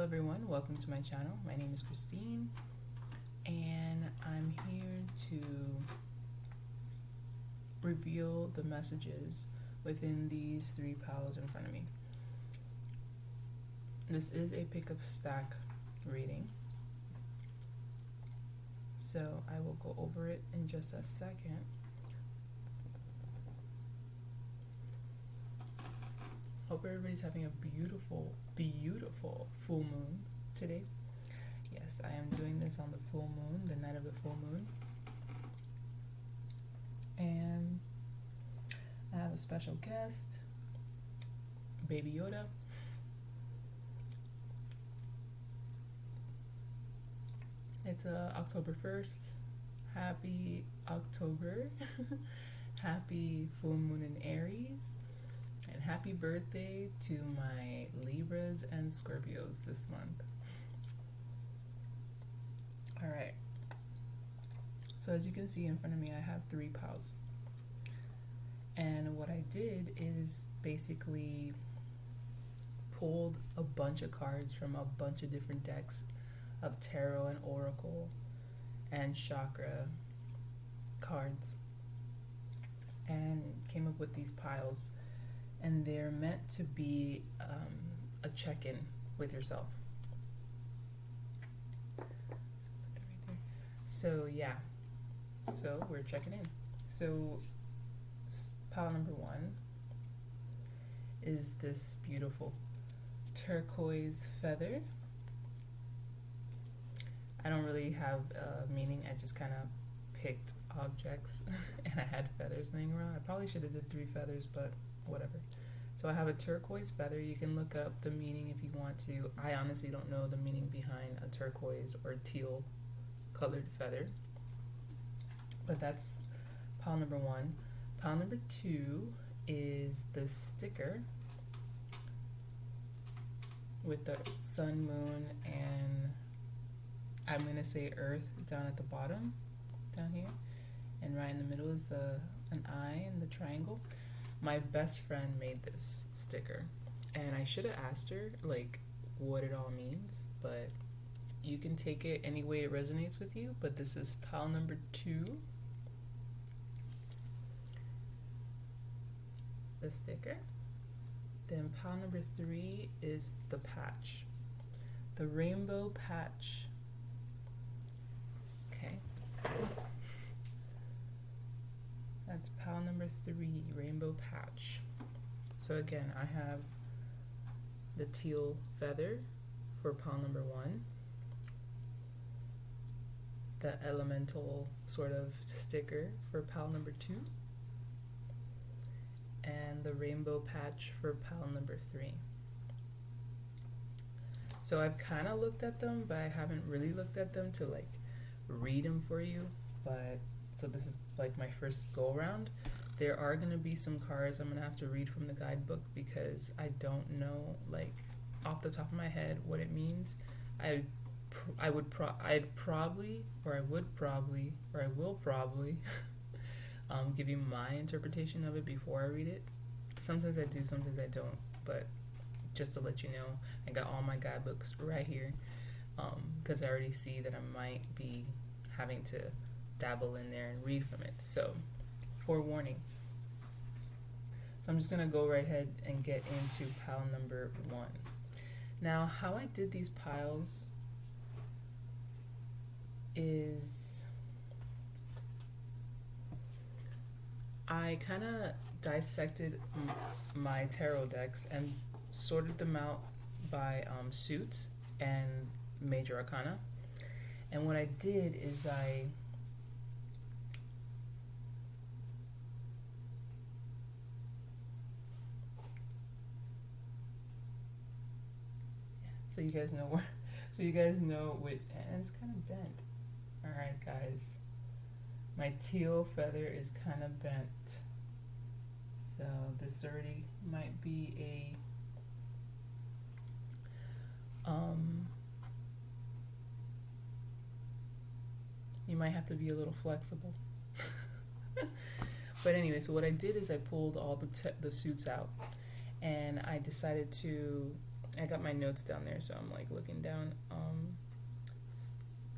Hello everyone, welcome to my channel. My name is Christine and I'm here to reveal the messages within these 3 piles in front of me. This is a pickup stack reading, so I will go over it in just a second. Hope everybody's having a beautiful, beautiful full moon today. Yes, I am doing this on the full moon, the night of the full moon. And I have a special guest, Baby Yoda. It's October 1st. Happy October. Happy full moon in Aries. And happy birthday to my Libras and Scorpios this month. Alright. So as you can see in front of me, I have 3 piles. And what I did is basically pulled a bunch of cards from a bunch of different decks of tarot and oracle and chakra cards and came up with these piles. And they're meant to be a check-in with yourself. So yeah, so we're checking in. So pile number 1 is this beautiful turquoise feather. I don't really have a meaning, I just kind of picked objects and I had feathers laying around. I probably should have did 3 feathers, but whatever. So I have a turquoise feather. You can look up the meaning if you want to. I honestly don't know the meaning behind a turquoise or teal colored feather, but that's pile number 1. Pile number 2 is the sticker with the sun, moon, and I'm gonna say earth down at the bottom down here, and right in the middle is an eye and the triangle. My best friend made this sticker, and I should have asked her like what it all means, but you can take it any way it resonates with you. But this is pile number 2, the sticker. Then pile number 3 is the patch, the rainbow patch. Okay. That's pile number 3, rainbow patch. So again, I have the teal feather for pile number 1, the elemental sort of sticker for pile number 2, and the rainbow patch for pile number 3. So I've kind of looked at them, but I haven't really looked at them to like read them for you. But so this is like my first go around. There are going to be some cards I'm going to have to read from the guidebook because I don't know like off the top of my head what it means. I will probably give you my interpretation of it before I read it. Sometimes I do, sometimes I don't, but just to let you know, I got all my guidebooks right here because I already see that I might be having to dabble in there and read from it, so forewarning. So I'm just gonna go right ahead and get into pile number 1. Now how I did these piles is I kind of dissected my tarot decks and sorted them out by suits and major arcana. And what I did is so you guys know which, and it's kind of bent. All right, guys, my teal feather is kind of bent, so this already might be a you might have to be a little flexible. But anyway, so what I did is I pulled all the suits out, and I decided to I got my notes down there, so I'm like looking down.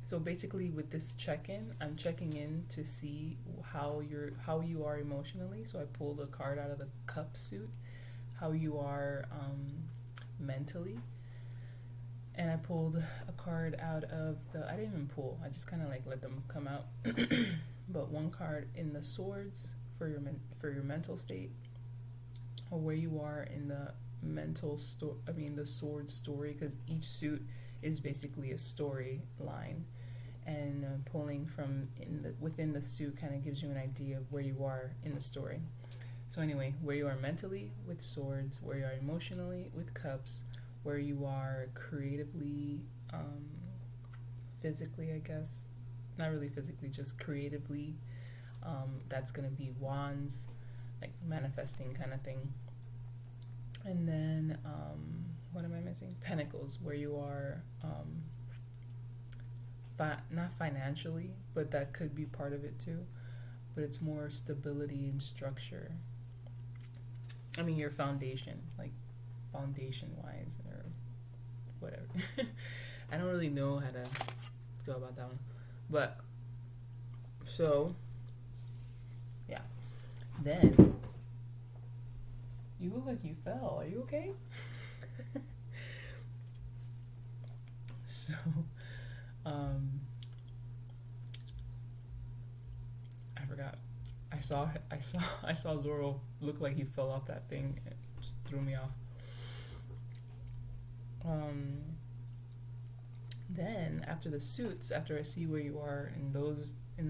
So basically, with this check-in, I'm checking in to see how you are emotionally. So I pulled a card out of the cup suit, how you are mentally, and I pulled a card out of the. I didn't even pull. I just kind of like let them come out. But one card in the swords for your mental state, or where you are in the the sword story, because each suit is basically a story line, and pulling from within the suit kind of gives you an idea of where you are in the story. So anyway, where you are mentally with swords, where you are emotionally with cups, where you are creatively, physically, I guess, not really physically, just creatively. That's gonna be wands, like manifesting kind of thing. And then, what am I missing? Pentacles, where you are, not financially, but that could be part of it too. But it's more stability and structure. I mean, your foundation, like foundation-wise or whatever. I don't really know how to go about that one. But, so, yeah. Then, you look like you fell. Are you okay? So, I forgot. I saw Zoro look like he fell off that thing. It just threw me off. Then after the suits, after I see where you are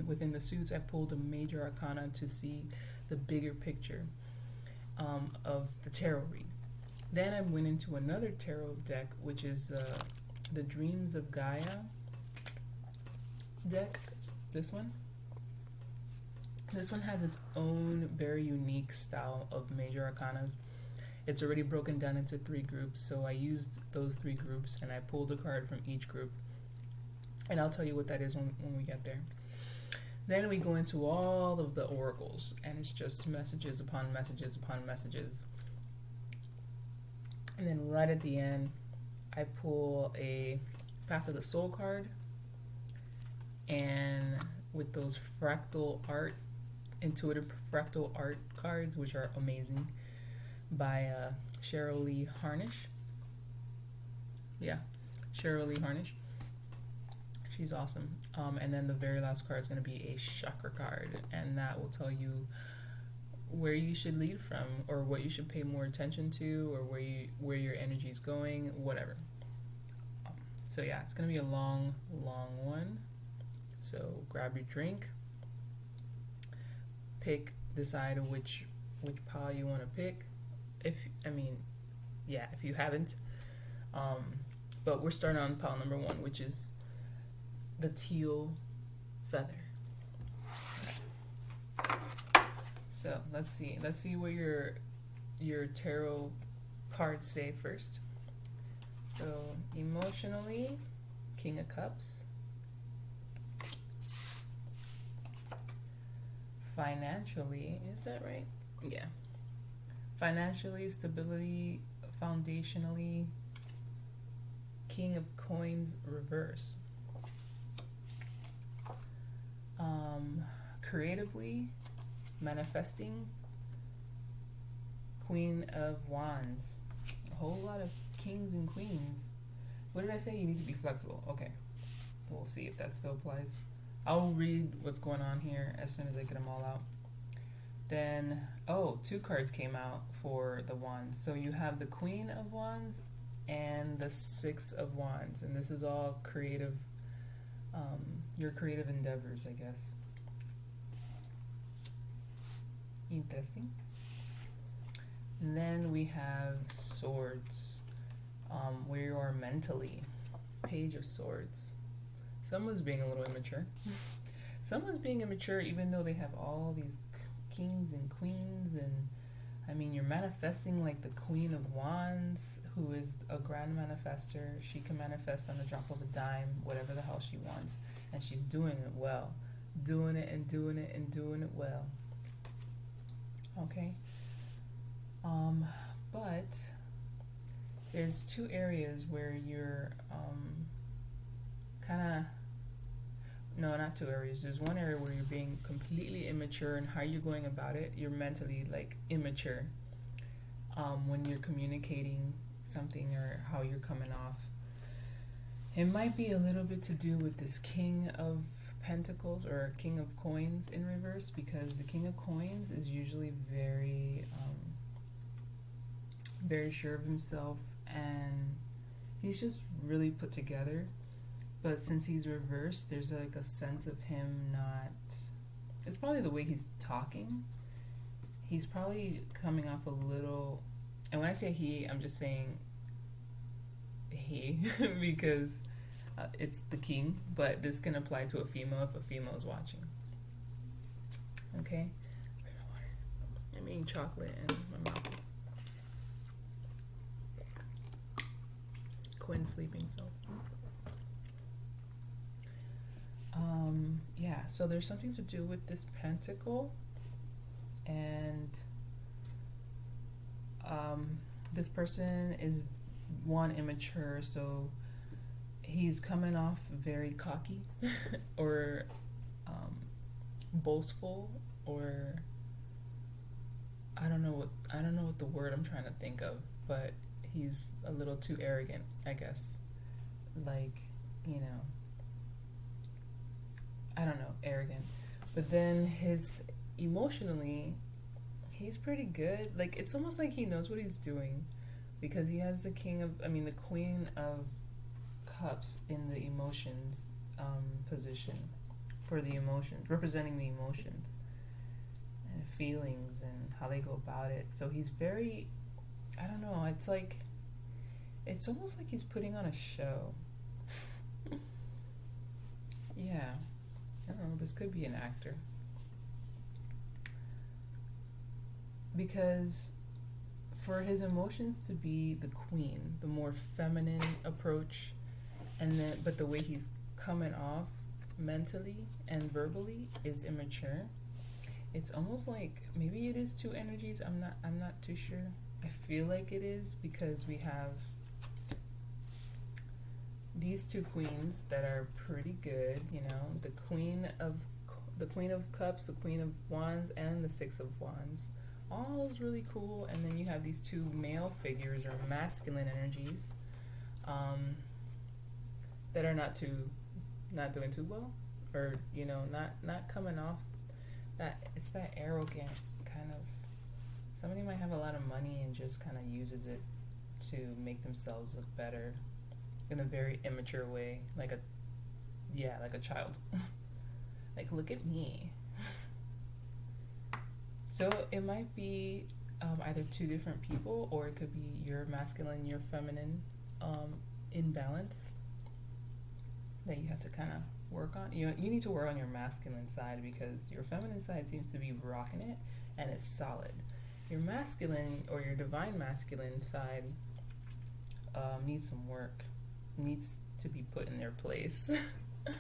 within the suits, I pulled a major arcana to see the bigger picture of the tarot read. Then I went into another tarot deck, which is the Dreams of Gaia deck. This one has its own very unique style of major arcanas. It's already broken down into 3 groups, so I used those 3 groups and I pulled a card from each group. And I'll tell you what that is when we get there. Then we go into all of the oracles, and it's just messages upon messages upon messages. And then right at the end, I pull a Path of the Soul card, and with those intuitive fractal art cards, which are amazing, by Cheryl Lee Harnish. Yeah, Cheryl Lee Harnish. She's awesome. And then the very last card is going to be a chakra card, and that will tell you where you should lead from, or what you should pay more attention to, or where your energy is going, whatever. So yeah, it's going to be a long one. So grab your drink, decide which pile you want to pick. If you haven't. But we're starting on pile number 1, which is the teal feather. So let's see what your tarot cards say first. So emotionally, King of Cups. Financially, is that right? Yeah. Financially, stability, foundationally, King of Coins reverse. Creatively, manifesting, Queen of Wands. A whole lot of kings and queens. What did I say? You need to be flexible. Okay. We'll see if that still applies. I'll read what's going on here as soon as I get them all out. Then, 2 cards came out for the Wands. So you have the Queen of Wands and the 6 of Wands. And this is all creative, your creative endeavors, I guess. Interesting. And then we have Swords, where you are mentally. Page of Swords. Someone's being a little immature. Someone's being immature even though they have all these kings and queens, and I mean, you're manifesting like the Queen of Wands, who is a grand manifester. She can manifest on the drop of a dime, whatever the hell she wants, and she's doing it well. Doing it and doing it and doing it well. Okay? But there's two areas where you're kind of, no, not two areas. There's one area where you're being completely immature in how you're going about it. You're mentally like immature when you're communicating something or how you're coming off. It might be a little bit to do with this King of Pentacles or King of Coins in reverse, because the King of Coins is usually very very sure of himself, and he's just really put together. But since he's reversed, there's like a sense of him not, it's probably the way he's talking. He's probably coming off a little, and when I say he, I'm just saying he because it's the king, but this can apply to a female if a female is watching. Okay? I'm eating chocolate in my mouth. Quinn's sleeping, so. Yeah, so there's something to do with this pentacle, and this person is one, immature, so he's coming off very cocky or boastful, or I don't know what the word I'm trying to think of, but he's a little too arrogant, I guess. Like, you know, I don't know, arrogant. But then emotionally, he's pretty good. Like, it's almost like he knows what he's doing, because he has the Queen of Cups in the emotions position, for the emotions, representing the emotions and feelings and how they go about it. So he's very, I don't know, it's almost like he's putting on a show. Yeah. I don't know, this could be an actor. Because for his emotions to be the queen, the more feminine approach, but the way he's coming off mentally and verbally is immature. It's almost like maybe it is two energies. I'm not too sure. I feel like it is, because we have these two queens that are pretty good, you know, the Queen of Cups, the Queen of Wands, and the Six of Wands. All is really cool. And then you have these two male figures, or masculine energies, that are not doing too well, or, you know, not coming off that. It's that arrogant kind of, somebody might have a lot of money and just kind of uses it to make themselves look better in a very immature way, like a child. Like, look at me. So it might be either two different people, or it could be your masculine, your feminine imbalance that you have to kind of work on. You need to work on your masculine side, because your feminine side seems to be rocking it and it's solid. Your masculine, or your divine masculine side, needs some work, needs to be put in their place. All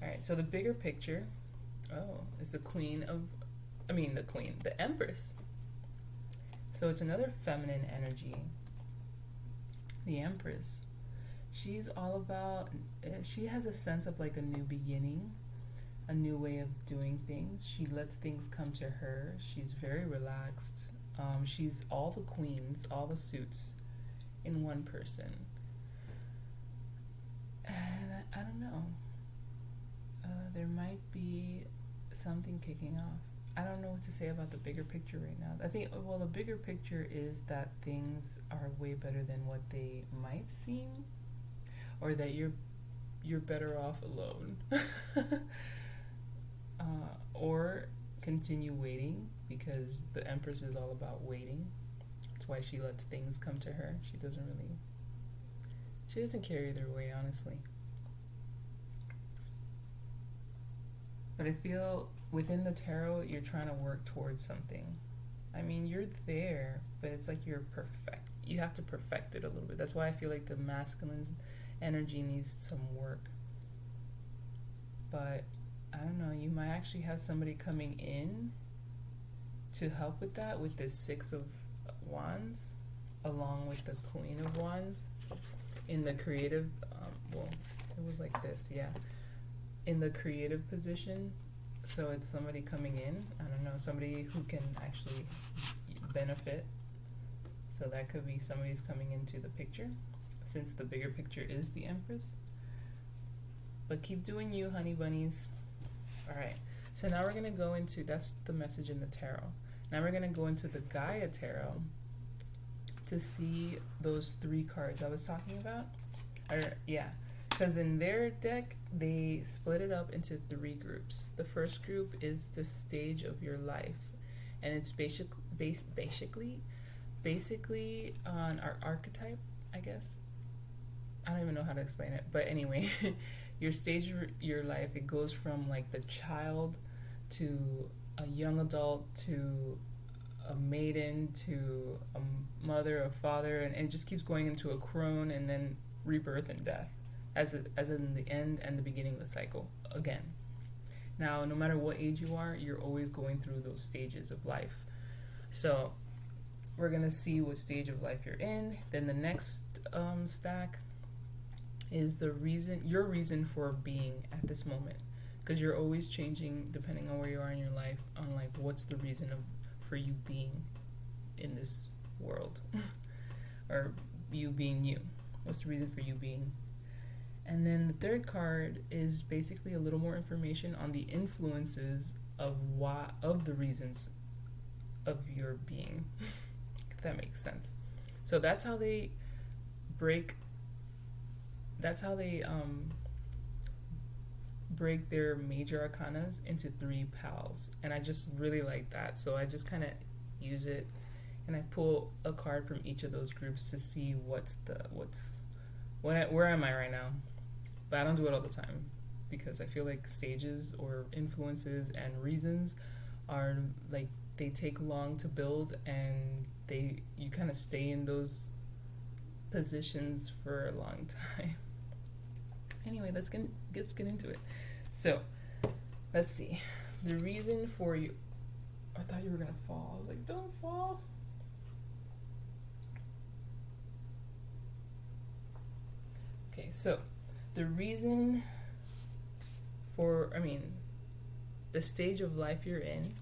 right, so the bigger picture, is the the Empress. So it's another feminine energy. The Empress. She's all about, she has a sense of like a new beginning, a new way of doing things. She lets things come to her. She's very relaxed. She's all the queens, all the suits in one person. And I don't know. There might be something kicking off. I don't know what to say about the bigger picture right now. I think, the bigger picture is that things are way better than what they might seem, or that you're better off alone. Or continue waiting, because the Empress is all about waiting. That's why she lets things come to her. She doesn't care either way, honestly. But I feel within the tarot, you're trying to work towards something. I mean, you're there, but it's like you have to perfect it a little bit. That's why I feel like the masculine energy needs some work. But I don't know, you might actually have somebody coming in to help with that, with this Six of Wands. along with the Queen of Wands in the creative, well, it was like this, yeah, in the creative position. So it's somebody coming in, I don't know, somebody who can actually benefit. So that could be somebody's coming into the picture, since the bigger picture is the Empress. But keep doing you, honey bunnies. All right, so now we're going to go into, that's the message in the tarot. Now we're going to go into the Gaia Tarot to see those 3 cards I was talking about. Yeah, because in their deck, they split it up into 3 groups. The first group is the stage of your life, and it's basically on our archetype, I guess. I don't even know how to explain it, but anyway, your stage of your life, it goes from like the child to a young adult to a maiden to a mother, a father, and it just keeps going into a crone and then rebirth and death, as in the end and the beginning of the cycle again. Now, no matter what age you are, you're always going through those stages of life. So we're gonna see what stage of life you're in. Then the next stack is your reason for being at this moment, because you're always changing depending on where you are in your life, on like what's the reason for you being in this world or you being you. What's the reason for you being? And then the third card is basically a little more information on the influences of the reasons of your being, if that makes sense. So that's how they break their major arcanas into 3 pals, and I just really like that. So I just kind of use it, and I pull a card from each of those groups to see where am I right now. But I don't do it all the time, because I feel like stages or influences and reasons are like, they take long to build, and you kind of stay in those positions for a long time. Anyway, let's get into it. So, let's see. The reason for you... I thought you were going to fall. I was like, don't fall. Okay, so the reason for... the stage of life you're in,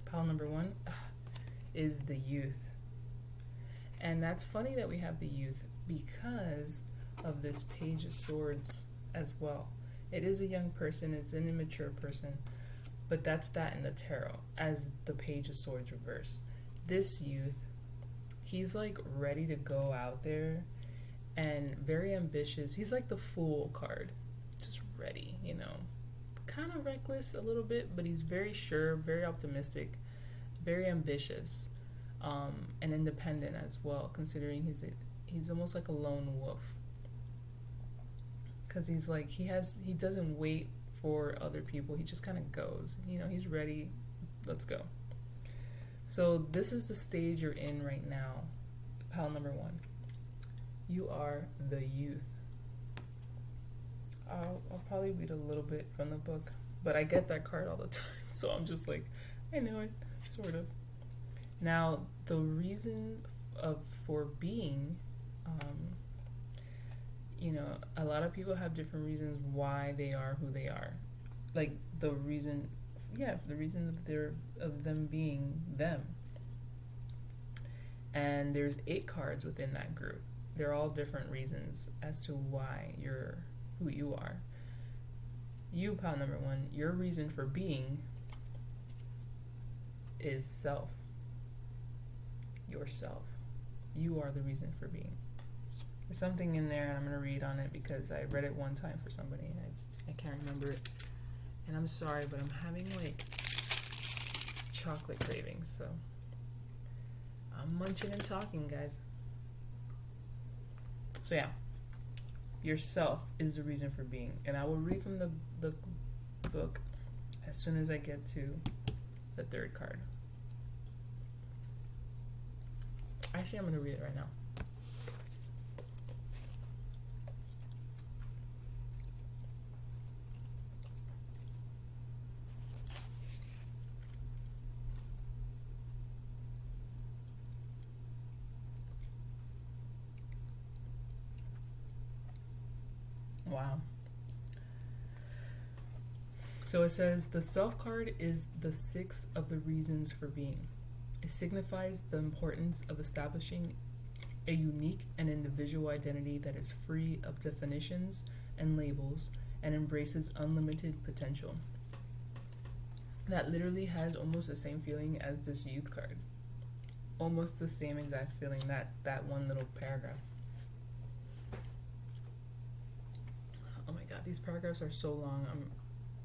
pile number 1, is the youth. And that's funny that we have the youth, because of this Page of Swords as well. It is a young person, it's an immature person, but that's that in the tarot, as the Page of Swords reverse. This youth, he's like ready to go out there and very ambitious. He's like the Fool card, just ready, kind of reckless a little bit, but he's very sure, very optimistic, very ambitious, and independent as well, considering he's almost like a lone wolf. Because he's like, he doesn't wait for other people. He just kind of goes. He's ready. Let's go. So this is the stage you're in right now. Pile number 1. You are the youth. I'll probably read a little bit from the book, but I get that card all the time. So I'm just like, I know it, sort of. Now, the reason for being... a lot of people have different reasons why they are who they are. Like the reason of them being them. And there's 8 cards within that group. They're all different reasons as to why you're who you are. You, pile number 1, your reason for being is self. Yourself. You are the reason for being. There's something in there, and I'm going to read on it because I read it one time for somebody, and I can't remember it. And I'm sorry, but I'm having, like, chocolate cravings, so I'm munching and talking, guys. So, yeah. Yourself is the reason for being. And I will read from the book as soon as I get to the 3rd card. Actually, I'm going to read it right now. Wow. So it says the self card is the sixth of the reasons for being. It signifies the importance of establishing a unique and individual identity that is free of definitions and labels and embraces unlimited potential. That literally has almost the same feeling as this youth card. Almost the same exact feeling, that one little paragraph. Oh my god, these paragraphs are so long.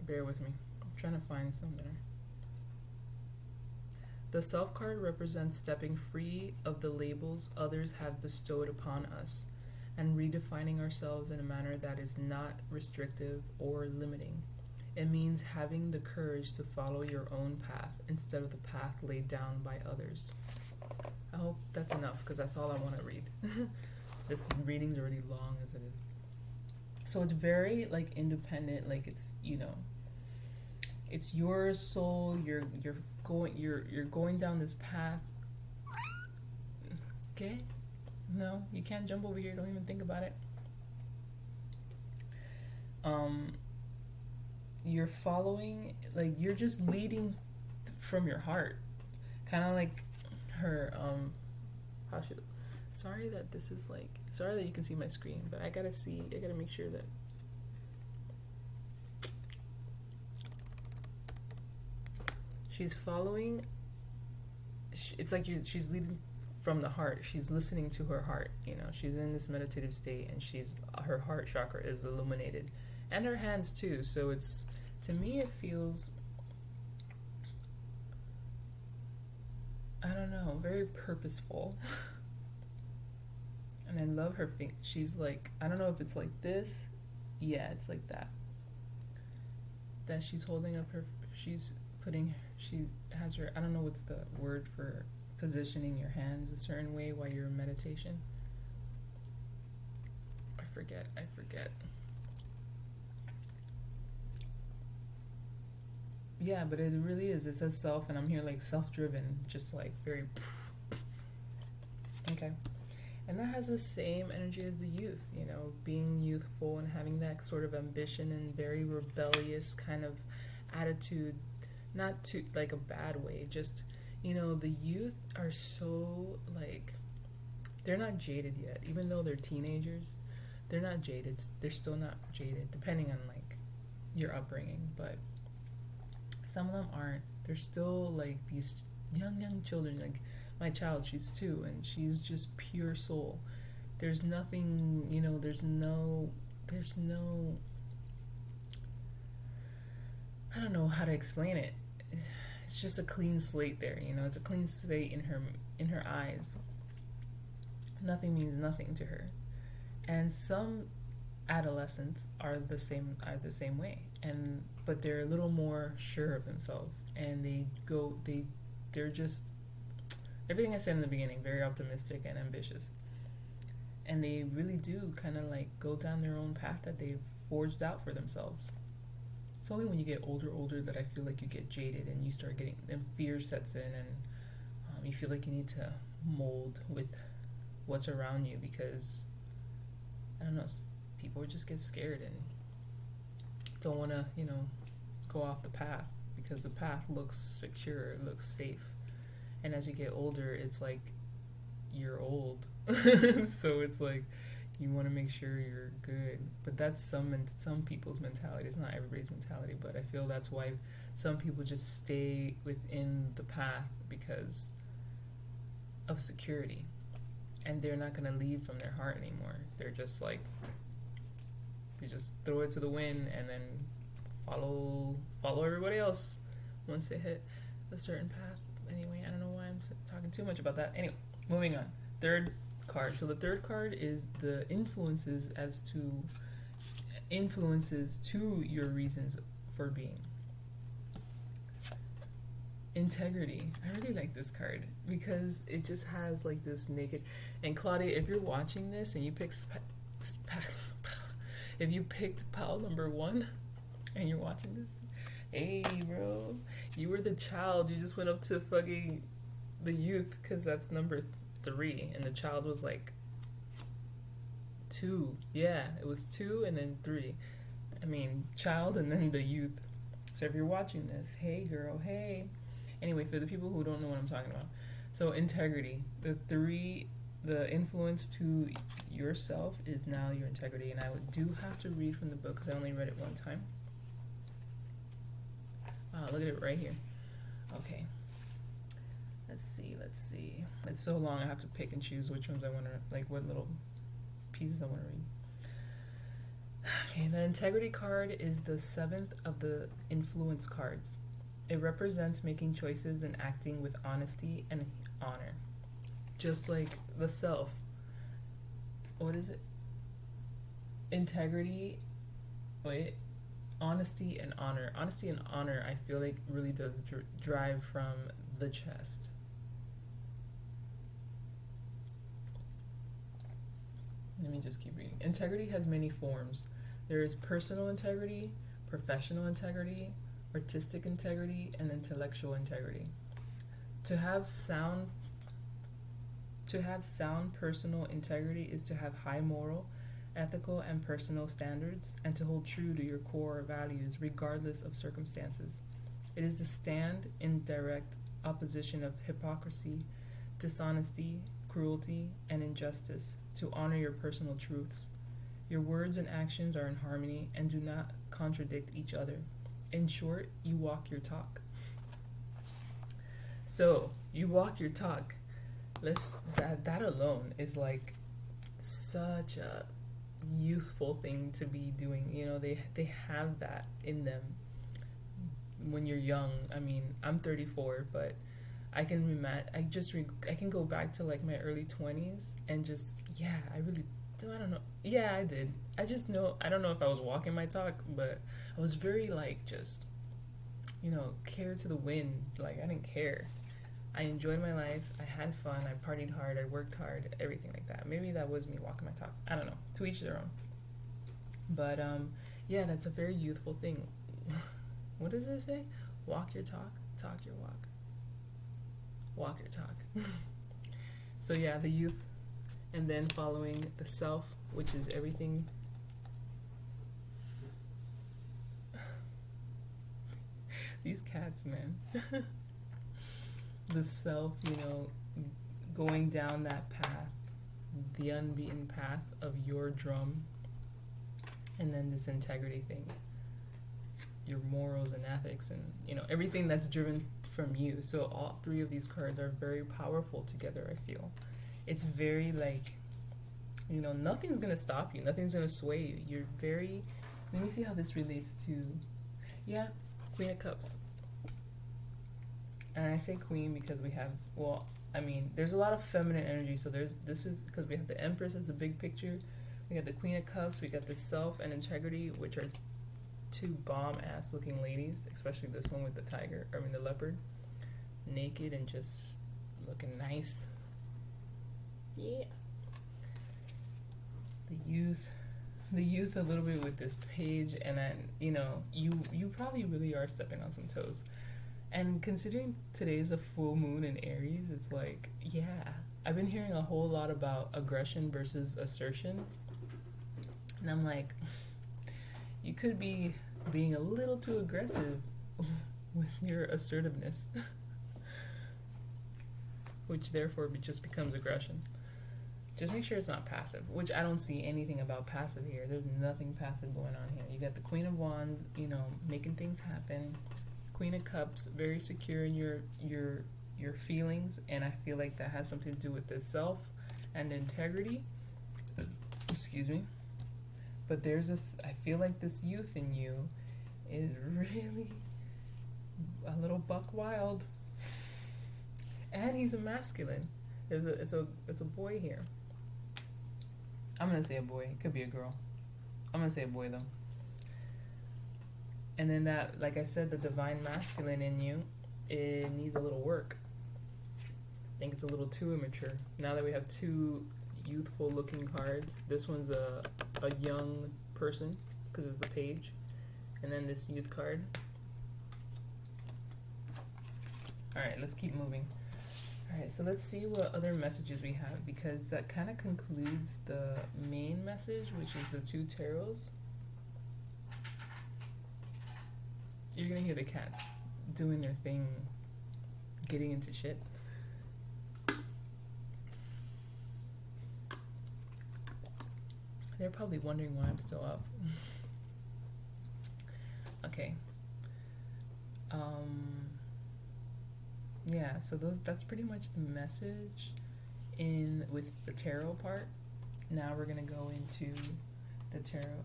Bear with me. I'm trying to find some there. The self card represents stepping free of the labels others have bestowed upon us and redefining ourselves in a manner that is not restrictive or limiting. It means having the courage to follow your own path instead of the path laid down by others. I hope that's enough because that's all I want to read. This reading's already long as it is. So it's very like independent, like it's, you know, it's your soul, you're going down this path. Okay? No, you can't jump over here, don't even think about it. You're following, like you're just leading from your heart. Kinda like her sorry that this is like, sorry that you can see my screen, but I gotta make sure that she's following. It's like she's leading from the heart. She's listening to her heart. You know, she's in this meditative state, and her heart chakra is illuminated, and her hands too. So it's, to me, it feels, I don't know, very purposeful. And I love her feet. She's like, I don't know if it's like this. Yeah, it's like that. That she's holding up her. She has her. I don't know what's the word for positioning your hands a certain way while you're in meditation. I forget. Yeah, but it really is. It says self, and I'm here like self-driven, just like very. Okay. And that has the same energy as the youth, you know, being youthful and having that sort of ambition and very rebellious kind of attitude, not to like a bad way, just, you know, the youth are so like, they're not jaded yet, even though they're teenagers, they're not jaded, they're still not jaded, depending on like your upbringing, but some of them aren't, they're still like these young children, like my child, she's 2, and she's just pure soul. There's nothing, you know, there's no, I don't know how to explain it. It's just a clean slate there, you know, it's a clean slate in her eyes. Nothing means nothing to her. And some adolescents are the same way, but they're a little more sure of themselves, and they're just, everything I said in the beginning, very optimistic and ambitious. And they really do kind of like go down their own path that they've forged out for themselves. It's only when you get older that I feel like you get jaded and you start getting, and fear sets in, and you feel like you need to mold with what's around you because, I don't know, people just get scared and don't want to, you know, go off the path because the path looks secure, it looks safe. And as you get older, it's like you're old. So it's like you want to make sure you're good. But that's some people's mentality. It's not everybody's mentality, but I feel that's why some people just stay within the path because of security. And they're not going to lead from their heart anymore. They're just like, they just throw it to the wind and then follow everybody else once they hit a certain path. Anyway, I don't know why I'm talking too much about that. Anyway, moving on. Third card. So the third card is the influences to your reasons for being. Integrity. I really like this card because it just has like this naked. And Claudia, if you're watching this and you picked pile number 1 and you're watching this, hey bro, you were the child. You just went up to fucking the youth because that's number 3, and the child was like Two. Yeah, it was two and then three. I mean, child and then the youth. So if you're watching this, hey girl, hey. Anyway, for the people who don't know what I'm talking about. So integrity. The influence to yourself is now your integrity. And I do have to read from the book because I only read it one time. Look at it right here. Okay. Let's see. It's so long I have to pick and choose which ones I want to, like what little pieces I want to read. Okay, the integrity card is the 7th of the influence cards. It represents making choices and acting with honesty and honor. Just like the self. What is it? Integrity. Wait. Honesty and honor. Honesty and honor, I feel like really does drive from the chest. Let me just keep reading. Integrity has many forms. There is personal integrity, professional integrity, artistic integrity, and intellectual integrity. To have sound personal integrity is to have high moral, ethical, and personal standards, and to hold true to your core values regardless of circumstances. It is to stand in direct opposition of hypocrisy, dishonesty, cruelty, and injustice, to honor your personal truths. Your words and actions are in harmony and do not contradict each other. In short, you walk your talk. So, you walk your talk. That alone is like such a youthful thing to be doing. You know, they have that in them when you're young. I mean, I'm 34, but I can I can go back to like my early 20s and just I don't know. Yeah, I did. I just know, I don't know if I was walking my talk, but I was very like just care to the wind. Like I didn't care. I enjoyed my life. I had fun. I partied hard. I worked hard. Everything like that. Maybe that was me walking my talk. I don't know. To each their own. But that's a very youthful thing. What does it say? Walk your talk, talk your walk. Walk your talk. So the youth, and then following the self, which is everything. These cats, man. The self, going down that path, the unbeaten path of your drum, and then this integrity thing, your morals and ethics, and everything that's driven from you. So all three of these cards are very powerful together. I feel it's very like nothing's gonna stop you, nothing's gonna sway you. You're very, let me see how this relates to Queen of Cups. And I say queen because we have, there's a lot of feminine energy. So this is because we have the Empress as a big picture. We got the Queen of Cups. We got the self and integrity, which are two bomb-ass looking ladies, especially this one with the leopard. Naked and just looking nice. Yeah. The youth a little bit with this page, and then, you probably really are stepping on some toes. And considering today's a full moon in Aries, it's like, I've been hearing a whole lot about aggression versus assertion. And I'm like, you could be being a little too aggressive with your assertiveness, which therefore just becomes aggression. Just make sure it's not passive, which I don't see anything about passive here. There's nothing passive going on here. You got the Queen of Wands, making things happen. Queen of Cups, very secure in your feelings, and I feel like that has something to do with the self and integrity. Excuse me. But I feel like this youth in you is really a little buck wild, and he's a masculine. It's a boy here. I'm gonna say a boy. It could be a girl. I'm gonna say a boy though. And then that, like I said, the divine masculine in you, it needs a little work. I think it's a little too immature. Now that we have two youthful looking cards, this one's a young person because it's the page, and then this youth card. All right, let's keep moving. Alright, so let's see what other messages we have, because that kind of concludes the main message, which is the two tarots. You're gonna hear the cats doing their thing, getting into shit. They're probably wondering why I'm still up. Okay. Yeah, so that's pretty much the message in with the tarot part. Now we're gonna go into the tarot,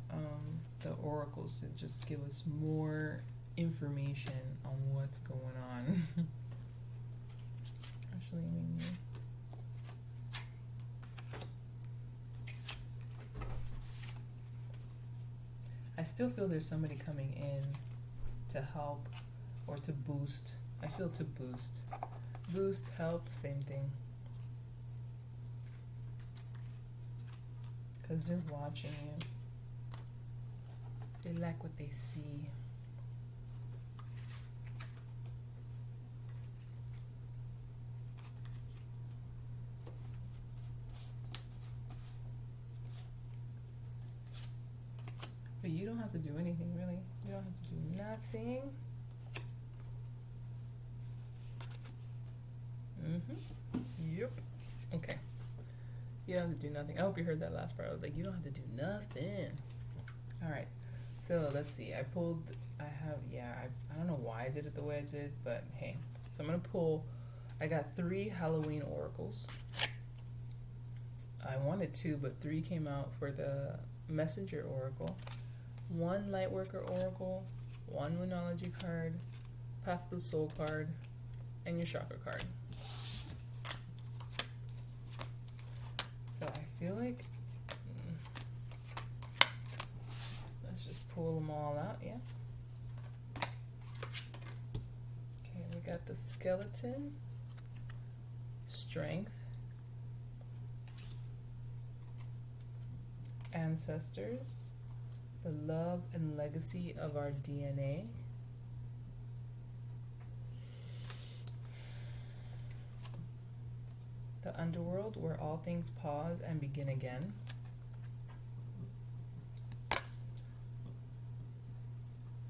the oracles, to just give us more information on what's going on. Actually, maybe. I still feel there's somebody coming in to help or to boost. I feel to boost. Boost, help, same thing. Because they're watching you. They like what they see. But you don't have to do anything, really. You don't have to do nothing. Yep. Okay. You don't have to do nothing. I hope you heard that last part. I was like, you don't have to do nothing. Alright. So, let's see. I don't know why I did it the way I did, but hey. So, I'm going to pull. I got 3 Halloween oracles. I wanted 2, but 3 came out for the Messenger oracle. 1 Lightworker oracle, 1 Moonology card, Path of the Soul card, and your Chakra card. So I feel like let's just pull them all out, yeah. Okay, we got the Skeleton, Strength, Ancestors, the love and legacy of our DNA, the underworld where all things pause and begin again,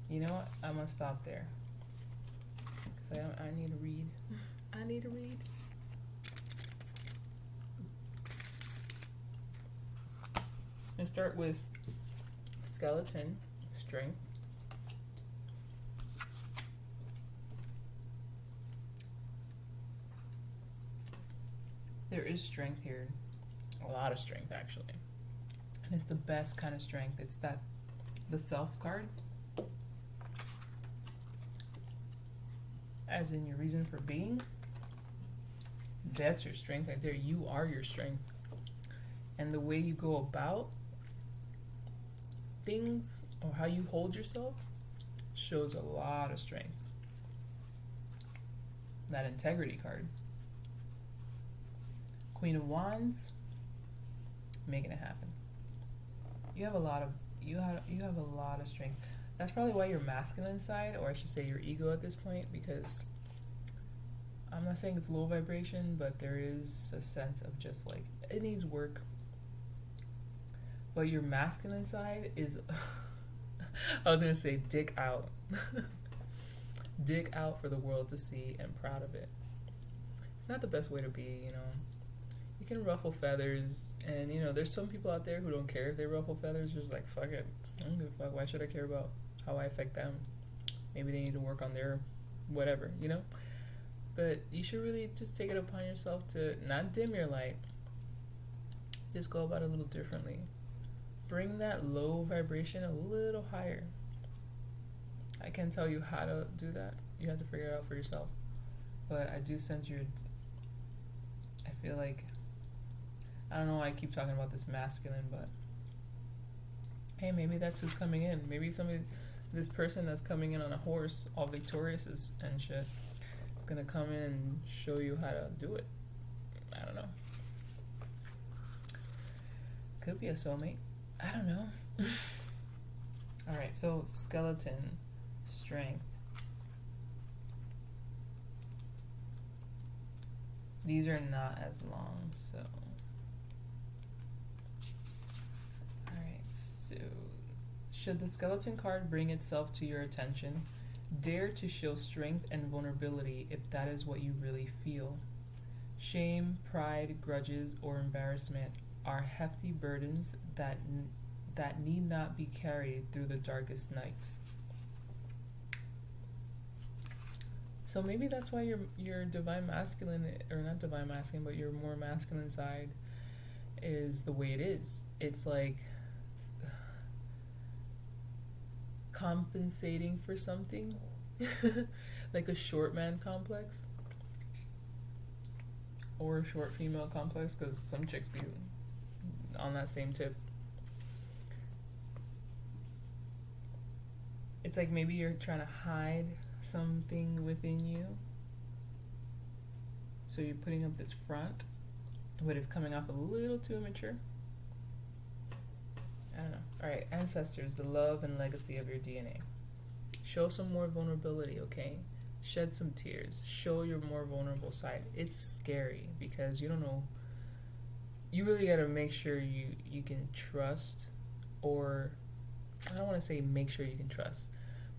you know what, I'm gonna stop there because I need to read. I need to read. Let's start with Skeleton, Strength. There is strength here. A lot of strength, actually. And it's the best kind of strength. It's the Self card. As in your reason for being. That's your strength right there. You are your strength. And the way you go about things, or how you hold yourself, shows a lot of strength. That Integrity card. Queen of Wands, making it happen. You have a lot of strength. That's probably why your masculine side, or I should say your ego at this point, because I'm not saying it's low vibration, but there is a sense of just like it needs work. But your masculine side is I was gonna say dick out. Dick out for the world to see, and proud of it. It's not the best way to be, you know. You can ruffle feathers, and you know, there's some people out there who don't care if they ruffle feathers, just like, fuck it. I don't give a fuck. Why should I care about how I affect them? Maybe they need to work on their whatever, you know? But you should really just take it upon yourself to not dim your light. Just go about it a little differently. Bring that low vibration a little higher. I can't tell you how to do that. You have to figure it out for yourself. But I do sense I feel like, I don't know why I keep talking about this masculine, but hey, maybe that's who's coming in. Maybe this person that's coming in on a horse, all victorious and shit, is gonna come in and show you how to do it. I don't know. Could be a soulmate. I don't know. Alright, so Skeleton, Strength. These are not as long, so. Alright, so should the skeleton card bring itself to your attention, dare to show strength and vulnerability if that is what you really feel. Shame, pride, grudges, or embarrassment are hefty burdens that need not be carried through the darkest nights. So maybe that's why your divine masculine, or not divine masculine, but your more masculine side is the way it is. It's like compensating for something, like a short man complex or a short female complex, because some chicks be on that same tip. It's like maybe you're trying to hide something within you, so you're putting up this front, but it's coming off a little too immature. I don't know. Alright, ancestors, the love and legacy of your DNA. Show some more vulnerability, okay? Shed some tears. Show your more vulnerable side. It's scary because you don't know. You really gotta make sure you can trust, or I don't want to say make sure you can trust,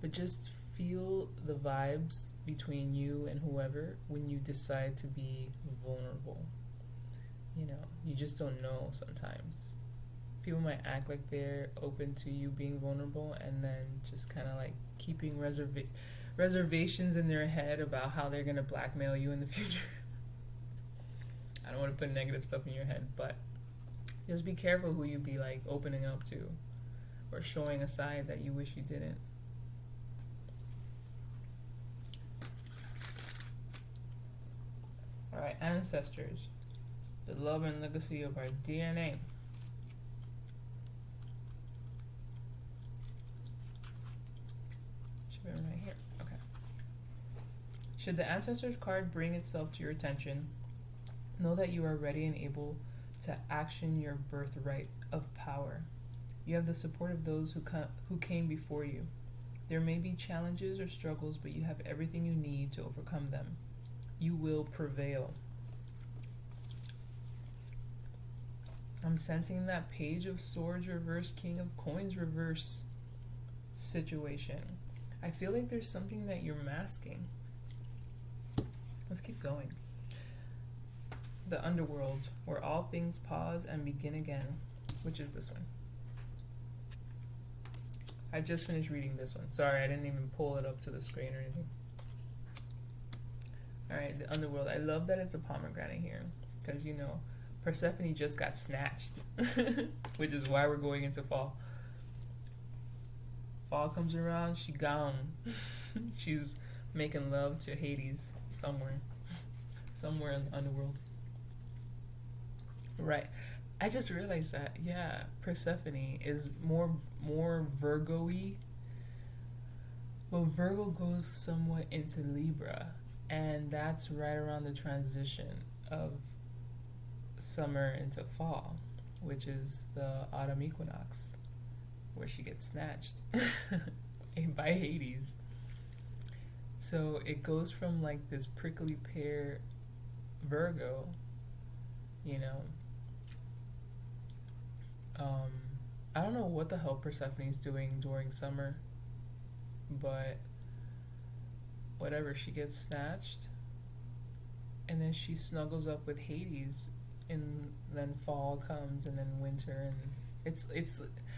but just feel the vibes between you and whoever when you decide to be vulnerable. You know, you just don't know sometimes. People might act like they're open to you being vulnerable and then just kind of like keeping reservations in their head about how they're going to blackmail you in the future. I don't want to put negative stuff in your head, but just be careful who you be like opening up to or showing a side that you wish you didn't. Alright, ancestors, the love and legacy of our DNA. Should be right here. Okay. Should the ancestors card bring itself to your attention, know that you are ready and able to action your birthright of power. You have the support of those who came before you. There may be challenges or struggles, but you have everything you need to overcome them. You will prevail. I'm sensing that Page of Swords reverse, King of Coins reverse situation. I feel like there's something that you're masking. Let's keep going. The underworld, where all things pause and begin again, which is this one. I just finished reading this one. Sorry, I didn't even pull it up to the screen or anything. Alright, the underworld. I love that it's a pomegranate here, because you know, Persephone just got snatched, which is why we're going into fall. Fall comes around, she gone. She's making love to Hades somewhere in the underworld. Right. I just realized that, yeah, Persephone is more Virgo-y. Well, Virgo goes somewhat into Libra, and that's right around the transition of summer into fall, which is the autumn equinox, where she gets snatched by Hades. So it goes from like this prickly pear Virgo, you know. I don't know what the hell Persephone's doing during summer, but whatever, she gets snatched, and then she snuggles up with Hades, and then fall comes, and then winter, and it's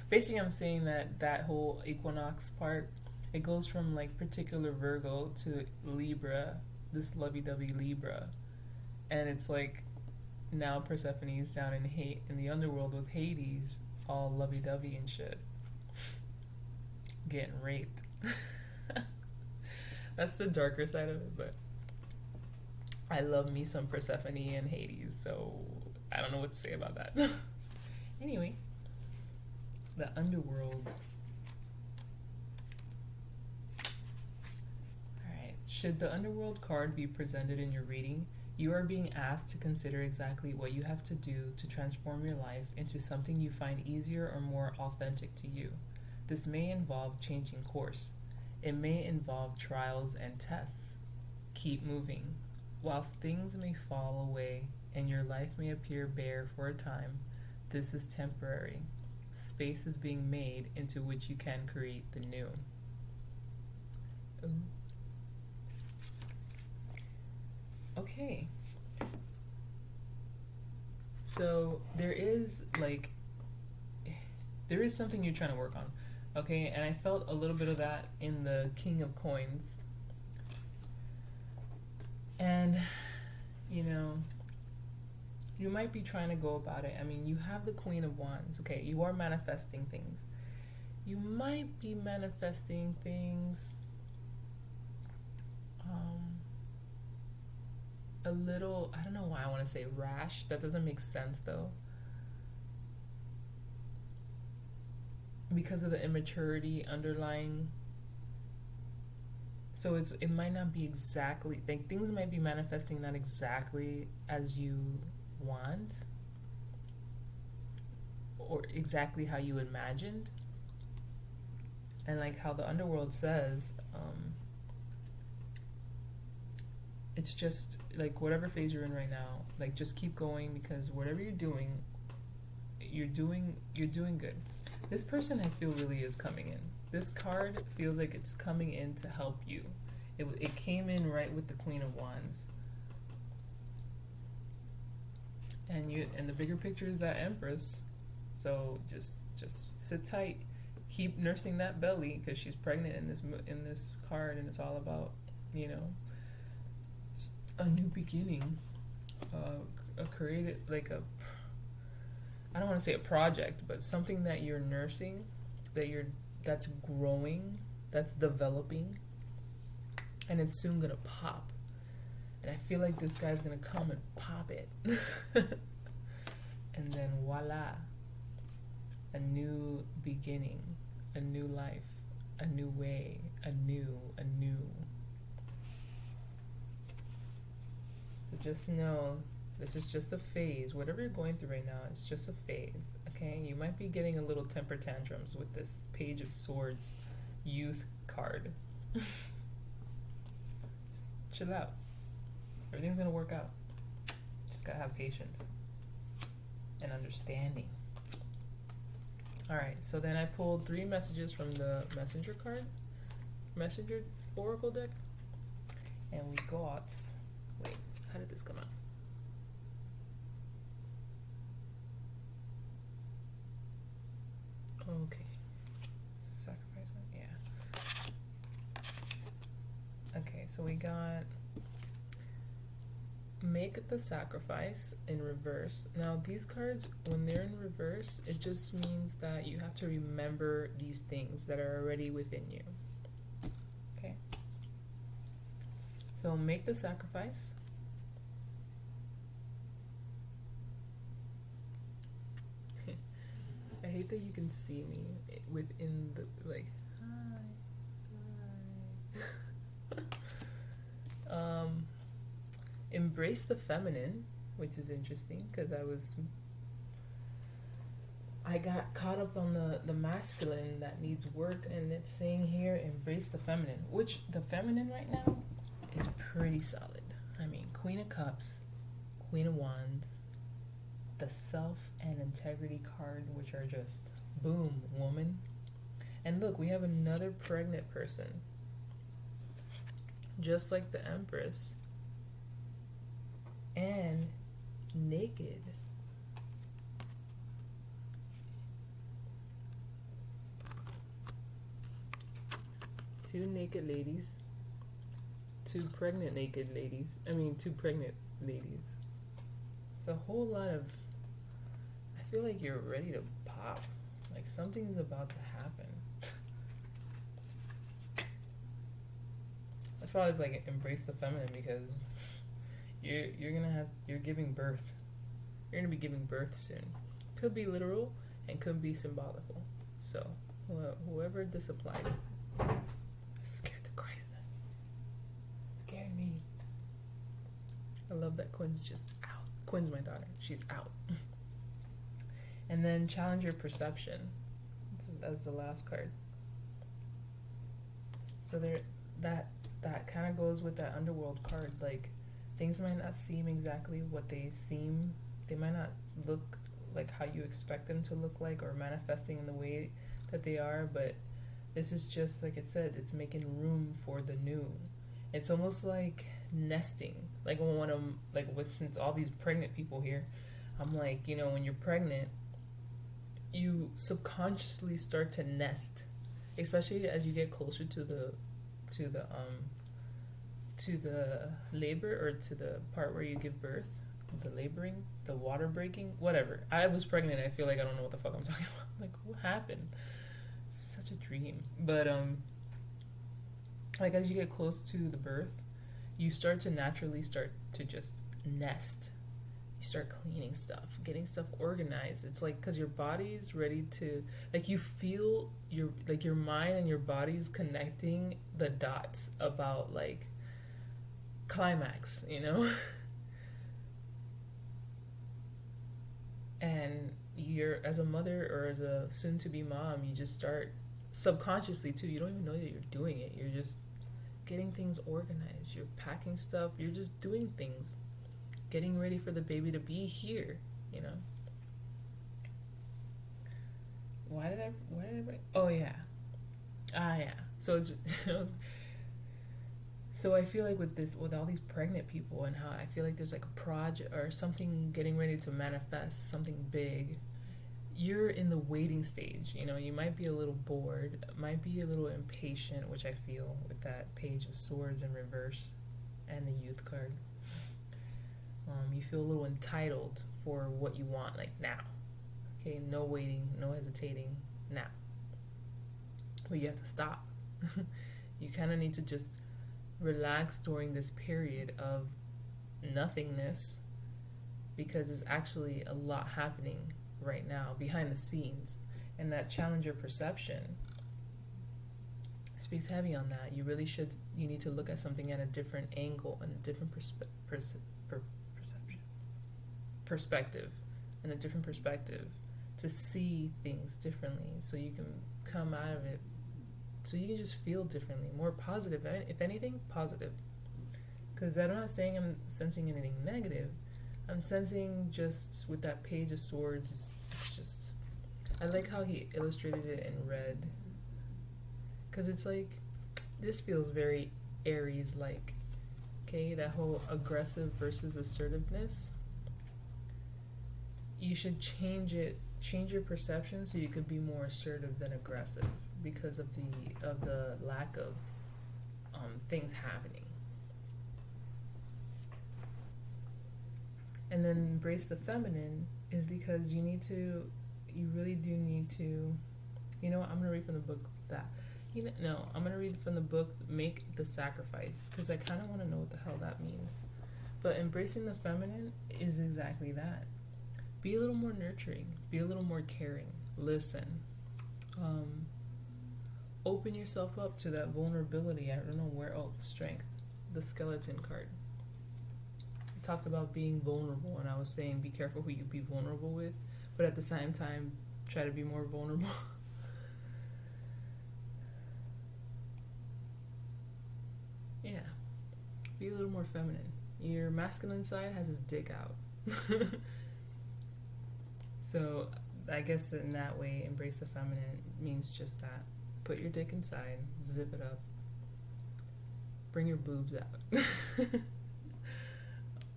basically, I'm saying that whole equinox part, it goes from like particular Virgo to Libra, this lovey-dovey Libra, and it's like now Persephone's down in the underworld with Hades, all lovey-dovey and shit, getting raped. That's the darker side of it, but I love me some Persephone and Hades, so I don't know what to say about that. Anyway, the underworld. Alright, should the underworld card be presented in your reading, you are being asked to consider exactly what you have to do to transform your life into something you find easier or more authentic to you. This may involve changing course. It may involve trials and tests. Keep moving. whilst things may fall away and your life may appear bare for a time, this is temporary. Space is being made into which you can create the new. Ooh. Okay. So there is something you're trying to work on. Okay, and I felt a little bit of that in the King of Coins. And, you know, you might be trying to go about it. I mean, you have the Queen of Wands. Okay, you are manifesting things. You might be manifesting things a little, I don't know why I want to say rash. That doesn't make sense though. Because of the immaturity underlying. So it might not be exactly, like, things might be manifesting not exactly as you want or exactly how you imagined. And like how the underworld says, it's just like whatever phase you're in right now, like just keep going, because whatever you're doing good. This person I feel really is coming in. This card feels like it's coming in to help you. It came in right with the Queen of Wands. And the bigger picture is that Empress. So just sit tight. Keep nursing that belly, because she's pregnant in this card, and it's all about, you know, a new beginning, a creative, like I don't want to say a project, but something that you're nursing, that's growing, that's developing, and it's soon gonna pop. And I feel like this guy's gonna come and pop it. And then voila, a new beginning, a new life, a new way, a new. So just know, this is just a phase. Whatever you're going through right now, it's just a phase, okay? You might be getting a little temper tantrums with this Page of Swords youth card. Just chill out. Everything's gonna work out. Just gotta have patience and understanding. Alright, so then I pulled 3 messages from the Messenger Oracle deck. And we got, wait, how did this come out? Okay. Sacrifice one? Yeah. Okay, so we got make the sacrifice in reverse. Now these cards, when they're in reverse, it just means that you have to remember these things that are already within you. Okay? So make the sacrifice. I hate that you can see me within the, like, hi. Embrace the feminine, which is interesting, because I got caught up on the masculine that needs work, and it's saying here, embrace the feminine, which the feminine right now is pretty solid. I mean, Queen of Cups, Queen of Wands, the self and integrity card, which are just boom, woman. And look, we have another pregnant person, just like the Empress, and naked. Two naked ladies, two pregnant naked ladies. Two pregnant ladies. It's a whole lot of, I feel like you're ready to pop. Like something's about to happen. That's probably it's like embrace the feminine, because you're giving birth. You're gonna be giving birth soon. Could be literal and could be symbolical. So whoever this applies to, scared the Christ out. Scared me. I love that Quinn's just out. Quinn's my daughter. She's out. And then challenge your perception. This is as the last card. So that kind of goes with that underworld card. Like, things might not seem exactly what they seem. They might not look like how you expect them to look like or manifesting in the way that they are, but this is just like it said, it's making room for the new. It's almost like nesting. Like when I'm like with since all these pregnant people here, I'm like, you know, when you're pregnant, you subconsciously start to nest, especially as you get closer to the to the labor or to the part where you give birth, the laboring, the water breaking, whatever. I was pregnant. I feel like I don't know what the fuck I'm talking about. Like, what happened? Such a dream. But like as you get close to the birth, you start to naturally start to just nest. You start cleaning stuff, getting stuff organized. It's like because your body's ready to, like, you feel your mind and your body's connecting the dots about like climax, you know. And you're, as a mother or as a soon-to-be mom, you just start subconsciously too. You don't even know that you're doing it. You're just getting things organized. You're packing stuff. You're just doing things, getting ready for the baby to be here. You know. Why did I? Oh yeah, yeah. So it's. So I feel like with all these pregnant people and how I feel like there's like a project or something getting ready to manifest, something big, you're in the waiting stage. You know, you might be a little bored, might be a little impatient, which I feel with that page of swords in reverse and the youth card. You feel a little entitled for what you want, like now. Okay, no waiting, no hesitating, now. But you have to stop. You kind of need to just relax during this period of nothingness, because there's actually a lot happening right now behind the scenes, and that challenger perception speaks heavy on that. You need to look at something at a different angle and a different perspective and a different perspective to see things differently, so you can come out of it, so you can just feel differently, more positive, if anything, positive. Because I'm not saying I'm sensing anything negative. I'm sensing just with that page of swords, it's just, I like how he illustrated it in red. Because it's like, this feels very Aries-like. Okay, that whole aggressive versus assertiveness. You should change your perception so you could be more assertive than aggressive, because of the lack of things happening. And then embrace the feminine is because you really do need to, you know what, I'm going to read from the book I'm going to read from the book Make the Sacrifice, because I kind of want to know what the hell that means. But embracing the feminine is exactly that. Be a little more nurturing, be a little more caring, listen. Open yourself up to that vulnerability. I don't know where. Strength, the skeleton card. I talked about being vulnerable, and I was saying be careful who you be vulnerable with, but at the same time, try to be more vulnerable. Yeah, be a little more feminine. Your masculine side has his dick out. So I guess in that way, embrace the feminine means just that. Put your dick inside, zip it up, bring your boobs out.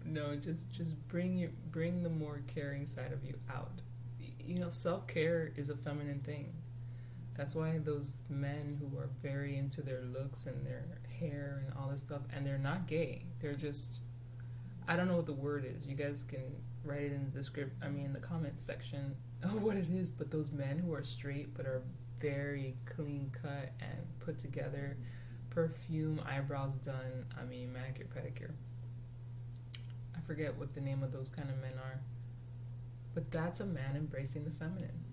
No, just bring the more caring side of you out. You know, self-care is a feminine thing. That's why those men who are very into their looks and their hair and all this stuff, and they're not gay. They're just, I don't know what the word is. You guys can write it in the comments section of what it is. But those men who are straight but are very clean cut and put together, perfume, eyebrows done, manicure, pedicure. I forget what the name of those kind of men are. But that's a man embracing the feminine.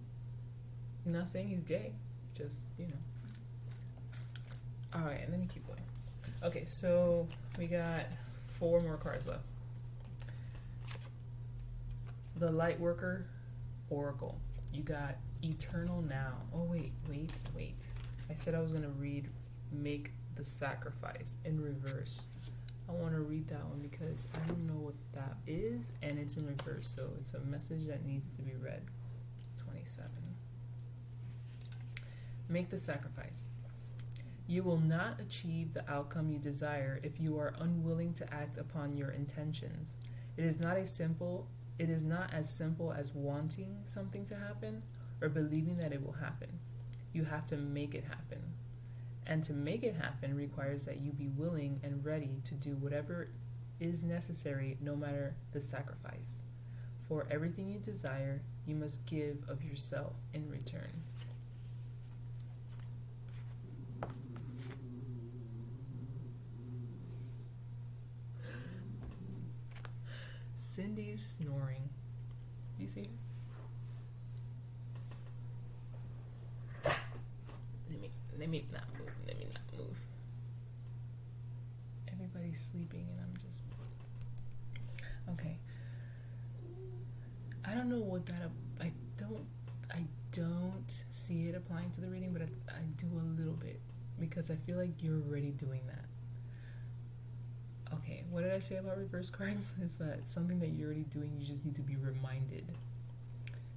I'm not saying he's gay, just, you know. Alright, let me keep going. Okay, so we got 4 more cards left. The Lightworker Oracle. You got Eternal Now. Oh, wait. I said I was going to read Make the Sacrifice in reverse. I want to read that one because I don't know what that is, and it's in reverse, so it's a message that needs to be read. 27. Make the sacrifice. You will not achieve the outcome you desire if you are unwilling to act upon your intentions. It is not as simple as wanting something to happen or believing that it will happen. You have to make it happen. And to make it happen requires that you be willing and ready to do whatever is necessary, no matter the sacrifice. For everything you desire, you must give of yourself in return. Cindy's snoring. Do you see her? Let me not move. Everybody's sleeping and I'm just okay. I don't know what that I don't see it applying to the reading, but I do a little bit because I feel like you're already doing that. Okay, what did I say about reverse cards? Is that it's something that you're already doing, you just need to be reminded.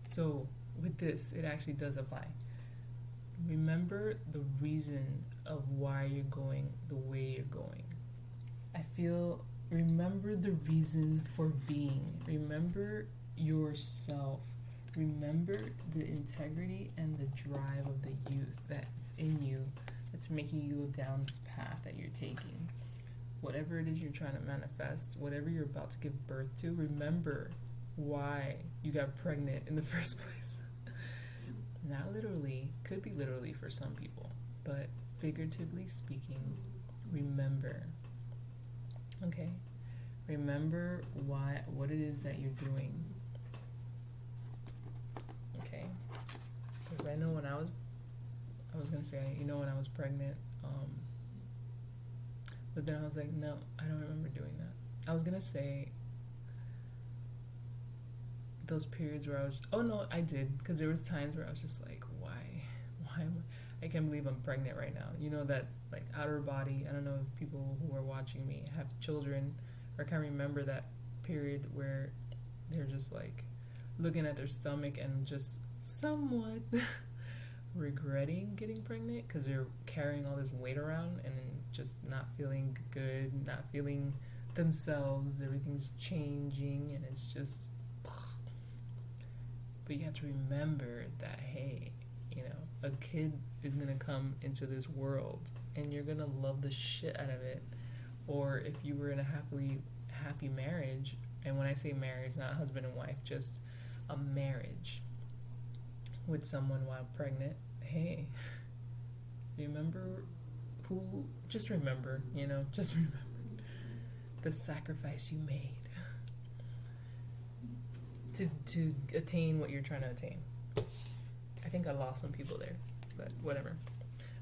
So with this, it actually does apply. Remember the reason of why you're going the way you're going. Remember the reason for being. Remember yourself. Remember the integrity and the drive of the youth that's in you, that's making you go down this path that you're taking. Whatever it is you're trying to manifest, whatever you're about to give birth to, remember why you got pregnant in the first place. Not literally, could be literally for some people, but figuratively speaking, remember. Okay? Remember what it is that you're doing. Okay? Because I know when I was going to say, when I was pregnant, but then I was like, no, I don't remember doing that. I was going to say those periods where I did, because there was times where I was just like, why am I can't believe I'm pregnant right now. You know, that like outer body, I don't know if people who are watching me have children or can remember that period where they're just like looking at their stomach and just somewhat regretting getting pregnant because they're carrying all this weight around and just not feeling good, not feeling themselves, everything's changing, and it's just, but you have to remember that, hey, a kid is going to come into this world and you're going to love the shit out of it. Or if you were in a happy marriage, and when I say marriage, not husband and wife, just a marriage with someone while pregnant, hey, just remember the sacrifice you made to attain what you're trying to attain. I think I lost some people there, but whatever.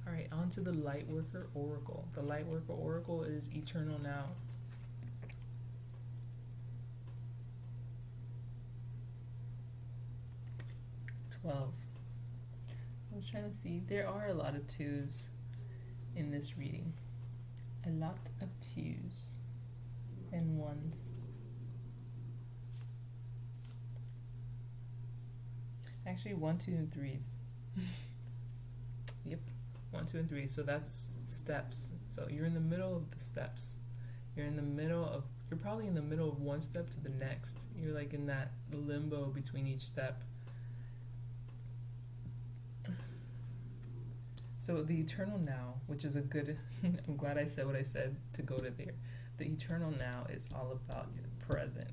All right, on to the Lightworker Oracle. The Lightworker Oracle is eternal now. I was trying to see. There are a lot of twos in this reading. A lot of twos and ones. Actually, 1, 2, and 3s. Yep, 1, 2, and 3. So that's steps. So you're in the middle of the steps. You're probably in the middle of one step to the next. You're like in that limbo between each step. So the eternal now, which is a good, I'm glad I said what I said to go to there. The eternal now is all about your present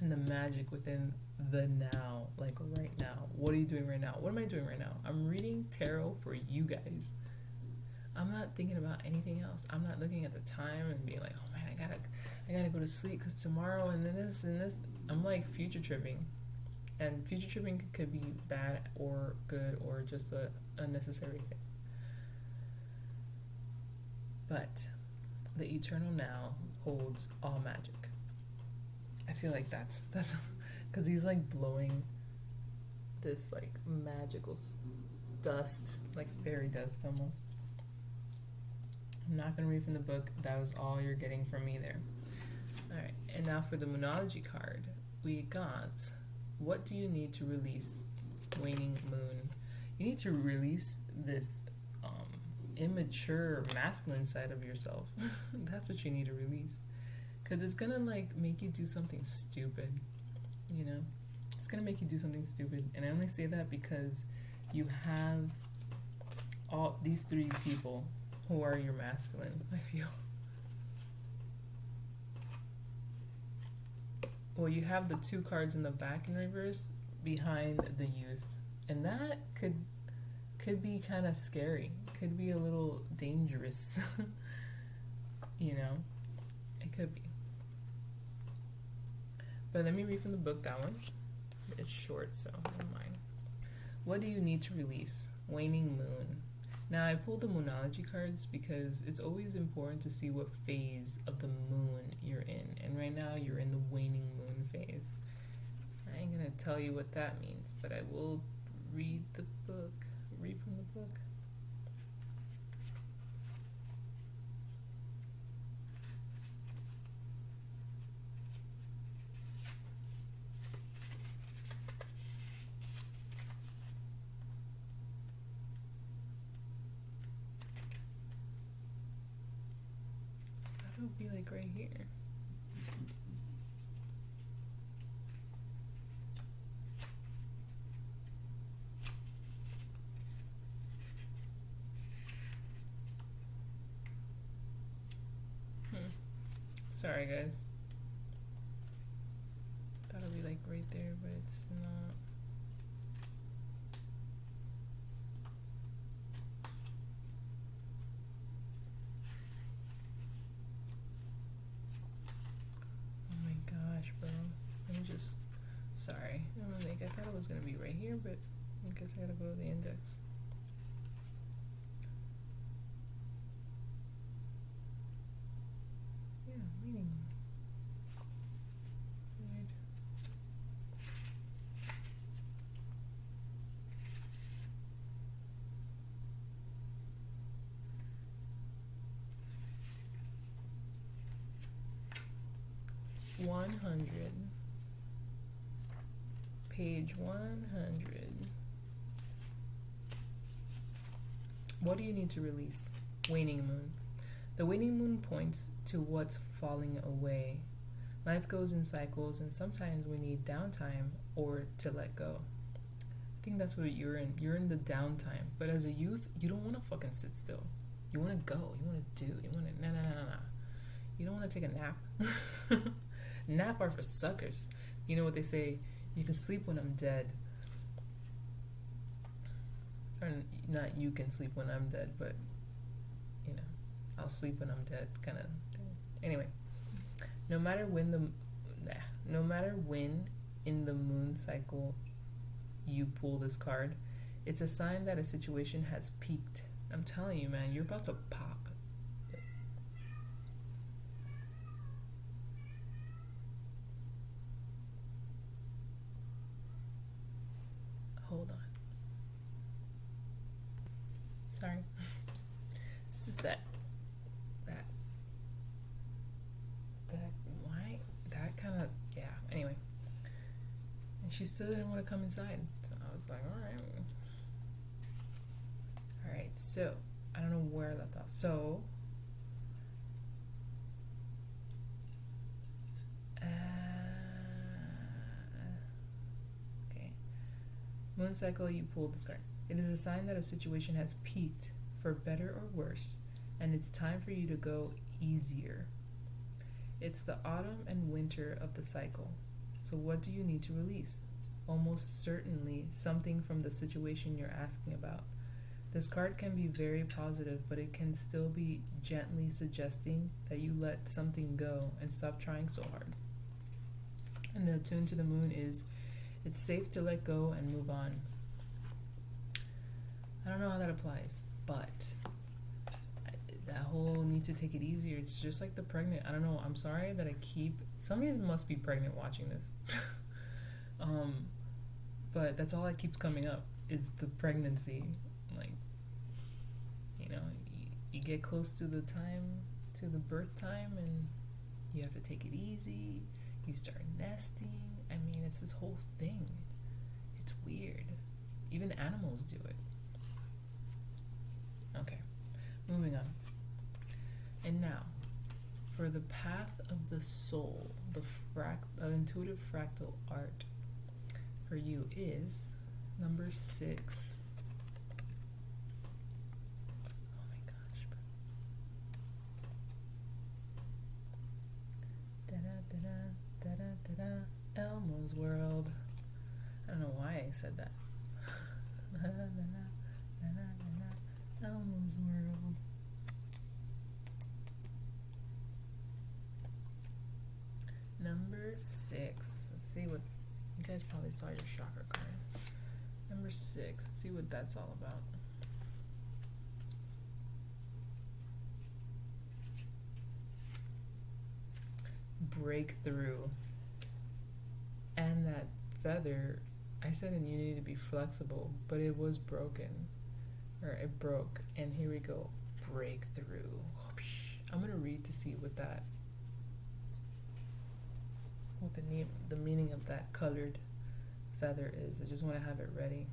and the magic within the now, like right now. What are you doing right now? What am I doing right now? I'm reading tarot for you guys. I'm not thinking about anything else. I'm not looking at the time and being like, oh man, I gotta go to sleep because tomorrow and then this and this. I'm like future tripping. And future tripping could be bad or good or just a unnecessary thing. But the eternal now holds all magic. I feel like that's because he's like blowing this like magical dust, like fairy dust almost. I'm not going to read from the book. That was all you're getting from me there. All right, and now for the Moonology card, we got, what do you need to release? Waning moon. You need to release this immature masculine side of yourself. That's what you need to release. Because it's going to like make you do something stupid, you know? It's going to make you do something stupid. And I only say that because you have all these three people who are your masculine, I feel. Well, you have the two cards in the back in reverse behind the youth. And that could be kind of scary. Could be a little dangerous. You know? It could be. But let me read from the book, that one. It's short, so never mind. What do you need to release? Waning moon. Now, I pulled the Moonology cards because it's always important to see what phase of the moon you're in. And right now, you're in the waning moon phase. I ain't going to tell you what that means, but I will read the book. Read from the book. It'll be like right here. Sorry guys. Thought it'd be like right there, but it's not. Oh my gosh, bro. I'm just sorry. I thought it was gonna be right here, but I guess I gotta go to the index. Yeah, meaning. Weird. Page 100. What do you need to release? Waning moon. The waning moon points to what's falling away. Life goes in cycles, and sometimes we need downtime or to let go. I think that's what you're in. You're in the downtime. But as a youth, you don't want to fucking sit still. You want to go. You want to do. You want to... Nah. You don't want to take a nap. Nap are for suckers. You know what they say? You can sleep when I'm dead. Or not you can sleep when I'm dead, but, you know, I'll sleep when I'm dead kind of thing. Anyway, no matter when in the moon cycle you pull this card, it's a sign that a situation has peaked. I'm telling you, man, you're about to pop. Hold on. Sorry. It's just that why? That kind of, yeah. Anyway. And she still didn't want to come inside. So I was like, alright. Alright, so, I don't know where I left off. So, okay. Moon cycle, you pulled this card. It is a sign that a situation has peaked, for better or worse, and it's time for you to go easier. It's the autumn and winter of the cycle. So what do you need to release? Almost certainly something from the situation you're asking about. This card can be very positive, but it can still be gently suggesting that you let something go and stop trying so hard. And the tune to the moon is, it's safe to let go and move on. I don't know how that applies, but that whole need to take it easier, it's just like the pregnant. I don't know, I'm sorry that I keep, somebody must be pregnant watching this. But that's all that keeps coming up, is the pregnancy. Like, you know, you get close to the time, to the birth time, and you have to take it easy. You start nesting. I mean, it's this whole thing. It's weird. Even animals do it. Okay, moving on. And now, for the path of the soul, the intuitive fractal art for you is number 6. Oh my gosh. Da-da-da-da, Elmo's World. I don't know why I said that. Elmo's World. Number 6. Let's see what you guys probably saw your chakra card. Number 6. Let's see what that's all about. Breakthrough. And that feather, I said in unity to be flexible, but it was broken. Or it broke. And here we go. Breakthrough. I'm going to read to see what the meaning of that colored feather is. I just want to have it ready.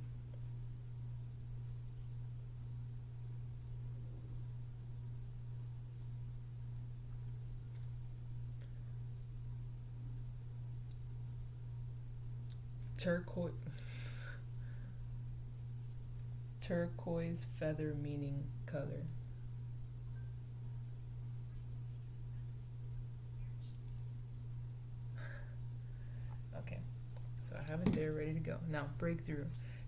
Turquoise feather meaning color. Okay, so I have it there ready to go. Now, breakthrough.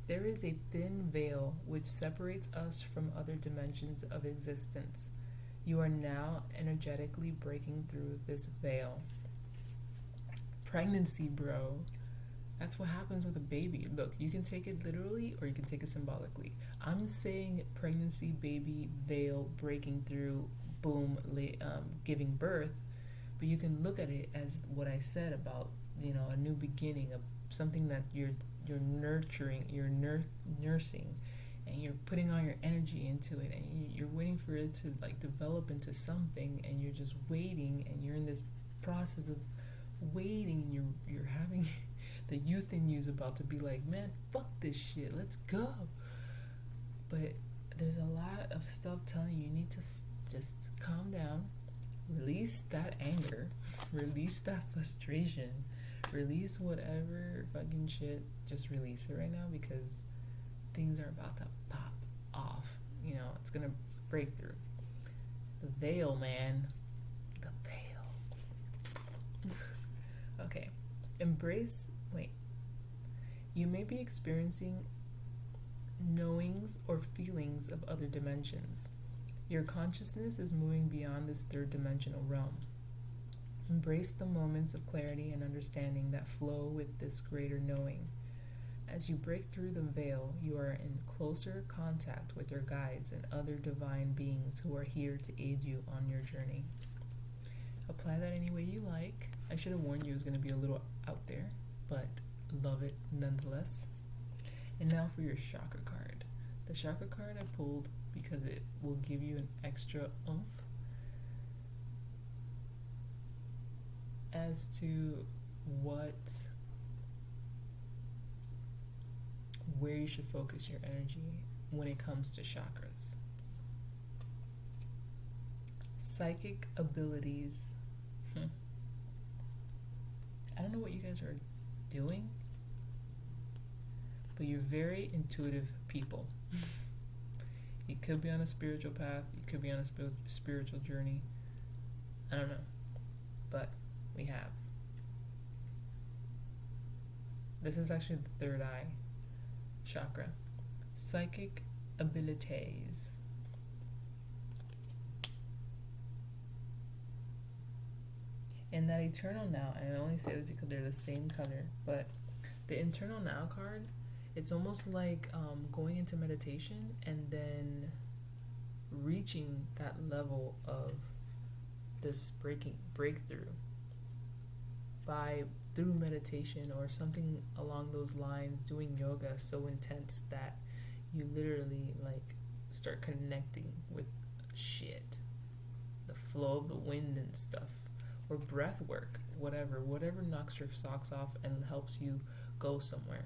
There is a thin veil which separates us from other dimensions of existence. You are now energetically breaking through this veil. Pregnancy, bro. That's what happens with a baby. Look, you can take it literally or you can take it symbolically. I'm saying pregnancy, baby, veil, breaking through, boom, giving birth. But you can look at it as what I said about, a new beginning, of something that you're nurturing, you're nursing, and you're putting all your energy into it, and you're waiting for it to develop into something, and you're just waiting, and you're in this process of waiting, and you're having the youth in you is about to be like, man, fuck this shit, let's go. But there's a lot of stuff telling you need to just calm down, release that anger, release that frustration, release whatever fucking shit, just release it right now, because things are about to pop off. It's break through. The veil, man. The veil. Okay. You may be experiencing knowings or feelings of other dimensions. Your consciousness is moving beyond this third dimensional realm. Embrace the moments of clarity and understanding that flow with this greater knowing. As you break through the veil, you are in closer contact with your guides and other divine beings who are here to aid you on your journey. Apply that any way you like. I should have warned you it was going to be a little out there, but love it nonetheless. And now for your chakra card. The chakra card I pulled because it will give you an extra oomph as to where you should focus your energy when it comes to chakras. Psychic abilities. I don't know what you guys are doing, but you're very intuitive people. You could be on a spiritual path, you could be on a spiritual journey. I don't know, but we have. This is actually the third eye chakra. Psychic abilities. And that eternal now, and I only say this because they're the same color, but the eternal now card, it's almost like going into meditation and then reaching that level of this breakthrough through meditation or something along those lines, doing yoga so intense that you literally start connecting with shit, the flow of the wind and stuff, or breath work, whatever knocks your socks off and helps you go somewhere.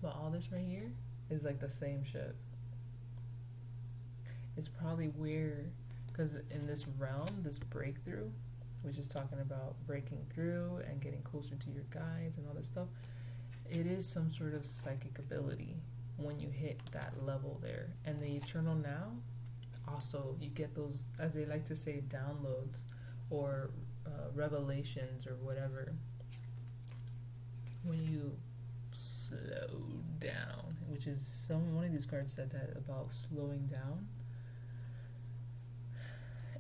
But all this right here is like the same shit. It's probably weird because in this realm, this breakthrough, which is talking about breaking through and getting closer to your guides and all this stuff, it is some sort of psychic ability when you hit that level there. And the Eternal Now, also, you get those, as they like to say, downloads or revelations or whatever when you slow down, which is one of these cards said that about slowing down.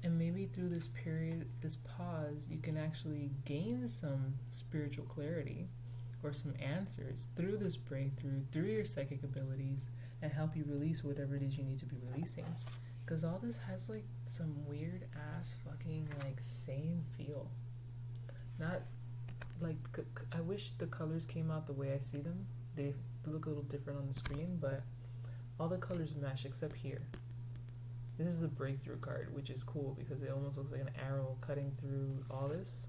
And maybe through this period, this pause, you can actually gain some spiritual clarity or some answers through this breakthrough, through your psychic abilities, and help you release whatever it is you need to be releasing. Because all this has like some weird ass fucking like same feel. Not like, I wish the colors came out the way I see them. They look a little different on the screen, but all the colors mesh except here. This is a breakthrough card, which is cool because it almost looks like an arrow cutting through all this.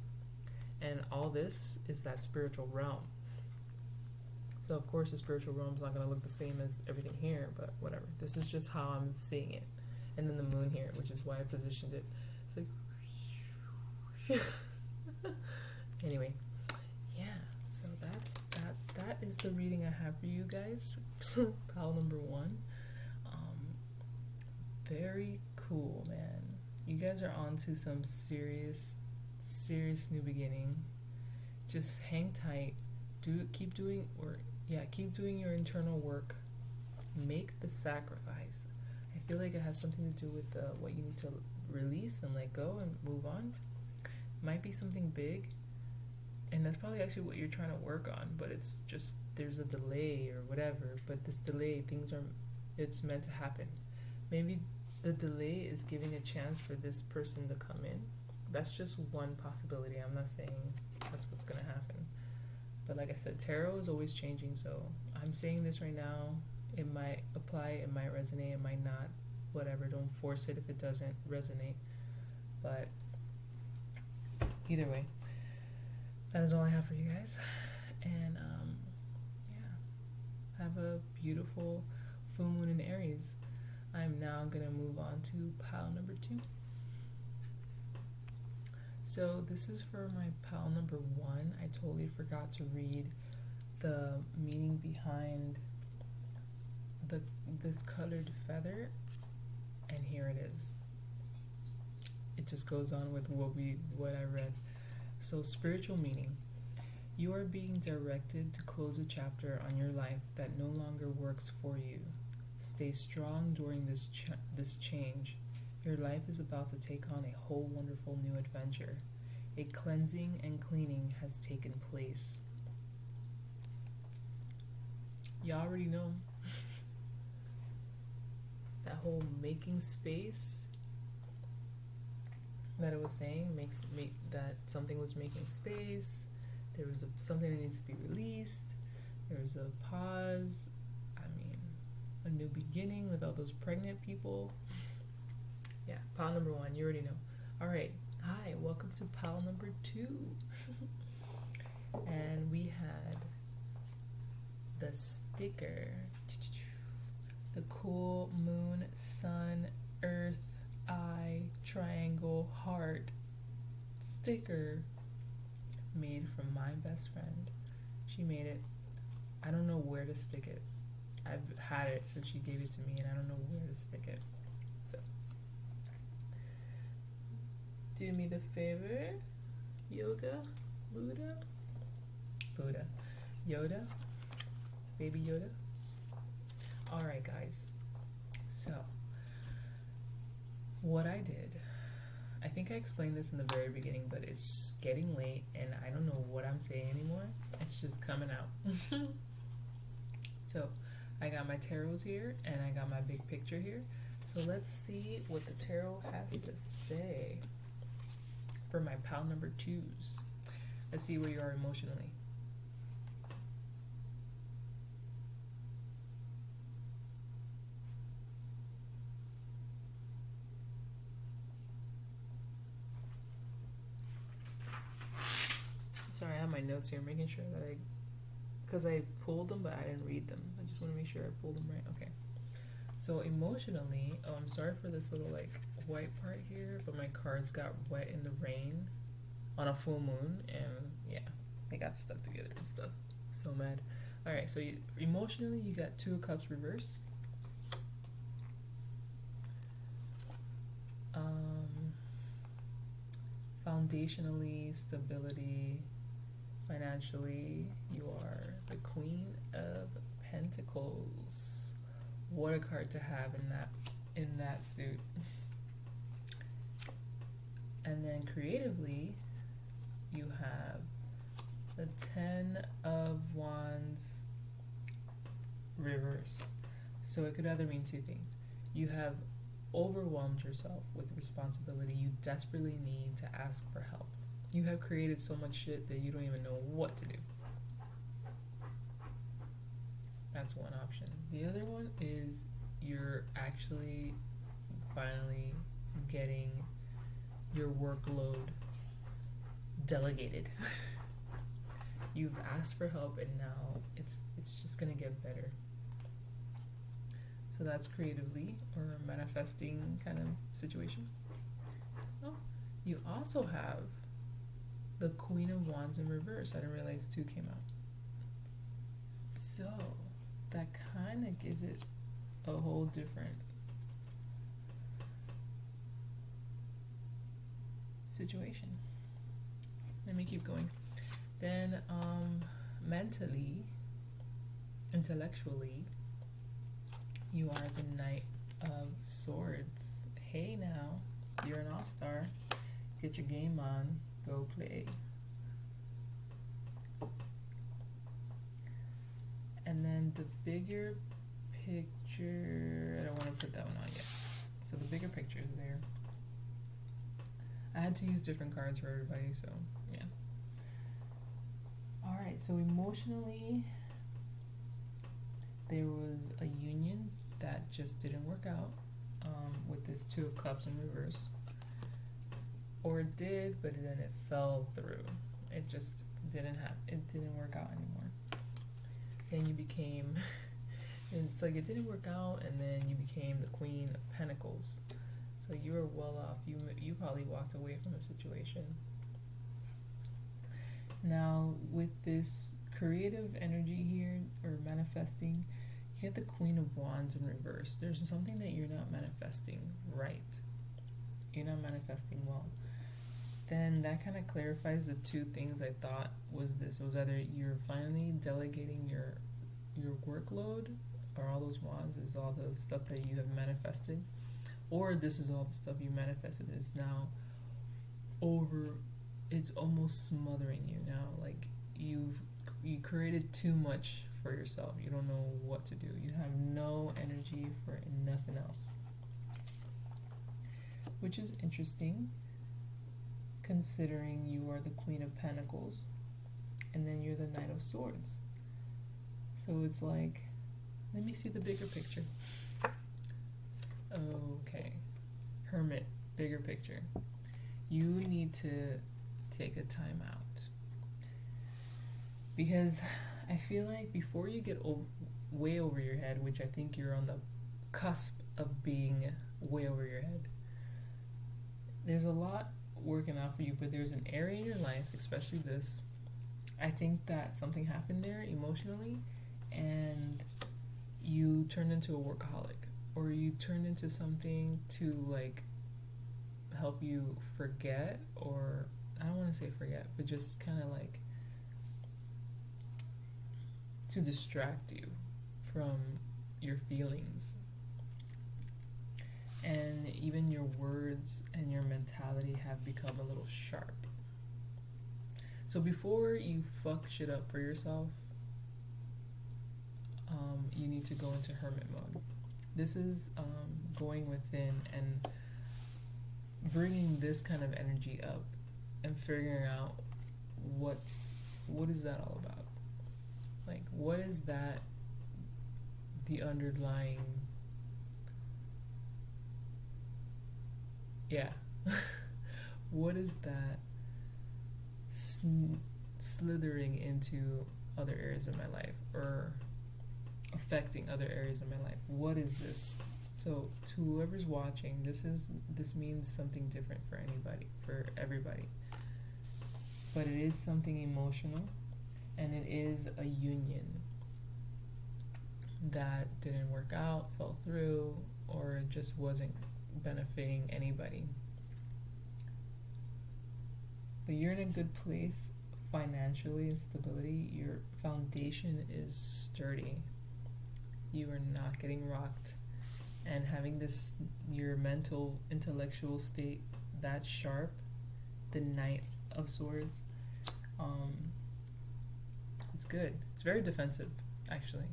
And all this is that spiritual realm. So of course the spiritual realm is not going to look the same as everything here, but whatever. This is just how I'm seeing it. And then the moon here, which is why I positioned it. It's like anyway, yeah. So that is the reading I have for you guys. Pile number 1. Very cool, man. You guys are on to some serious new beginning. Just hang tight. Keep doing your internal work. Make the sacrifice. I feel like it has something to do with what you need to release and let go and move on. Might be something big, and that's probably actually what you're trying to work on, but it's just there's a delay or whatever. But this delay, it's meant to happen. Maybe the delay is giving a chance for this person to come in. That's just one possibility. I'm not saying that's what's going to happen. But like I said, tarot is always changing, so I'm saying this right now. It might apply, it might resonate, it might not. Whatever, don't force it if it doesn't resonate. But either way, that is all I have for you guys. And yeah, have a beautiful full moon in Aries. I'm now going to move on to pile number 2. So this is for my pile number 1. I totally forgot to read the meaning behind this colored feather, and here it is. It just goes on with what I read. So spiritual meaning. You are being directed to close a chapter on your life that no longer works for you. Stay strong during this change. Your life is about to take on a whole wonderful new adventure. A cleansing and cleaning has taken place. You already know. That whole making space that it was saying, that something was making space. There was something that needs to be released. There was a pause. A new beginning with all those pregnant people. Yeah, pile number 1, you already know. Alright, hi, welcome to pile number 2. And we had the sticker. The cool moon, sun, earth, eye, triangle, heart sticker made from my best friend. She made it. I don't know where to stick it. I've had it since she gave it to me, and I don't know where to stick it. So, do me the favor, Yoda, Yoda, baby Yoda. Alright, guys. So, what I did, I think I explained this in the very beginning, but it's getting late, and I don't know what I'm saying anymore. It's just coming out. So, I got my tarots here, and I got my big picture here. So let's see what the tarot has to say for my pile number 2s. Let's see where you are emotionally. my notes here, making sure that because I pulled them, but I didn't read them. I just want to make sure I pulled them right. Okay. So emotionally, I'm sorry for this little like white part here, but my cards got wet in the rain on a full moon, and yeah, they got stuck together and stuff. So mad. All right, so emotionally, you got Two of Cups reverse. Foundationally, stability, financially, you are the Queen of Pentacles. What a card to have in that suit. And then creatively, you have the Ten of Wands reverse. So it could either mean two things. You have overwhelmed yourself with responsibility. You desperately need to ask for help. You have created so much shit that you don't even know what to do. That's one option. The other one is you're actually finally getting your workload delegated. You've asked for help, and now it's just gonna get better. So that's creatively or manifesting kind of situation. Oh, you also have the Queen of Wands in reverse. I didn't realize two came out. So that kind of gives it a whole different situation. Let me keep going. Then mentally, intellectually, you are the Knight of Swords. Hey now, you're an all-star. Get your game on. Go play. And then the bigger picture, I don't want to put that one on yet. So the bigger picture is there. I had to use different cards for everybody, so yeah. Alright, so emotionally, there was a union that just didn't work out with this Two of Cups in reverse. Or it did, but then it fell through. It just didn't work out anymore. Then you became, it's like it didn't work out, and then you became the Queen of Pentacles. So you were well off. You probably walked away from a situation. Now with this creative energy here, or manifesting, you get the Queen of Wands in reverse. There's something that you're not manifesting right. You're not manifesting well. Then that kind of clarifies the two things I thought was this. It was either you're finally delegating your workload, or all those wands is all the stuff that you have manifested, or this is all the stuff you manifested is now over. It's almost smothering you now. Like you created too much for yourself. You don't know what to do. You have no energy for nothing else, which is interesting considering you are the Queen of Pentacles and then you're the Knight of Swords. So it's like, let me see the bigger picture. Okay, Hermit, bigger picture. You need to take a time out, because I feel like before you get way over your head, which I think you're on the cusp of being way over your head, there's a lot working out for you, but there's an area in your life, especially this, I think that something happened there emotionally, and you turned into a workaholic, or you turned into something to like help you forget, or I don't want to say forget, but just kind of like to distract you from your feelings. And even your words and your mentality have become a little sharp. So before you fuck shit up for yourself, you need to go into hermit mode. This is going within and bringing this kind of energy up and figuring out what is that all about? Like, what is that, the underlying, yeah, what is that slithering into other areas of my life or affecting other areas of my life. What is this? So to whoever's watching, this means something different for everybody. But it is something emotional, and it is a union that didn't work out, fell through, or just wasn't benefiting anybody. But you're in a good place financially and stability. Your foundation is sturdy. You are not getting rocked, and having your mental, intellectual state that sharp, the Knight of Swords, it's good. It's very defensive, actually.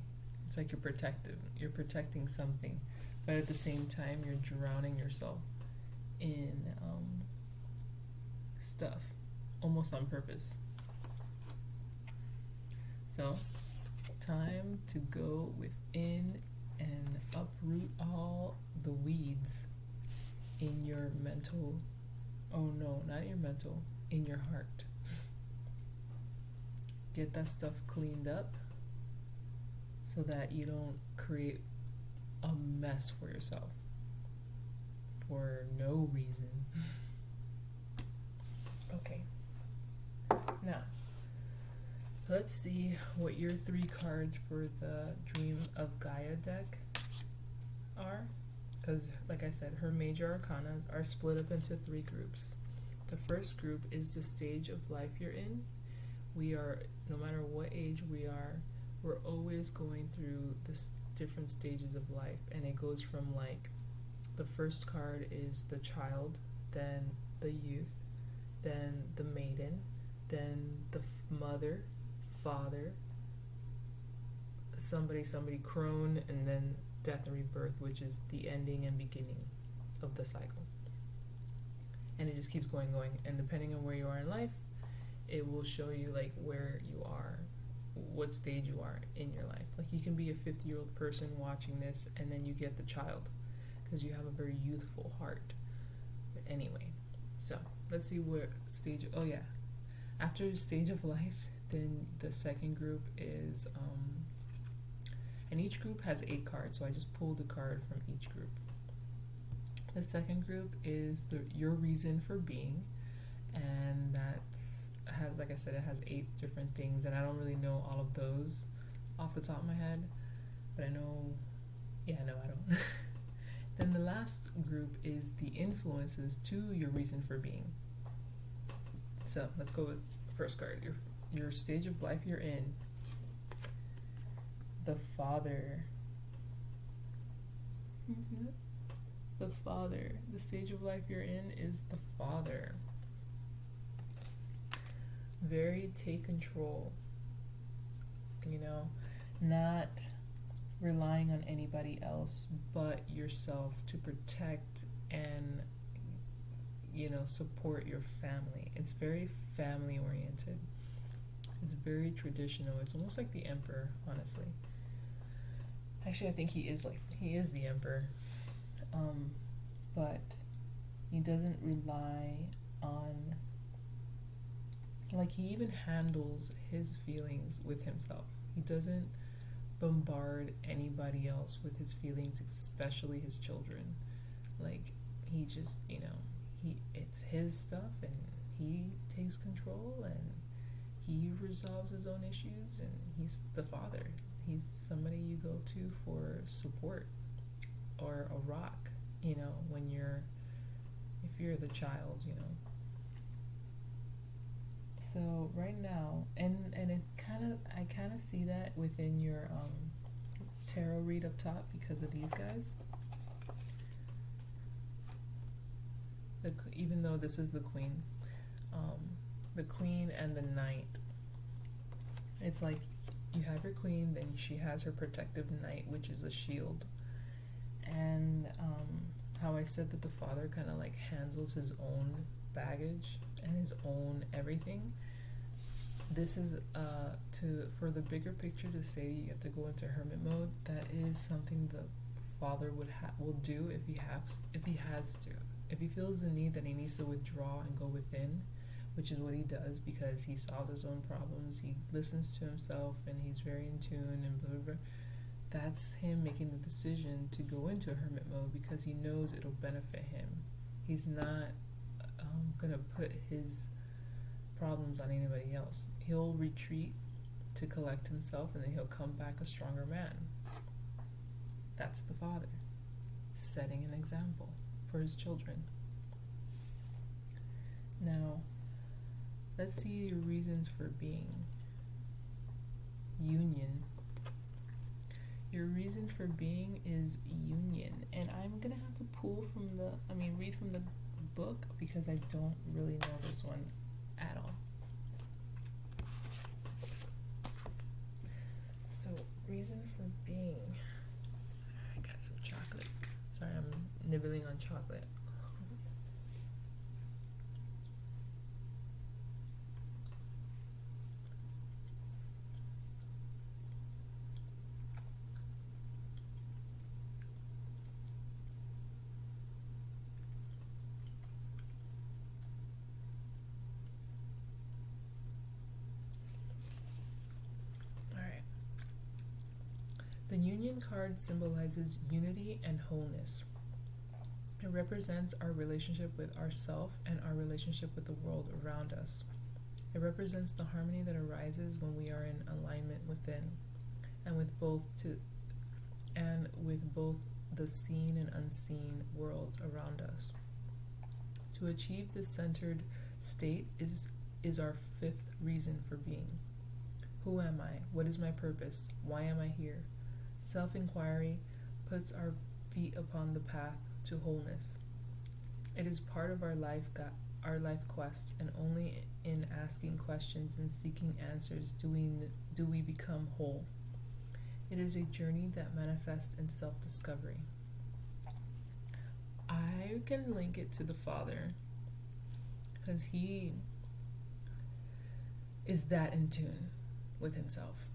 It's like you're protecting something, but at the same time you're drowning yourself in stuff, almost on purpose. So, time to go within and uproot all the weeds in your mental, oh no, not your mental, in your heart. Get that stuff cleaned up so that you don't create a mess for yourself for no reason. Okay. Now, let's see what your 3 cards for the Dream of Gaia deck are. Because, like I said, her major arcana are split up into 3 groups. The first group is the stage of life you're in. We are, no matter what age we are, we're always going through this different stages of life. And it goes from, like, the first card is the child, then the youth, then the maiden, then the mother, father, somebody, crone, and then death and rebirth, which is the ending and beginning of the cycle. And it just keeps going. And depending on where you are in life, it will show you like where you are, what stage you are in your life. Like you can be a 50-year-old person watching this, and then you get the child because you have a very youthful heart. But anyway, so let's see what stage. Oh yeah, after the stage of life, then the second group is and each group has 8 cards, so I just pulled a card from each group. The second group is your reason for being, and like I said, it has 8 different things, and I don't really know all of those off the top of my head, but I don't. Then the last group is the influences to your reason for being. So let's go with the first card, your stage of life you're in. The Father. The Father. The stage of life you're in is the Father. Very take control. Not relying on anybody else but yourself to protect and, support your family. It's very family oriented. It's very traditional. It's almost like the Emperor, honestly. Actually, I think he is the Emperor. But he doesn't rely on, he even handles his feelings with himself. He doesn't bombard anybody else with his feelings, especially his children. He just, it's his stuff, and he takes control, and he resolves his own issues, and he's the father. He's somebody you go to for support, or a rock, if you're the child, So right now, and I kind of see that within your tarot read up top because of these guys. Even though this is the Queen and the Knight, it's like you have your Queen, then she has her protective Knight, which is a shield. And how I said that the father kind of handles his own baggage and his own everything. This is for the bigger picture, to say you have to go into hermit mode. That is something the father will do if he has to. If he feels the need that he needs to withdraw and go within, which is what he does because he solves his own problems. He listens to himself and he's very in tune and blah, blah, blah. That's him making the decision to go into hermit mode because he knows it'll benefit him. He's not going to put his problems on anybody else. He'll retreat to collect himself and then he'll come back a stronger man. That's the father, setting an example for his children. Now, let's see your reasons for being. Union. Your reason for being is union. And I'm going to have to read from the book because I don't really know this one at all. So, reason for being. I got some chocolate. Sorry, I'm nibbling on chocolate. The Union card symbolizes unity and wholeness. It represents our relationship with ourself and our relationship with the world around us. It represents the harmony that arises when we are in alignment within, and with both the seen and unseen worlds around us. To achieve this centered state is our fifth reason for being. Who am I? What is my purpose? Why am I here? Self-inquiry puts our feet upon the path to wholeness. It is part of our life quest, and only in asking questions and seeking answers do we become whole. It is a journey that manifests in self-discovery. I can link it to the father because he is that in tune with himself.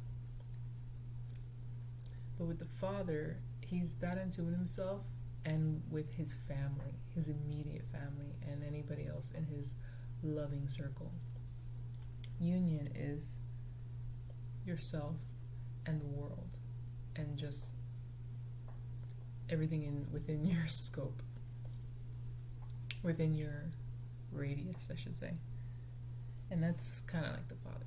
But with the father, he's that in tune with himself and with his family, his immediate family, and anybody else in his loving circle. Union is yourself and the world, and just everything within your scope, within your radius, I should say. And that's kind of like the father.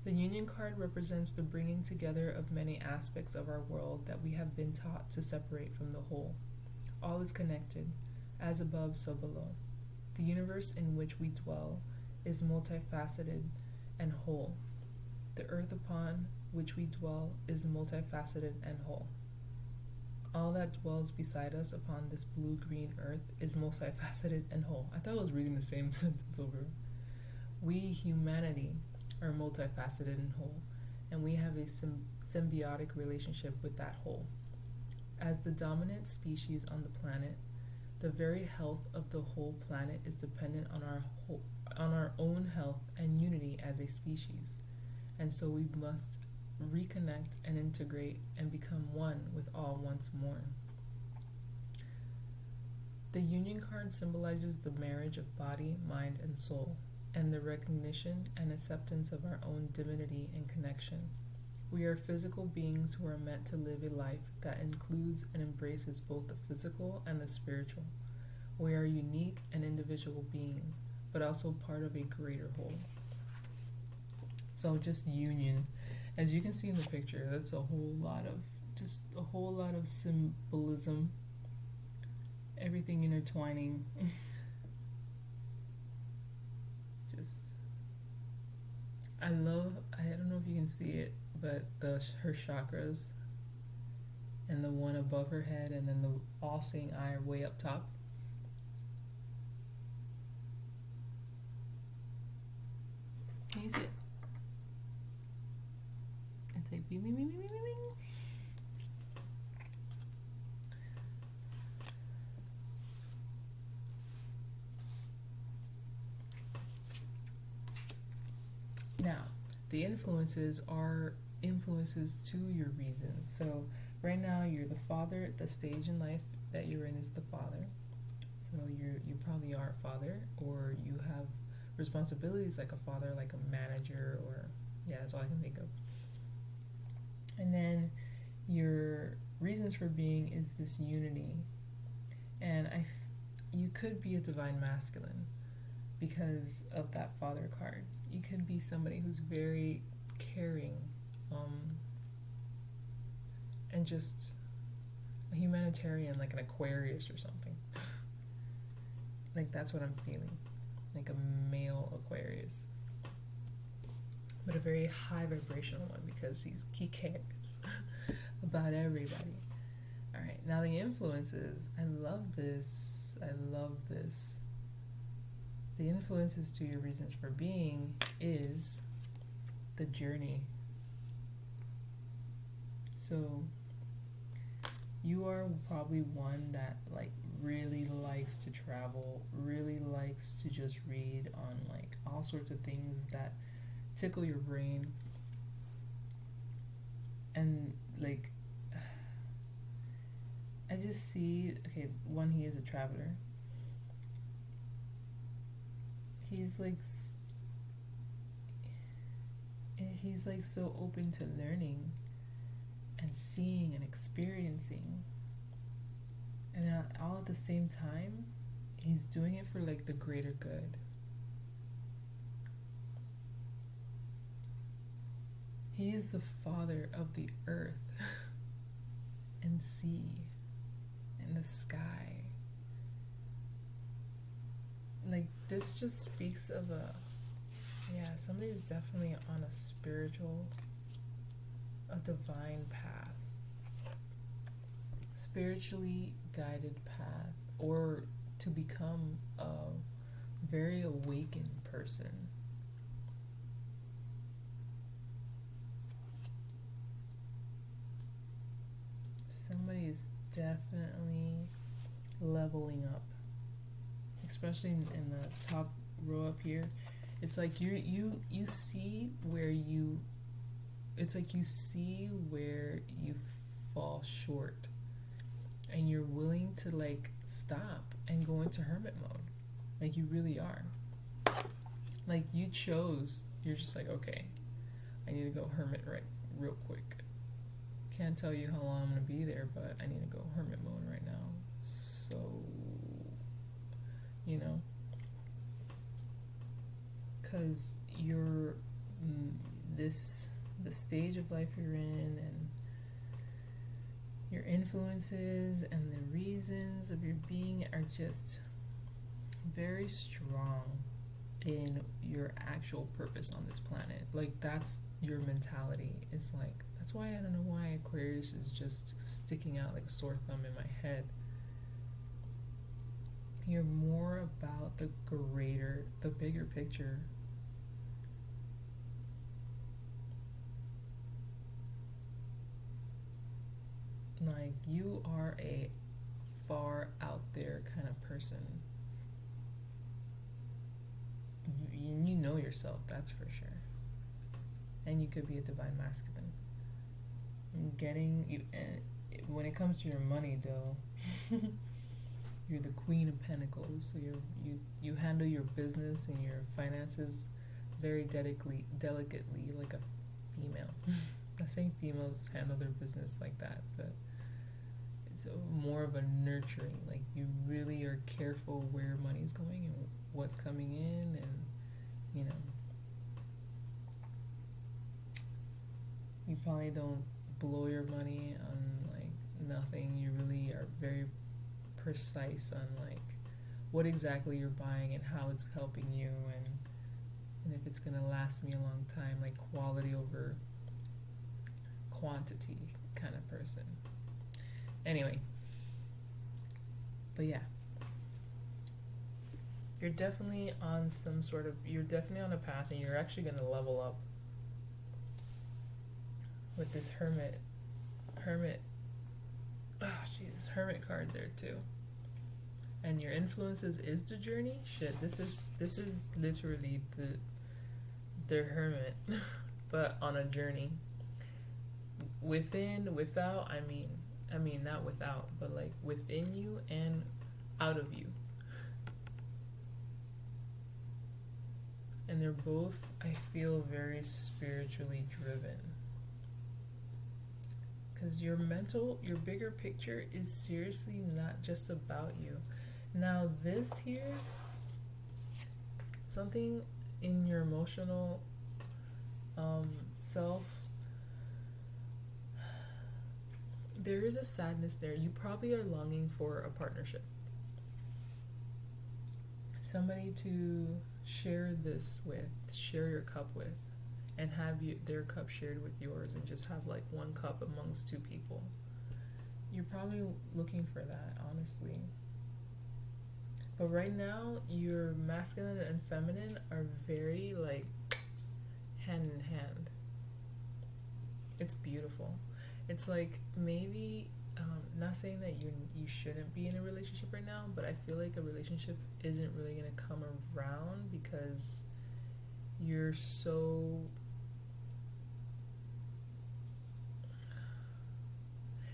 The Union card represents the bringing together of many aspects of our world that we have been taught to separate from the whole. All is connected, as above, so below. The universe in which we dwell is multifaceted and whole. The earth upon which we dwell is multifaceted and whole. All that dwells beside us upon this blue-green earth is multifaceted and whole. I thought I was reading the same sentence over. We, humanity, are multifaceted and whole, and we have a symbiotic relationship with that whole. As the dominant species on the planet, the very health of the whole planet is dependent on our own health and unity as a species, and so we must reconnect and integrate and become one with all once more. The Union card symbolizes the marriage of body, mind, and soul, and the recognition and acceptance of our own divinity and connection. We are physical beings who are meant to live a life that includes and embraces both the physical and the spiritual. We are unique and individual beings, but also part of a greater whole. So just union. As you can see in the picture, that's a whole lot of symbolism, everything intertwining. I don't know if you can see it, but her chakras and the one above her head and then the all-seeing eye are way up top. Can you see it? It's like bing, bing, bing, bing, bing, bing. the influences are influences to your reasons. So right now you're the father. The stage in life that you're in is the father. So you probably are a father, or you have responsibilities like a father, like a manager, or yeah, that's all I can think of. And then your reasons for being is this unity, and you could be a divine masculine because of that father card. You could be somebody who's very caring, and just a humanitarian, like an Aquarius or something. Like that's what I'm feeling, like a male Aquarius, but a very high vibrational one because he cares about everybody. All right, now the influences. I love this. The influences to your reasons for being is the journey. So you are probably one that like really likes to travel, really likes to just read on like all sorts of things that tickle your brain. And like I just see, okay, one, he is a traveler. He's like so open to learning and seeing and experiencing, and all at the same time he's doing it for like the greater good. He is the father of the earth and sea and the sky. Like this just speaks of somebody's definitely on a spiritual, a divine path, spiritually guided path, or to become a very awakened person. Somebody is definitely leveling up, especially in the top row up here. It's like you see where you, it's like you see where you fall short, and you're willing to like stop and go into hermit mode. Like you really are. Like you chose, you're just like, okay, I need to go hermit real quick. Can't tell you how long I'm gonna be there, but I need to go hermit mode right now. So, you know, because you're the stage of life you're in, and your influences and the reasons of your being are just very strong in your actual purpose on this planet. Like that's your mentality. It's like, that's why I don't know why Aquarius is just sticking out like a sore thumb in my head. You're more about the bigger picture. Like you are a far out there kind of person. You know yourself, that's for sure. And you could be a divine masculine. When it comes to your money though, you're the Queen of Pentacles. So you handle your business and your finances very delicately like a female. I'm not saying females handle their business like that, but it's more of a nurturing. Like you really are careful where money's going and what's coming in, and you know, you probably don't blow your money on like nothing. You really are very precise on like what exactly you're buying and how it's helping you, and if it's gonna last me a long time. Like quality over quantity kind of person. Anyway, but yeah, you're definitely on you're definitely on a path, and you're actually gonna level up with this hermit card there too. And your influences is the journey. Shit, this is literally the hermit. but on a journey. Within, without, I mean not without, but like within you and out of you. And they're both, I feel, very spiritually driven. Because your bigger picture is seriously not just about you. Now, this here, something in your emotional self, there is a sadness there. You probably are longing for a partnership. Somebody to share this with, share your cup with, and have their cup shared with yours, and just have like one cup amongst two people. You're probably looking for that, honestly. But right now, your masculine and feminine are very like hand in hand. It's beautiful. It's like maybe not saying that you shouldn't be in a relationship right now, but I feel like a relationship isn't really gonna come around because you're so.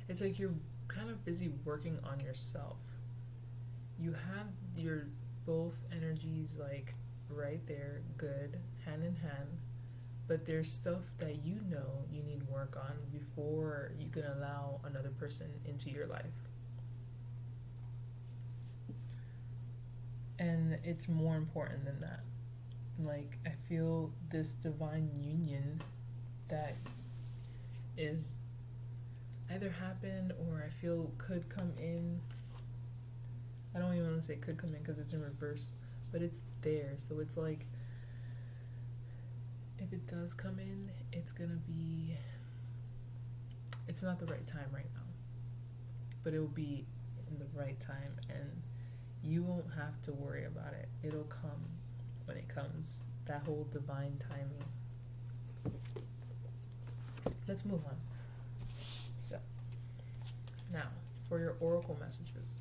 It's like you're kind of busy working on yourself. You have your both energies like right there, good, hand in hand, but there's stuff that you know you need work on before you can allow another person into your life. And it's more important than that. Like, I feel this divine union that is either happened or I feel could come in. I don't even want to say could come in because it's in reverse, but it's there. So it's like, if it does come in, it's not the right time right now, but it will be in the right time, and you won't have to worry about it. It'll come when it comes. That whole divine timing. Let's move on. So, now, for your oracle messages,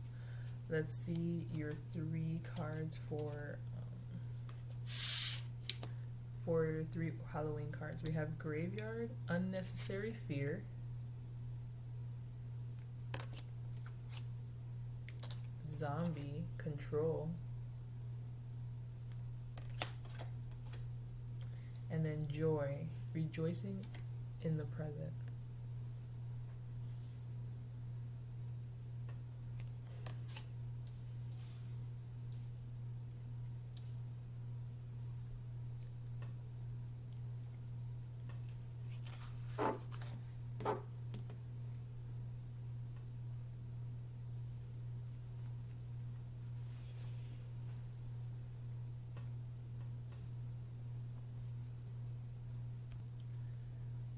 let's see your 3 cards for your 3 Halloween cards. We have Graveyard, Unnecessary Fear, Zombie, Control, and then Joy, Rejoicing in the Present.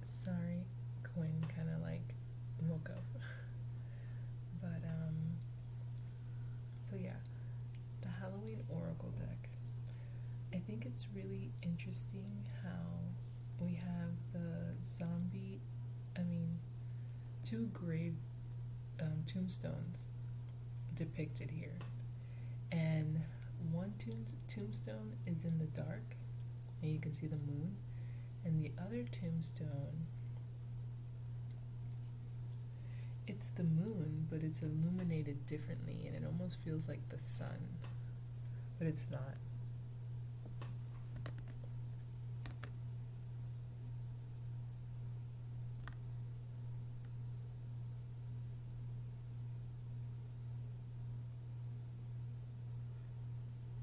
Sorry, Quinn kind of like woke up. But, so yeah, the Halloween Oracle deck. I think it's really interesting how we have the zombie, 2 grave tombstones depicted here. And one tombstone is in the dark, and you can see the moon. And the other tombstone, it's the moon, but it's illuminated differently, and it almost feels like the sun, but it's not.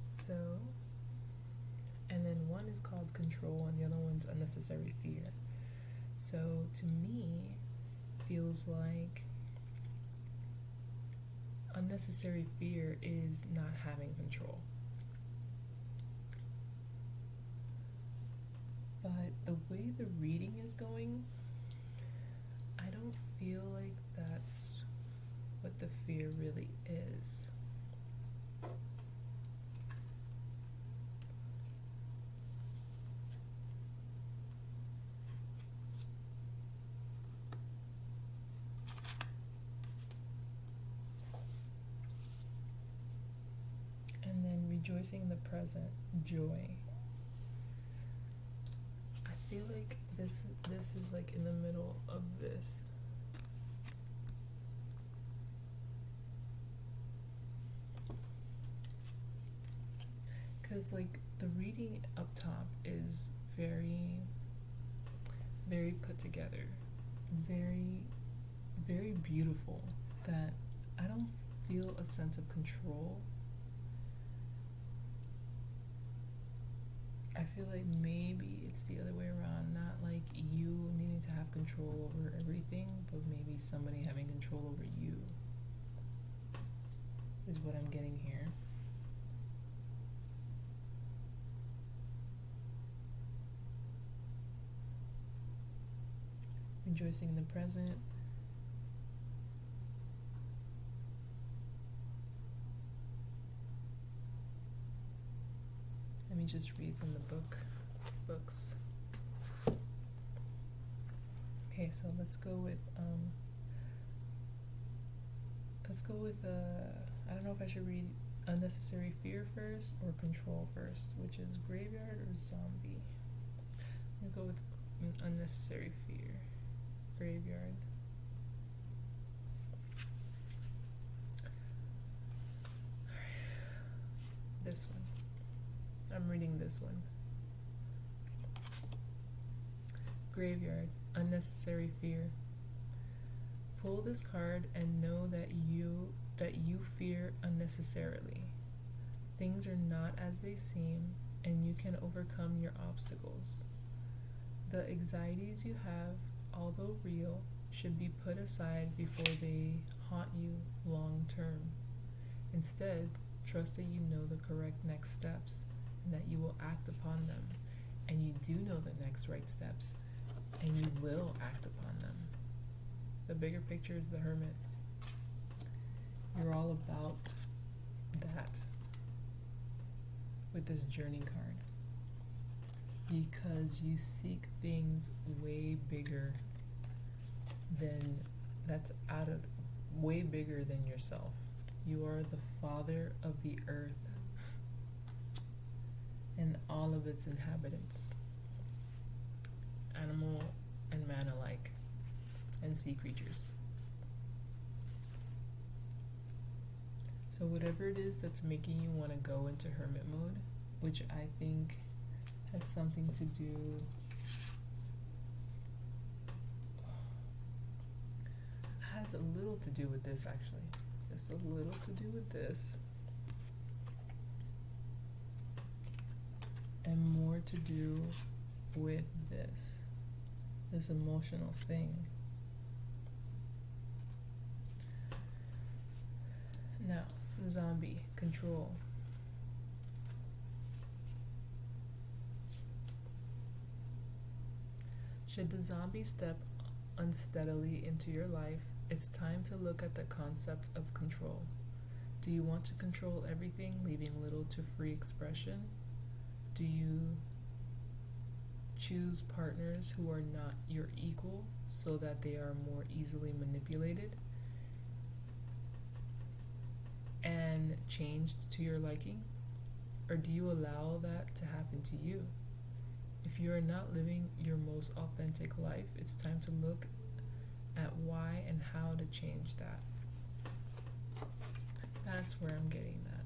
So, and then one is called Control and the other one's Unnecessary Fear. So to me, feels like unnecessary fear is not having control. But the way the reading is going, I don't feel like that's what the fear really is. Rejoicing in the present, joy. I feel like this this is like in the middle of this. Because like the reading up top is very, very put together, very, very beautiful, that I don't feel a sense of control. I feel like maybe it's the other way around, not like you needing to have control over everything, but maybe somebody having control over you is what I'm getting here. Rejoicing in the present. Let me just read from the books. Okay, so let's go with I don't know if I should read unnecessary fear first or control first, which is graveyard or zombie. I'm gonna go with unnecessary fear. Graveyard. This one. I'm reading this one. Graveyard. Unnecessary fear. Pull this card and know that you fear unnecessarily. Things are not as they seem, and you can overcome your obstacles. The anxieties you have, although real, should be put aside before they haunt you long term. Instead, trust that you know the correct next steps and that you will act upon them. And you do know the next right steps, and you will act upon them. The bigger picture is the Hermit. You're all about that with this journey card, because you seek things way bigger than way bigger than yourself. You are the father of the earth and all of its inhabitants, animal and man alike, and sea creatures. So whatever it is that's making you want to go into hermit mode, which I think has something to do, has a little to do with this actually, just a little to do with this, and more to do with this emotional thing. Now, zombie, control. Should the zombie step unsteadily into your life, it's time to look at the concept of control. Do you want to control everything, leaving little to free expression? Do you choose partners who are not your equal so that they are more easily manipulated and changed to your liking? Or do you allow that to happen to you? If you are not living your most authentic life, it's time to look at why and how to change that. That's where I'm getting that.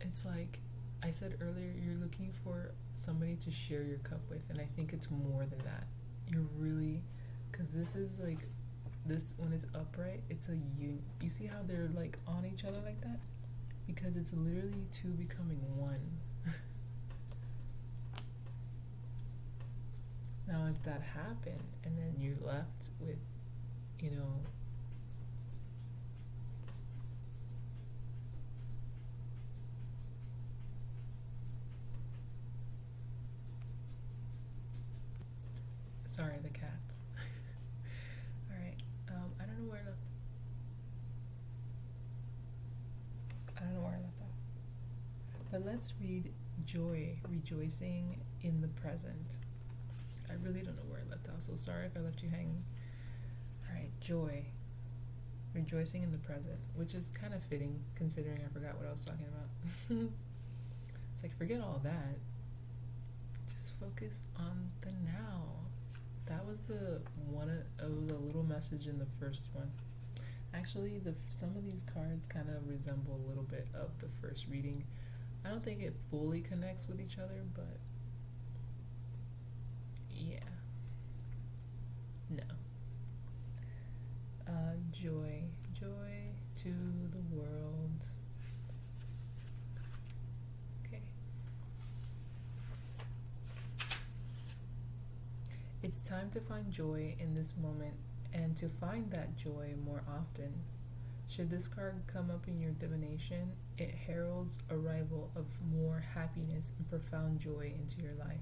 It's like I said earlier, you're looking for somebody to share your cup with, and I think it's more than that. You're really, because this is like, this, when it's upright, it's a you see how they're like on each other like that? Because it's literally two becoming one. Now if that happened and then you're left with, you know, sorry, the cats. Alright, I don't know where I left off. But let's read joy, rejoicing in the present. I really don't know where I left off, so sorry if I left you hanging. Alright, joy, rejoicing in the present, which is kind of fitting considering I forgot what I was talking about. It's like, forget all that. focus on the now. That was the one. It was a little message in the first one. Actually, some of these cards kind of resemble a little bit of the first reading. I don't think it fully connects with each other, but yeah. No. Joy. Joy to the world. Okay. It's time to find joy in this moment and to find that joy more often. Should this card come up in your divination, it heralds arrival of more happiness and profound joy into your life.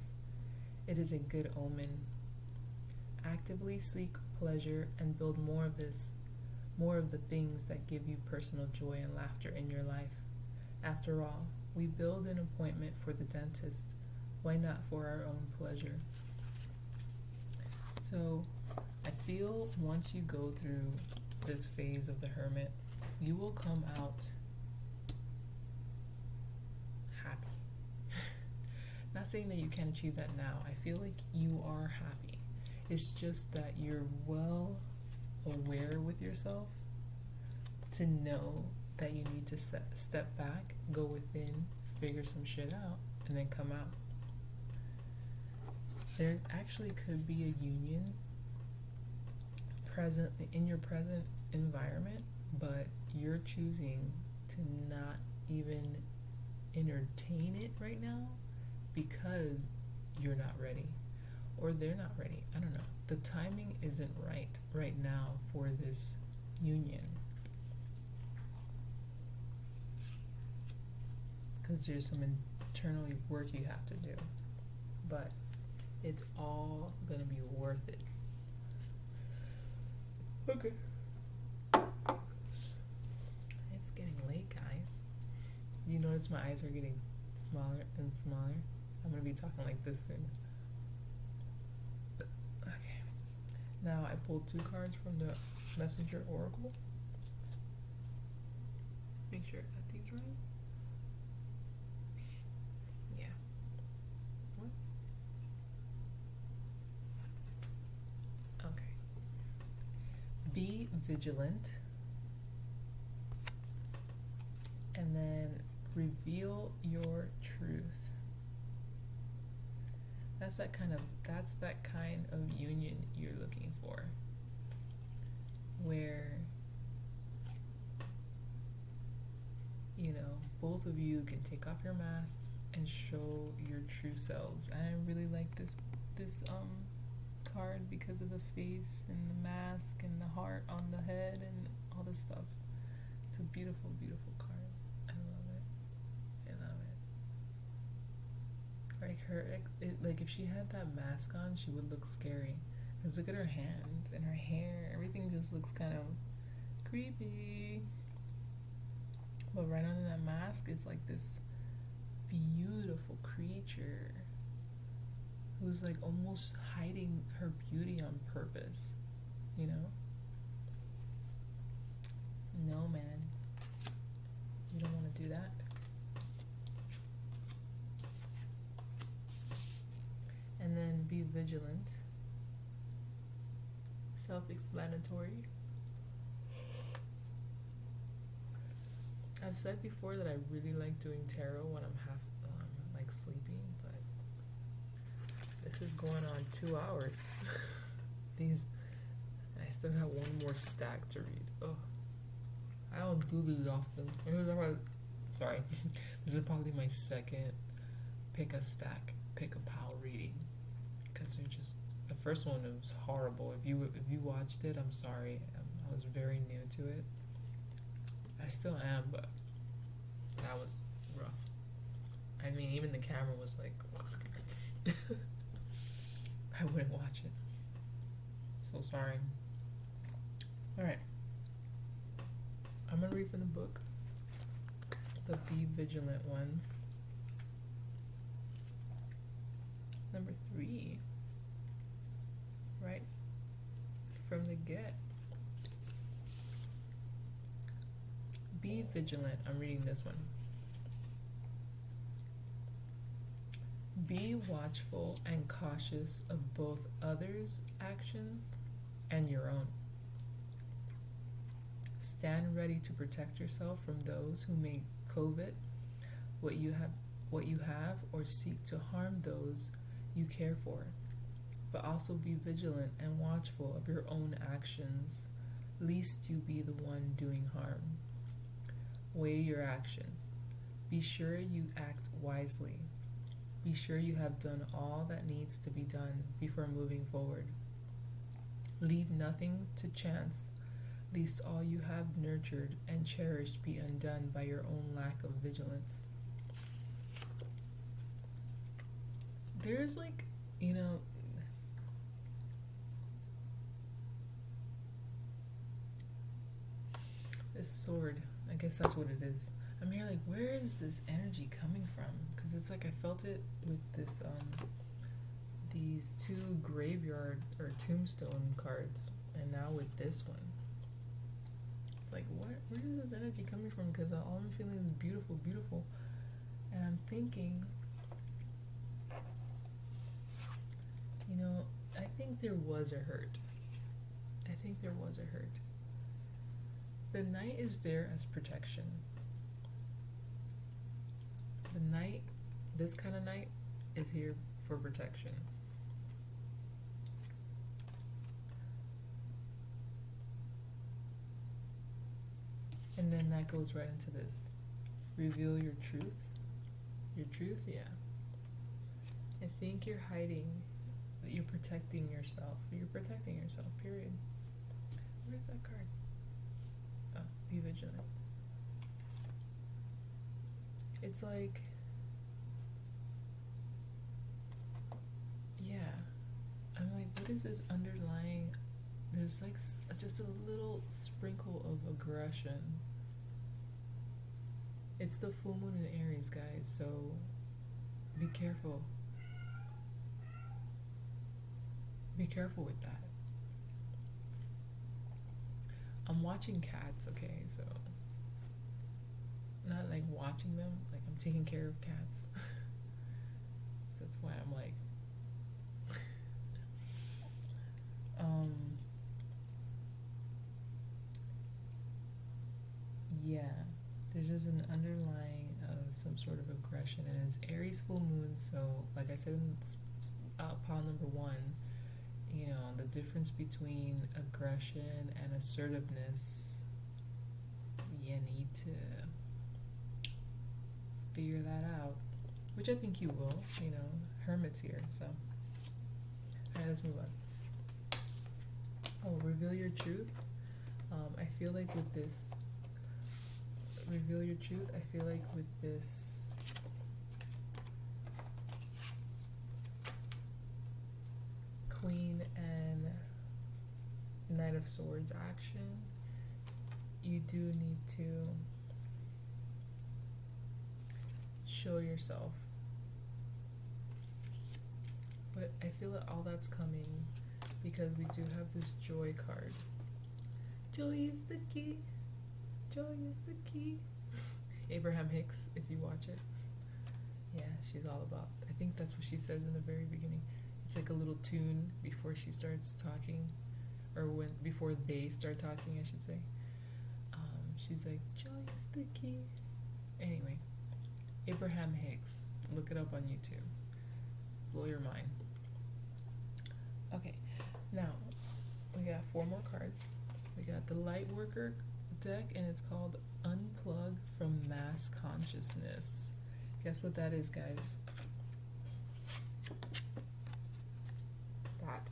It is a good omen. Actively seek pleasure and build more of the things that give you personal joy and laughter in your life. After all, we build an appointment for the dentist. Why not for our own pleasure? So, I feel once you go through this phase of the hermit, you will come out happy. Not saying that you can't achieve that now. I feel like you are happy. It's just that you're well aware with yourself to know that you need to step back, go within, figure some shit out, and then come out. There actually could be a union present in your present environment, but you're choosing to not even entertain it right now because you're not ready, or they're not ready. I don't know. The timing isn't right now for this union, because there's some internal work you have to do, but it's all gonna be worth it. Okay. It's getting late, guys. You notice my eyes are getting smaller and smaller. I'm gonna be talking like this soon. Okay. Now I pulled 2 cards from the Messenger Oracle. Make sure I got these right. Yeah. What? Okay. Be vigilant, and then reveal your truth. That's that kind of union you're looking for, where both of you can take off your masks and show your true selves. And I really like this card because of the face and the mask and the heart on the head and all this stuff. It's a beautiful, beautiful card. I love it. Like if she had that mask on, she would look scary. Cause look at her hands and her hair. Everything just looks kind of creepy. But right under that mask is like this beautiful creature who's like almost hiding her beauty on purpose, No, man. You don't want to do that. And then be vigilant. Self-explanatory. I've said before that I really like doing tarot when I'm like sleeping, but this is going on 2 hours. I still have one more stack to read. Oh, I don't do these often. Sorry, this is probably my second pick a pile reading, because the first one was horrible. If you watched it, I'm sorry. I was very new to it. I still am, but that was rough. I mean, even the camera was like, I wouldn't watch it. So sorry. Alright. I'm gonna read from the book, the Be Vigilant one. Number 3. Right from the get. Be vigilant. I'm reading this one. Be watchful and cautious of both others' actions and your own. Stand ready to protect yourself from those who may covet what you have or seek to harm those you care for. But also be vigilant and watchful of your own actions, lest you be the one doing harm. Weigh your actions. Be sure you act wisely. Be sure you have done all that needs to be done before moving forward. Leave nothing to chance, lest all you have nurtured and cherished be undone by your own lack of vigilance. There's like, this sword. I guess that's what it is. I'm here like, where is this energy coming from? Because it's like I felt it with this these two graveyard or tombstone cards, and now with this one. It's like, where is this energy coming from? Because all I'm feeling is beautiful, beautiful. And I'm thinking, I think there was a hurt. I think there was a hurt. The Knight is there as protection. The Knight, this kind of Knight, is here for protection. And then that goes right into this. Reveal your truth. Your truth, yeah. I think you're hiding, you're protecting yourself. You're protecting yourself, period. Where's that card? Oh, be vigilant. It's like, yeah. I'm like, what is this underlying? There's like just a little sprinkle of aggression. It's the full moon in Aries, guys, so be careful. Be careful with that. I'm watching cats, okay, so not like watching them, like I'm taking care of cats. So that's why I'm like yeah, there's just an underlying of some sort of aggression, and it's Aries full moon, so like I said in pile number 1, the difference between aggression and assertiveness, you need to figure that out, which I think you will. Hermit's here, so alright, let's move on. Oh, reveal your truth. I feel like with this reveal your truth, I feel like with this Queen and Knight of Swords action, you do need to show yourself. But I feel that all that's coming because we do have this Joy card. Joy is the key. Joy is the key. Abraham Hicks, if you watch it. Yeah, she's all about, I think that's what she says in the very beginning. It's like a little tune before she starts talking, or before they start talking, I should say. She's like, joy is the key. Anyway, Abraham Hicks, look it up on YouTube. Blow your mind. Okay, now we got 4 more cards. We got the Lightworker deck, and it's called Unplug from Mass Consciousness. Guess what that is, guys? That.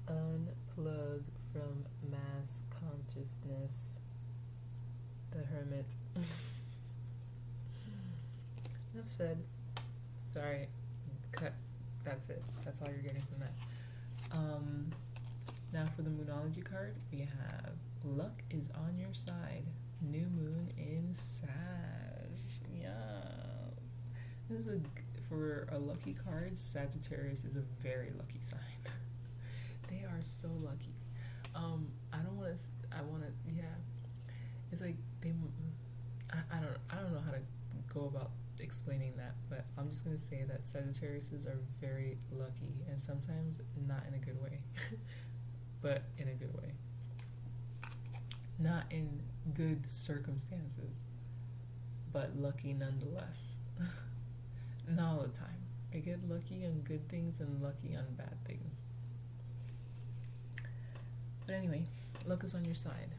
Unplug from mass consciousness. The Hermit. Enough said. Sorry. Cut. That's it. That's all you're getting from that. Now for the Moonology card, we have Luck is on your side. New moon in Sag. Yes. This is for a lucky card. Sagittarius is a very lucky sign. They are so lucky. Yeah. It's like I don't know how to go about explaining that, but I'm just gonna say that Sagittariuses are very lucky, and sometimes not in a good way, but in a good way. Not in good circumstances, but lucky nonetheless. Not all the time. They get lucky on good things and lucky on bad things. But anyway, luck is on your side.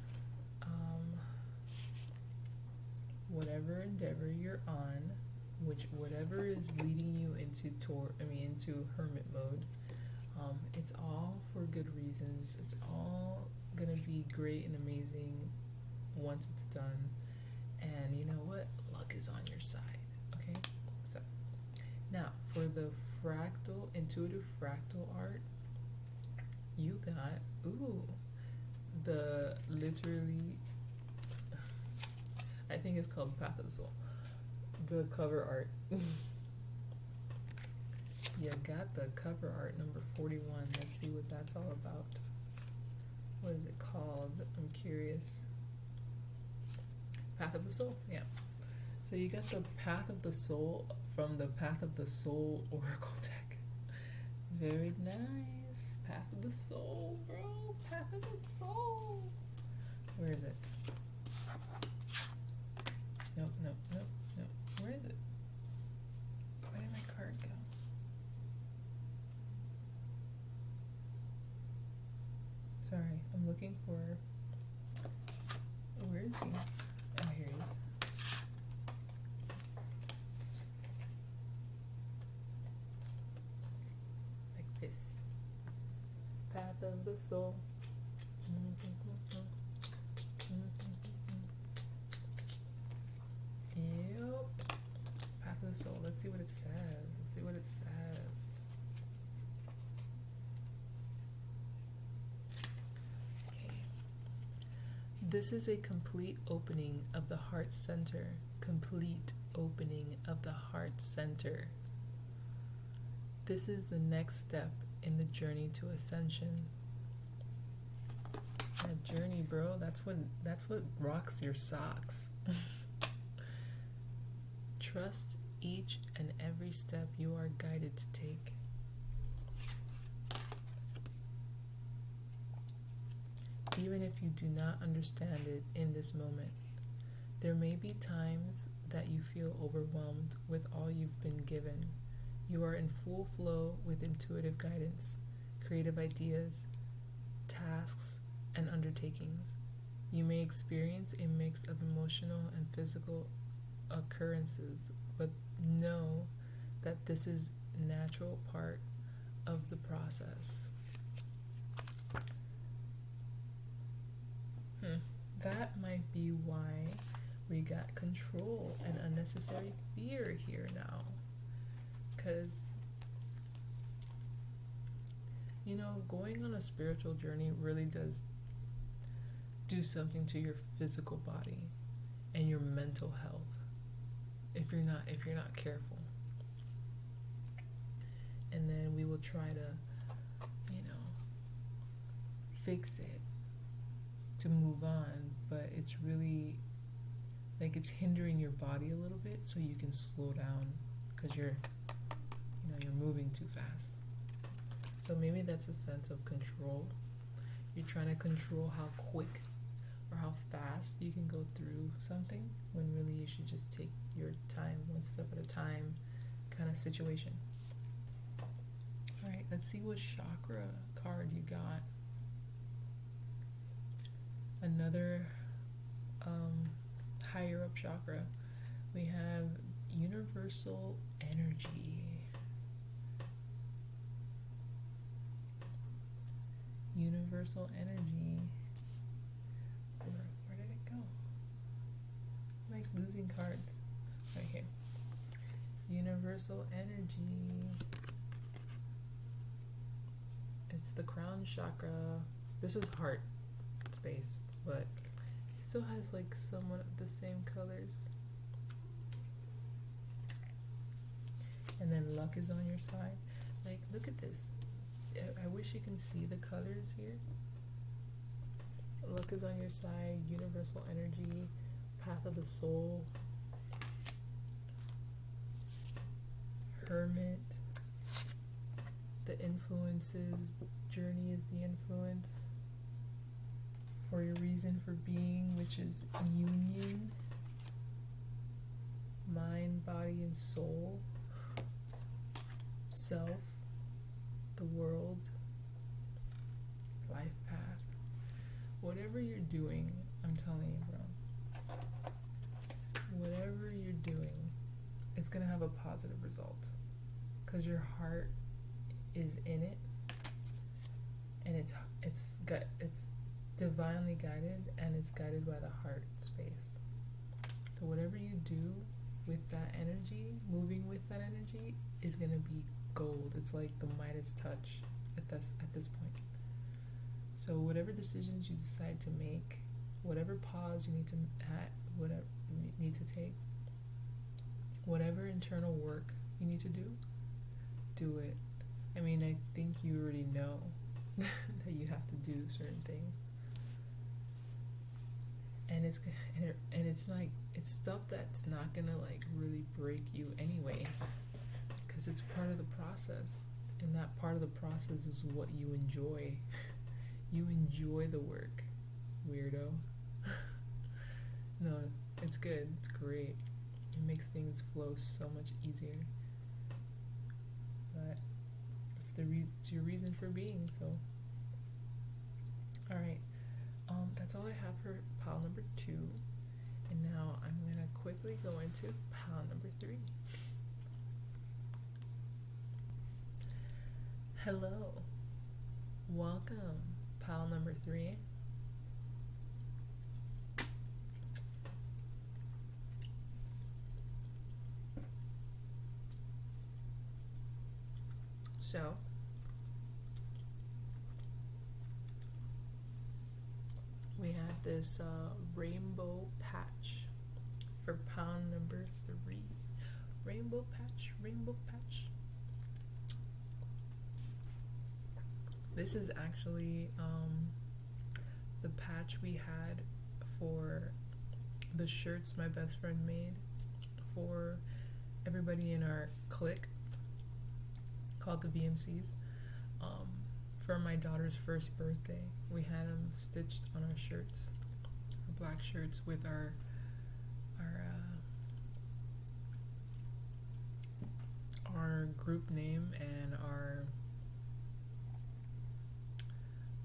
Whatever endeavor you're on, whatever is leading you into hermit mode, it's all for good reasons. It's all gonna be great and amazing once it's done. And you know what? Luck is on your side. Okay? So now for the intuitive fractal art, you got the literally, I think it's called Path of the Soul. The cover art. You got the cover art number 41. Let's see what that's all about. What is it called? I'm curious. Path of the Soul? Yeah. So you got the Path of the Soul from the Path of the Soul Oracle deck. Very nice. Path of the Soul, bro. Path of the Soul. Where is it? Nope. Where is it? Where did my card go? Sorry, I'm looking for... Where is he? Oh, here he is. Like this. Path of the Soul. Yep. Path of the Soul. Let's see what it says. Okay. This is a complete opening of the heart center. Complete opening of the heart center. This is the next step in the journey to ascension. That journey, bro, that's what rocks your socks. Trust each and every step you are guided to take. Even if you do not understand it in this moment, there may be times that you feel overwhelmed with all you've been given. You are in full flow with intuitive guidance, creative ideas, tasks, and undertakings. You may experience a mix of emotional and physical occurrences, but know that this is a natural part of the process. That might be why we got control and unnecessary fear here now. Because, you know, going on a spiritual journey really does do something to your physical body and your mental health if you're not careful. And then we will try to, fix it to move on, but it's really like it's hindering your body a little bit, so you can slow down because you're moving too fast. So maybe that's a sense of control. You're trying to control how quick or how fast you can go through something, when really you should just take your time, one step at a time kind of situation. All right, let's see what chakra card you got. Another higher up chakra. We have universal energy. Universal energy. Where did it go? I'm like losing cards. Right here. Universal energy. It's the crown chakra. This is heart space, but it still has like somewhat of the same colors. And then luck is on your side. Like, look at this. I wish you can see the colors here. Luck is on your side, universal energy, path of the soul. Hermit. The influences, journey is the influence. For your reason for being, which is union. Mind, body, and soul. Self. The world. Life path. Whatever you're doing, I'm telling you, bro. Whatever you're doing, it's gonna have a positive result. Because your heart is in it. And it's divinely guided, and it's guided by the heart space. So whatever you do with that energy, moving with that energy, is gonna be gold. It's like the Midas touch at this point. So whatever decisions you decide to make, whatever pause you need to whatever you need to take, whatever internal work you need to do it. I mean, I think you already know that you have to do certain things. And it's like, it's stuff that's not gonna like really break you anyway, because it's part of the process, and that part of the process is what you enjoy. You enjoy the work, weirdo. No, it's good, it's great. It makes things flow so much easier. But it's your reason for being, so. Alright. That's all I have for pile number 2. And now I'm going to quickly go into pile number 3. Hello. Welcome, pile number 3. So, we have this rainbow patch for pound number 3. Rainbow patch, rainbow patch. This is actually the patch we had for the shirts my best friend made for everybody in our clique called the VMCs. For my daughter's first birthday, we had them stitched on our shirts, our black shirts with our group name and our,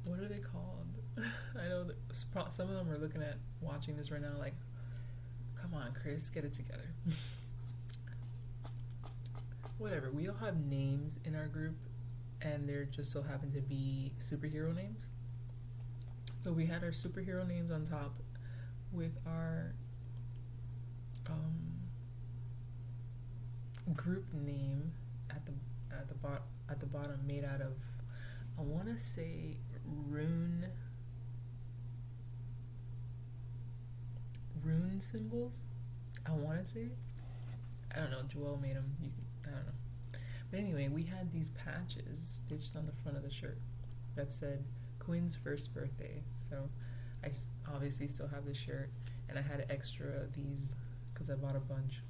what are they called? I know that some of them are watching this right now like, come on, Chris, get it together. Whatever, we all have names in our group, and there just so happen to be superhero names. So we had our superhero names on top with our group name at the bottom, made out of, I want to say rune symbols. I want to say, I don't know. Joelle made them. I don't know. But anyway, we had these patches stitched on the front of the shirt that said Quinn's first birthday. So I obviously still have the shirt, and I had extra of these because I bought a bunch.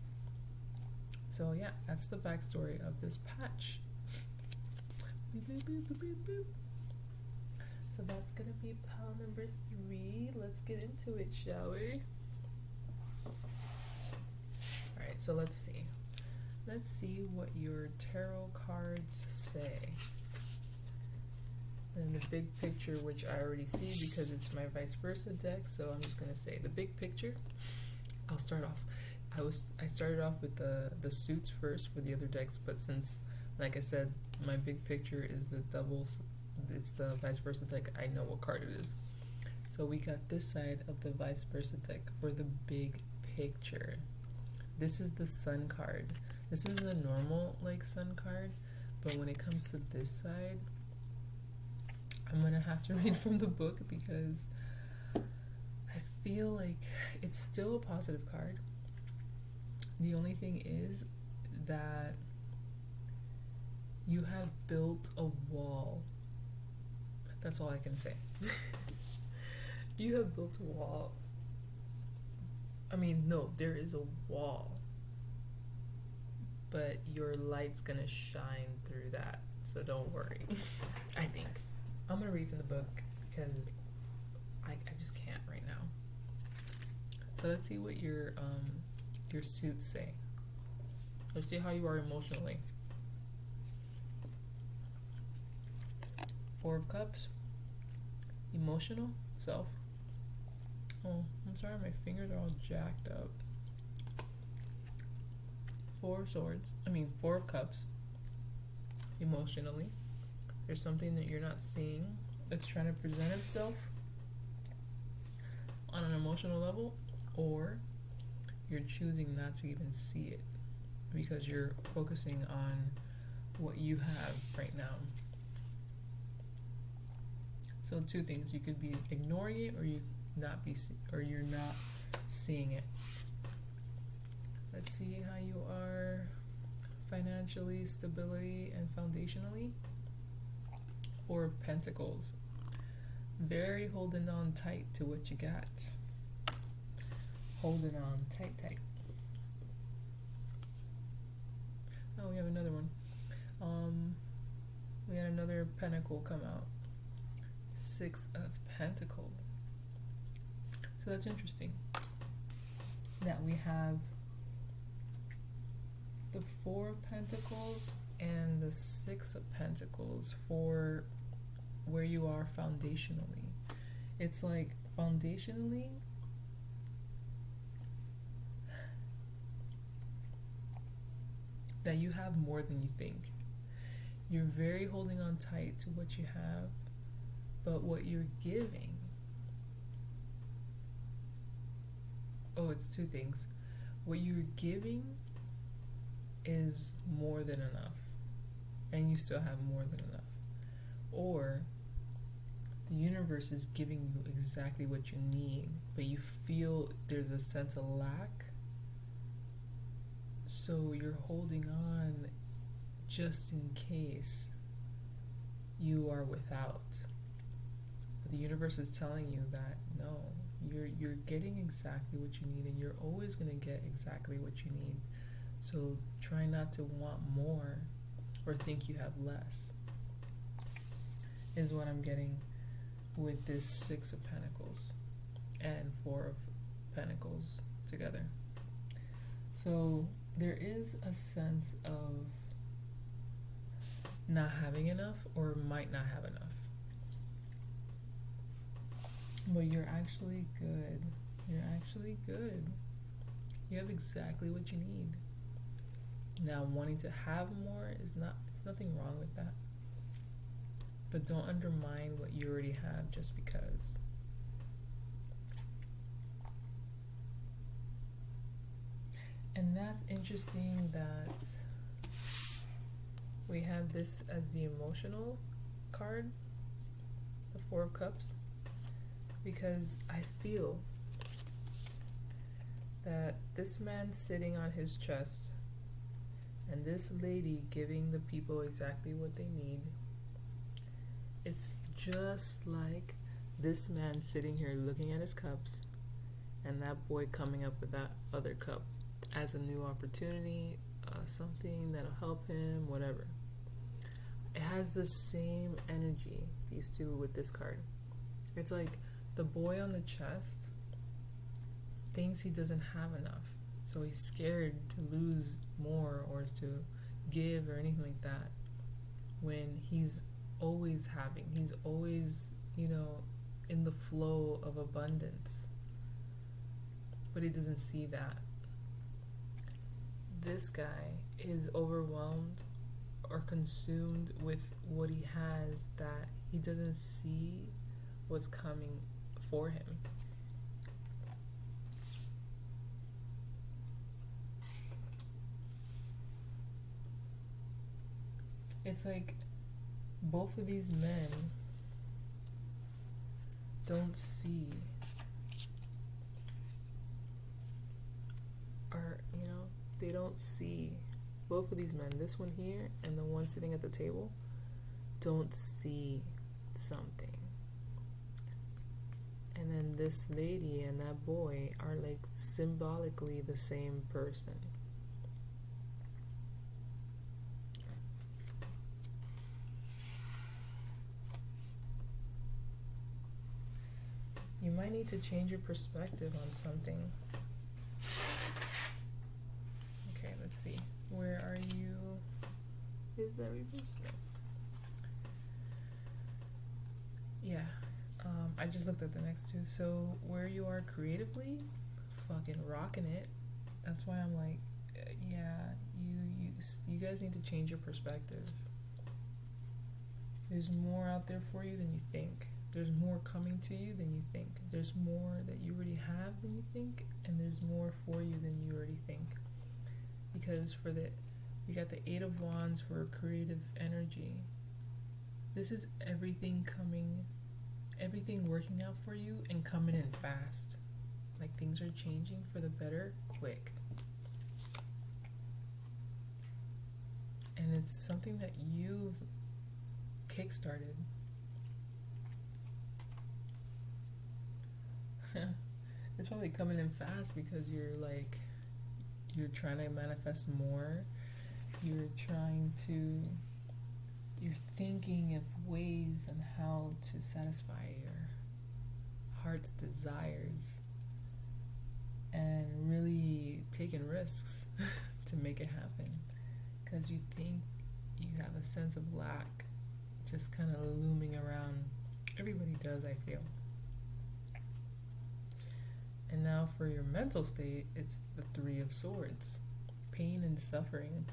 So yeah, that's the backstory of this patch. So that's gonna be pile number 3. Let's get into it, shall we? Alright, so let's see. Let's see what your tarot cards say. And the big picture, which I already see because it's my vice versa deck, so I'm just gonna say the big picture. I'll start off. I started off with the suits first for the other decks, but since, like I said, my big picture is the doubles, it's the vice versa deck, I know what card it is. So we got this side of the vice versa deck for the big picture. This is the sun card. This is a normal like sun card, but when it comes to this side, I'm gonna have to read from the book because I feel like it's still a positive card. The only thing is that you have built a wall. That's all I can say. You have built a wall. I mean, no, there is a wall but your light's gonna shine through that, so don't worry. I think I'm gonna read from the book because I just can't right now. So let's see what your suits say. Let's see how you are emotionally. 4 of Cups, emotional self. Oh, I'm sorry, my fingers are all jacked up. 4 of Cups, emotionally. There's something that you're not seeing that's trying to present itself on an emotional level, or you're choosing not to even see it because you're focusing on what you have right now. So 2 things: you could be ignoring it, or you're not seeing it. Let's see how you are financially, stability, and foundationally. 4 of Pentacles, very holding on tight to what you got. Holding on tight. Oh, we have another one. We had another pentacle come out. 6 of Pentacles. So that's interesting that we have the 4 of Pentacles and the 6 of Pentacles for where you are foundationally. It's like foundationally, that you have more than you think. You're very holding on tight to what you have, but what you're giving, it's 2 things. What you're giving is more than enough, and you still have more than enough. Or the universe is giving you exactly what you need, but you feel there's a sense of lack, so you're holding on just in case you are without. But the universe is telling you that no, you're getting exactly what you need, and you're always going to get exactly what you need. So try not to want more or think you have less, is what I'm getting with this 6 of Pentacles and 4 of Pentacles together. So there is a sense of not having enough, or might not have enough. But you're actually good. You're actually good. You have exactly what you need. Now, wanting to have more it's nothing wrong with that. But don't undermine what you already have just because. And that's interesting that we have this as the emotional card, the 4 of Cups, because I feel that this man sitting on his chest and this lady giving the people exactly what they need, it's just like this man sitting here looking at his cups and that boy coming up with that other cup as a new opportunity, something that'll help him, whatever. It has the same energy, these two with this card. It's like the boy on the chest thinks he doesn't have enough, so he's scared to lose more or to give or anything like that, when he's always having, he's always, in the flow of abundance, but he doesn't see that. This guy is overwhelmed or consumed with what he has, that he doesn't see what's coming for him. It's like both of these men don't see, or they don't see, both of these men, this one here and the one sitting at the table, don't see something. And then this lady and that boy are like symbolically the same person. You might need to change your perspective on something. Okay, let's see. Where are you? Is that reversed? Yeah. I just looked at the next two. So where you are creatively, fucking rocking it. That's why I'm like, yeah, you guys need to change your perspective. There's more out there for you than you think. There's more coming to you than you think. There's more that you already have than you think, and there's more for you than you already think. Because we got the Eight of Wands for creative energy. This is everything working out for you and coming in fast. Like things are changing for the better quick. And it's something that you've kickstarted. It's probably coming in fast because you're trying to manifest more. You're thinking of ways on how to satisfy your heart's desires and really taking risks to make it happen, because you think you have a sense of lack just kind of looming around. Everybody does, I feel. And now for your mental state, it's the Three of Swords. Pain and suffering.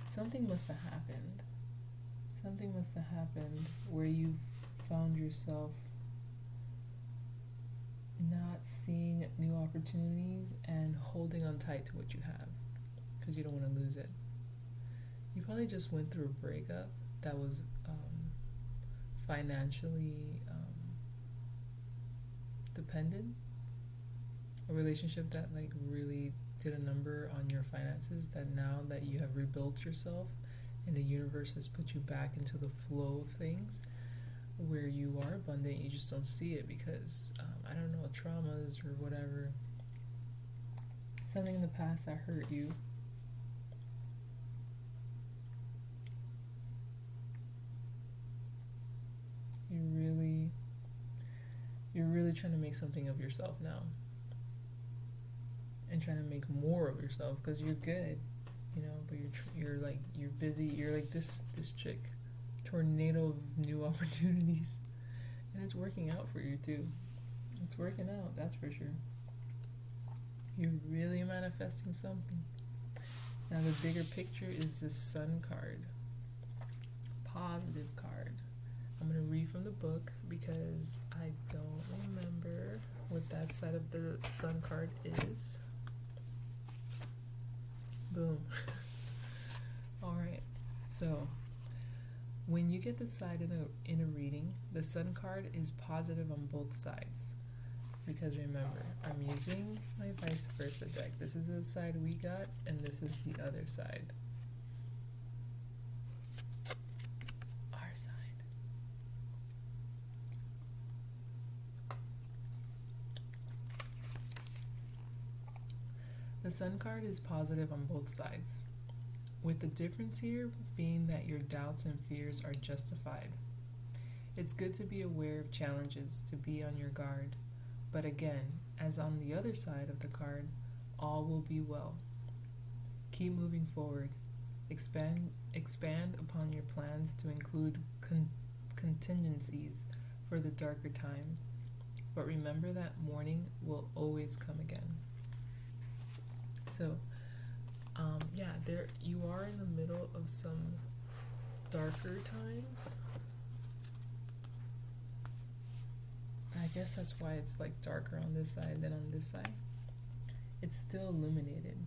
Something must have happened. Something must have happened where you found yourself not seeing new opportunities and holding on tight to what you have because you don't want to lose it. You probably just went through a breakup that was financially dependent. A relationship that like really did a number on your finances, that now that you have rebuilt yourself and the universe has put you back into the flow of things where you are abundant, you just don't see it because I don't know, traumas or whatever, something in the past that hurt you. You're really trying to make something of yourself now and trying to make more of yourself because you're good, you know, but you're busy. You're like this chick, tornado of new opportunities, and it's working out for you too. It's working out, that's for sure. You're really manifesting something. Now the bigger picture is the Sun card, positive card. I'm going to read from the book because I don't remember what that side of the Sun card is. Boom. Alright, so when you get the side in a reading, the Sun card is positive on both sides. Because remember, I'm using my vice versa deck. This is the side we got, and this is the other side. Our side. The Sun card is positive on both sides, with the difference here being that your doubts and fears are justified. It's good to be aware of challenges, to be on your guard. But again, as on the other side of the card, all will be well. Keep moving forward. Expand upon your plans to include contingencies for the darker times. But remember that morning will always come again. So, yeah, there you are in the middle of some darker times. I guess that's why it's like darker on this side than on this side. It's still illuminated,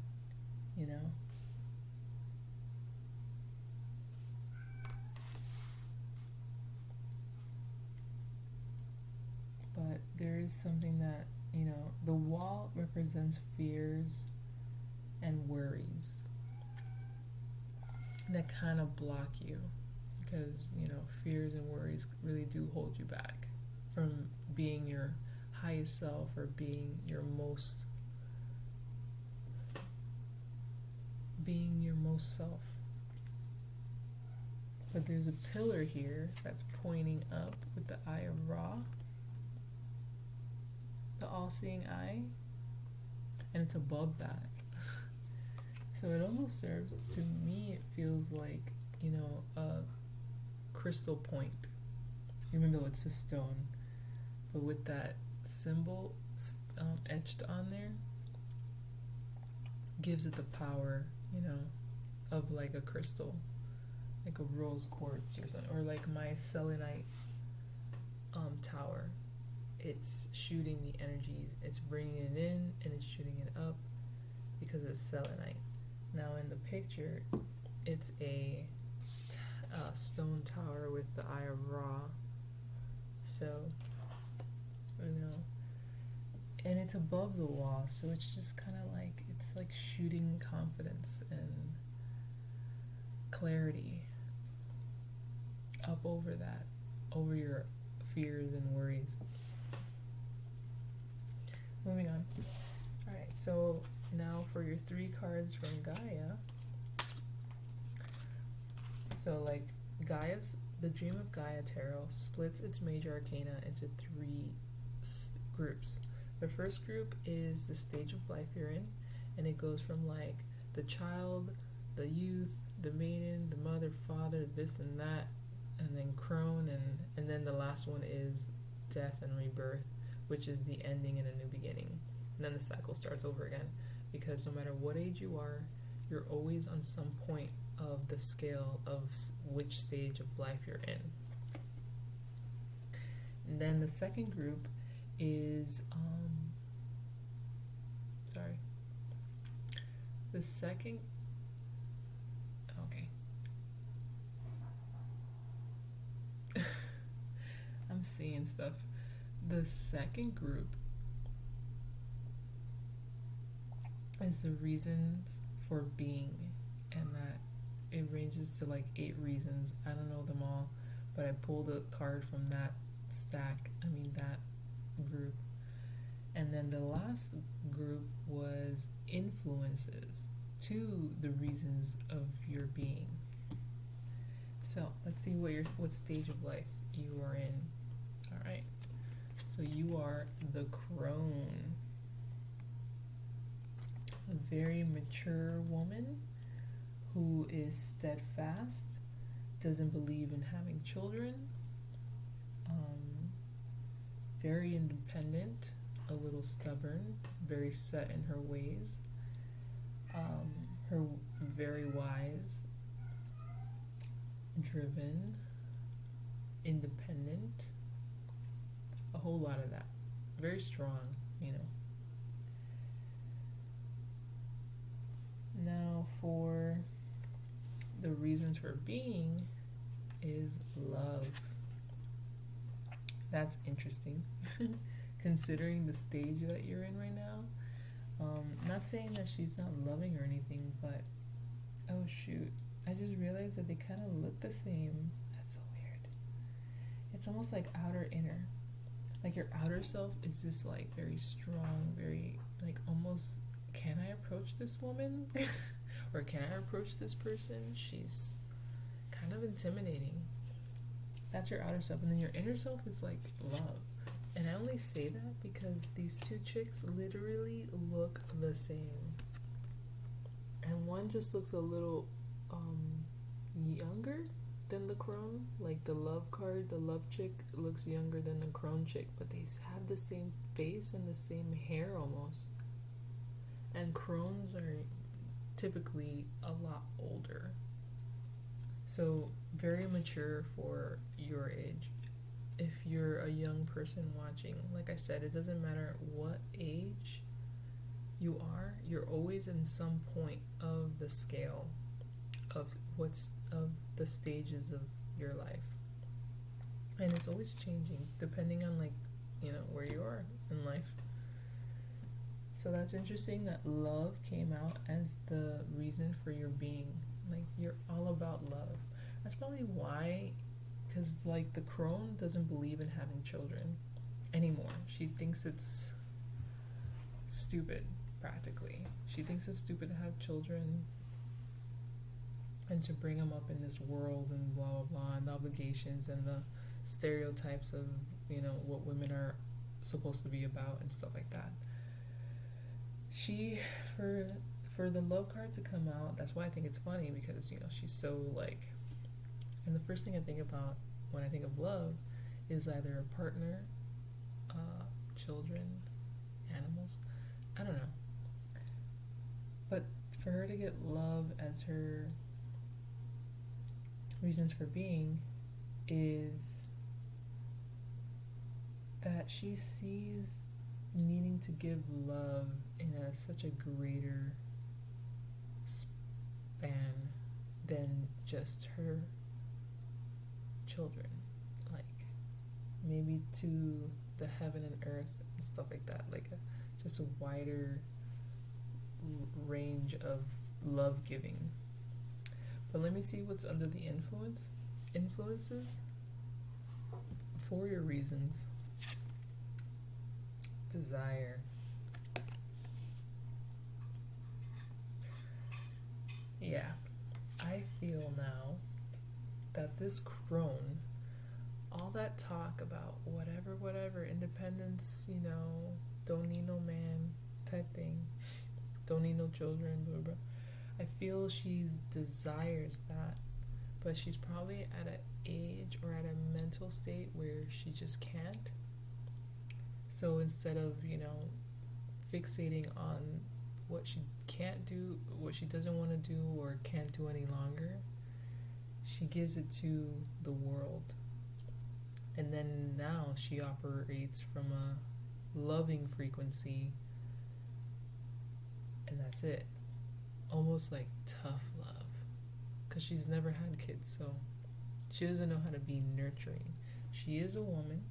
you know? But there is something that, you know, the wall represents fears and worries that kind of block you because, you know, fears and worries really do hold you back from being your highest self or being your most self. But there's a pillar here that's pointing up with the Eye of Ra. the all-seeing eye, and it's above that. So it almost serves, to me, it feels like, a crystal point, even though it's a stone, but with that symbol etched on there, gives it the power, of like a crystal, like a rose quartz or something, or like my selenite tower. It's shooting the energies, it's bringing it in and it's shooting it up because it's selenite. Now in the picture, it's a stone tower with the Eye of Ra. So, and it's above the wall, so it's just kind of like, it's like shooting confidence and clarity up over that, over your fears and worries. Moving on. Alright, so now for your 3 cards from Gaia. So like the Dream of Gaia Tarot splits its major arcana into 3 groups. The first group is the stage of life you're in, and it goes from like the child, the youth, the maiden, the mother, father, this and that, and then crone, and then the last one is death and rebirth, which is the ending and a new beginning. And then the cycle starts over again, because no matter what age you are, you're always on some point of the scale of which stage of life you're in. And then the second group is the second, okay. I'm seeing stuff. The second group is the reasons for being, and that it ranges to like 8 reasons. I don't know them all, but I pulled a card from that that group. And then the last group was influences to the reasons of your being. So let's see what stage of life you are in. All right. So you are the crone, a very mature woman who is steadfast, doesn't believe in having children, very independent, a little stubborn, very set in her ways, her very wise, driven, independent, a whole lot of that, very strong, Now for the reasons for being is love. That's interesting. Considering the stage that you're in right now. Not saying that she's not loving or anything, but oh shoot, I just realized that they kind of look the same. That's so weird. It's almost like outer inner. Like your outer self is this like very strong, very like almost, can I approach this woman? Or can I approach this person? She's kind of intimidating. That's your outer self. And then your inner self is like love. And I only say that because these 2 chicks literally look the same. And one just looks a little younger than the crone. Like the love card, the love chick looks younger than the crone chick, but they have the same face and the same hair almost. And crones are typically a lot older. So very mature for your age. If you're a young person watching, like I said, it doesn't matter what age you are, you're always in some point of the scale of the stages of your life. And it's always changing depending on where you are in life. So that's interesting that love came out as the reason for your being. Like you're all about love. That's probably why, because like the crone doesn't believe in having children anymore. She thinks it's stupid, practically. She thinks it's stupid to have children and to bring them up in this world and blah blah blah, and the obligations and the stereotypes of what women are supposed to be about and stuff like that. She for the love card to come out, that's why I think it's funny, because she's so like, and the first thing I think about when I think of love is either a partner, children, animals, I don't know. But for her to get love as her reasons for being is that she sees needing to give love in such a greater span than just her children, like maybe to the heaven and earth and stuff like that, like just a wider range of love giving. But let me see what's under the influences for your reasons. Desire. Yeah, I feel now that this crone, all that talk about whatever, independence, don't need no man type thing, don't need no children, blah, blah, blah. I feel she desires that, but she's probably at an age or at a mental state where she just can't. So instead of, fixating on what she can't do, what she doesn't want to do or can't do any longer, she gives it to the world. And then now she operates from a loving frequency, and that's it. Almost like tough love, because she's never had kids, so she doesn't know how to be nurturing. She is a woman.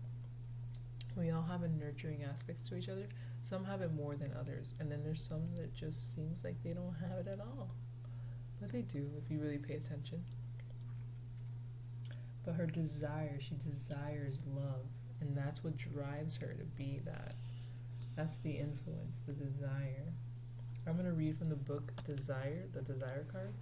We all have a nurturing aspects to each other. Some have it more than others, and then there's some that just seems like they don't have it at all, but they do if you really pay attention. But her desire, she desires love, and that's what drives her to be that. That's the influence, the desire. I'm going to read from the book Desire, the Desire card.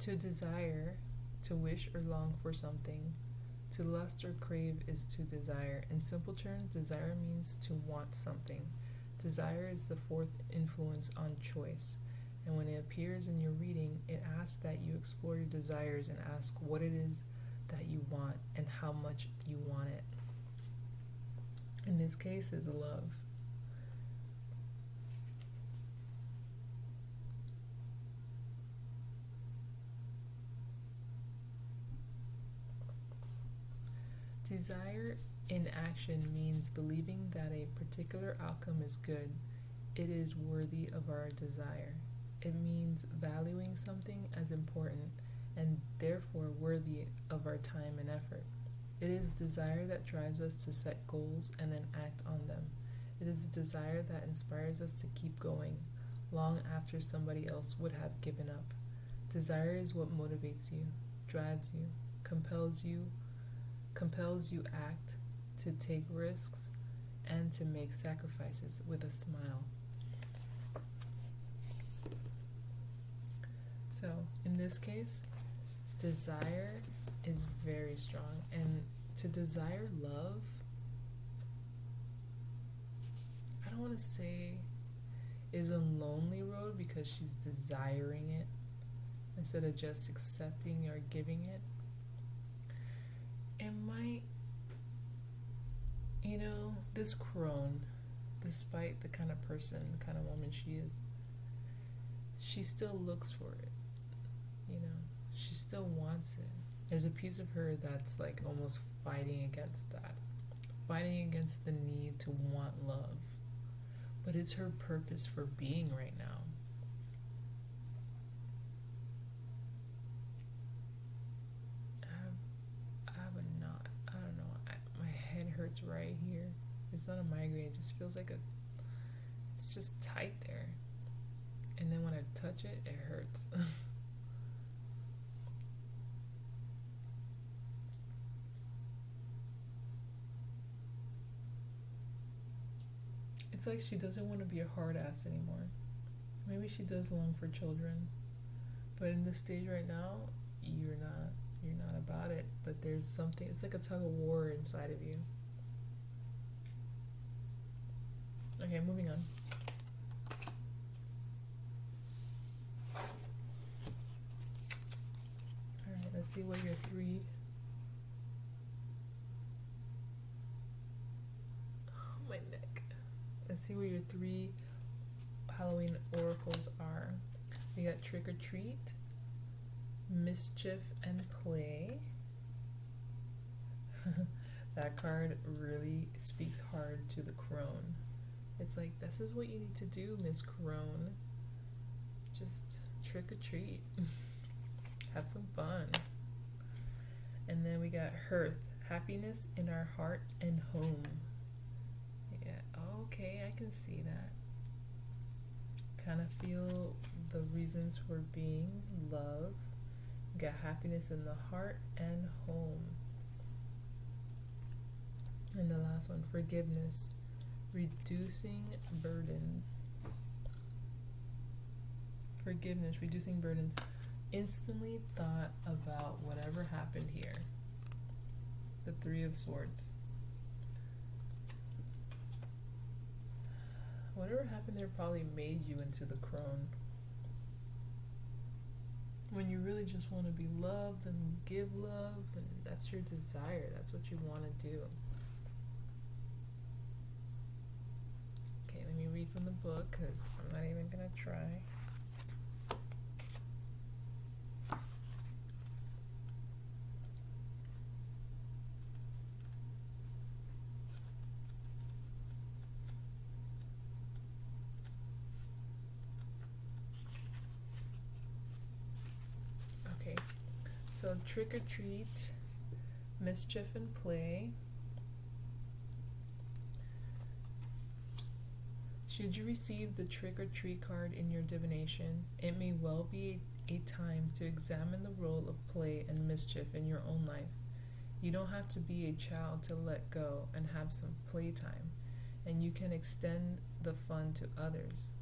To desire, to wish or long for something. To lust or crave is to desire. In simple terms, desire means to want something. Desire is the fourth influence on choice. And when it appears in your reading, it asks that you explore your desires and ask what it is that you want and how much you want it. In this case is love. Desire in action means believing that a particular outcome is good. It is worthy of our desire. It means valuing something as important and therefore worthy of our time and effort. It is desire that drives us to set goals and then act on them. It is a desire that inspires us to keep going, long after somebody else would have given up. Desire is what motivates you, drives you, compels you act, to take risks, and to make sacrifices with a smile. So, in this case, desire is very strong, and to desire love, I don't want to say is a lonely road because she's desiring it instead of just accepting or giving it. It might, this crone, despite the kind of person, the kind of woman she is, she still looks for it, she still wants it. There's a piece of her that's like almost fighting against that, fighting against the need to want love, but it's her purpose for being right now. Hurts right here. It's not a migraine, it just feels like it's just tight there, and then when I touch it, it hurts. It's like she doesn't want to be a hard ass anymore. Maybe she does long for children, but in this stage right now, you're not. You're not about it. But there's something. It's like a tug of war inside of you. Okay, moving on. All right, let's see what your three. Oh, my neck. Let's see what your three Halloween oracles are. We got trick or treat, mischief, and play. That card really speaks hard to the crone. It's like, this is what you need to do, Miss Crone. Just trick or treat. Have some fun. And then we got hearth, happiness in our heart and home. Yeah, okay, I can see that. Kind of feel the reasons for being, love. We got happiness in the heart and home. And the last one, forgiveness, reducing burdens. Forgiveness, reducing burdens. Instantly thought about whatever happened here. The Three of Swords. Whatever happened there probably made you into the crone. When you really just want to be loved and give love, and that's your desire, that's what you want to do. Okay, let me read from the book because I'm not even going to try. So trick or treat, mischief and play. Should you receive the trick or treat card in your divination, it may well be a time to examine the role of play and mischief in your own life. You don't have to be a child to let go and have some playtime, and you can extend the fun to others.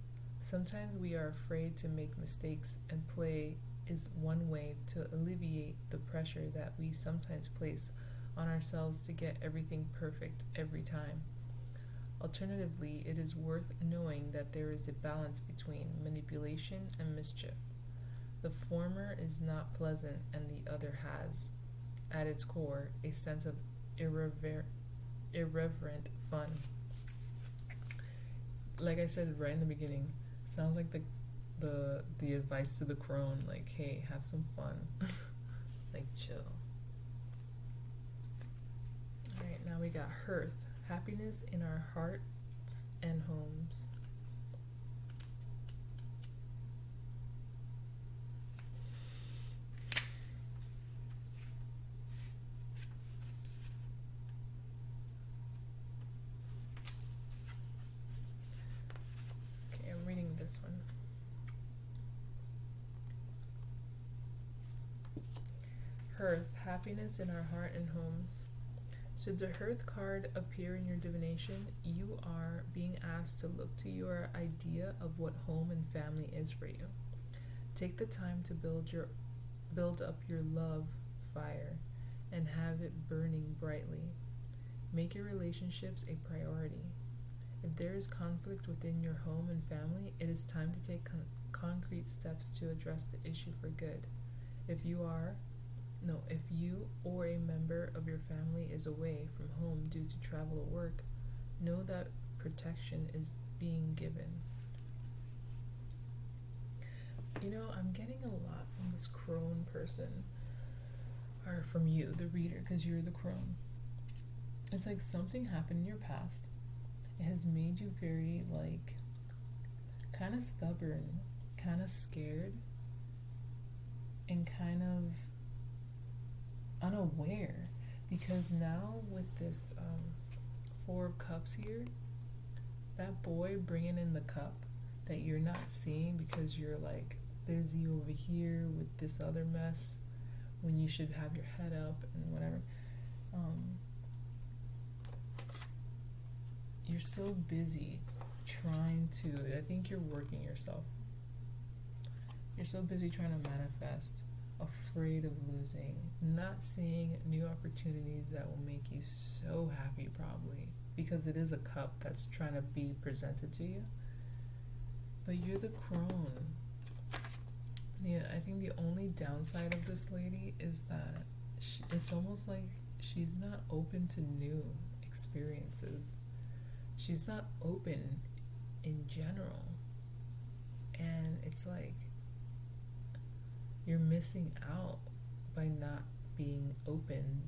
Sometimes we are afraid to make mistakes, and play is one way to alleviate the pressure that we sometimes place on ourselves to get everything perfect every time. Alternatively, it is worth knowing that there is a balance between manipulation and mischief. The former is not pleasant, and the other has, at its core, a sense of irreverent fun. Like I said right in the beginning, sounds like the advice to the crone, like, hey, have some fun. Like, chill. Alright, now we got hearth, happiness in our hearts and homes. Okay, I'm reading this one. Hearth, happiness in our heart and homes. Should the hearth card appear in your divination, you are being asked to look to your idea of what home and family is for you. Take the time to build up your love fire and have it burning brightly. Make your relationships a priority. If there is conflict within your home and family, it is time to take concrete steps to address the issue for good. If you or a member of your family is away from home due to travel or work, know that protection is being given. You know, I'm getting a lot from this crone person, or from you, the reader, because you're the crone. It's like something happened in your past. It has made you very, like, kind of stubborn, kind of scared, and kind of unaware, because now with this Four of Cups here, that boy bringing in the cup that you're not seeing because you're like busy over here with this other mess when you should have your head up and whatever, you're so busy I think you're working yourself. You're so busy trying to manifest, afraid of losing, not seeing new opportunities that will make you so happy, probably, because it is a cup that's trying to be presented to you. But you're the crone. Yeah, I think the only downside of this lady is that it's almost like she's not open to new experiences. She's not open in general. And it's like you're missing out by not being open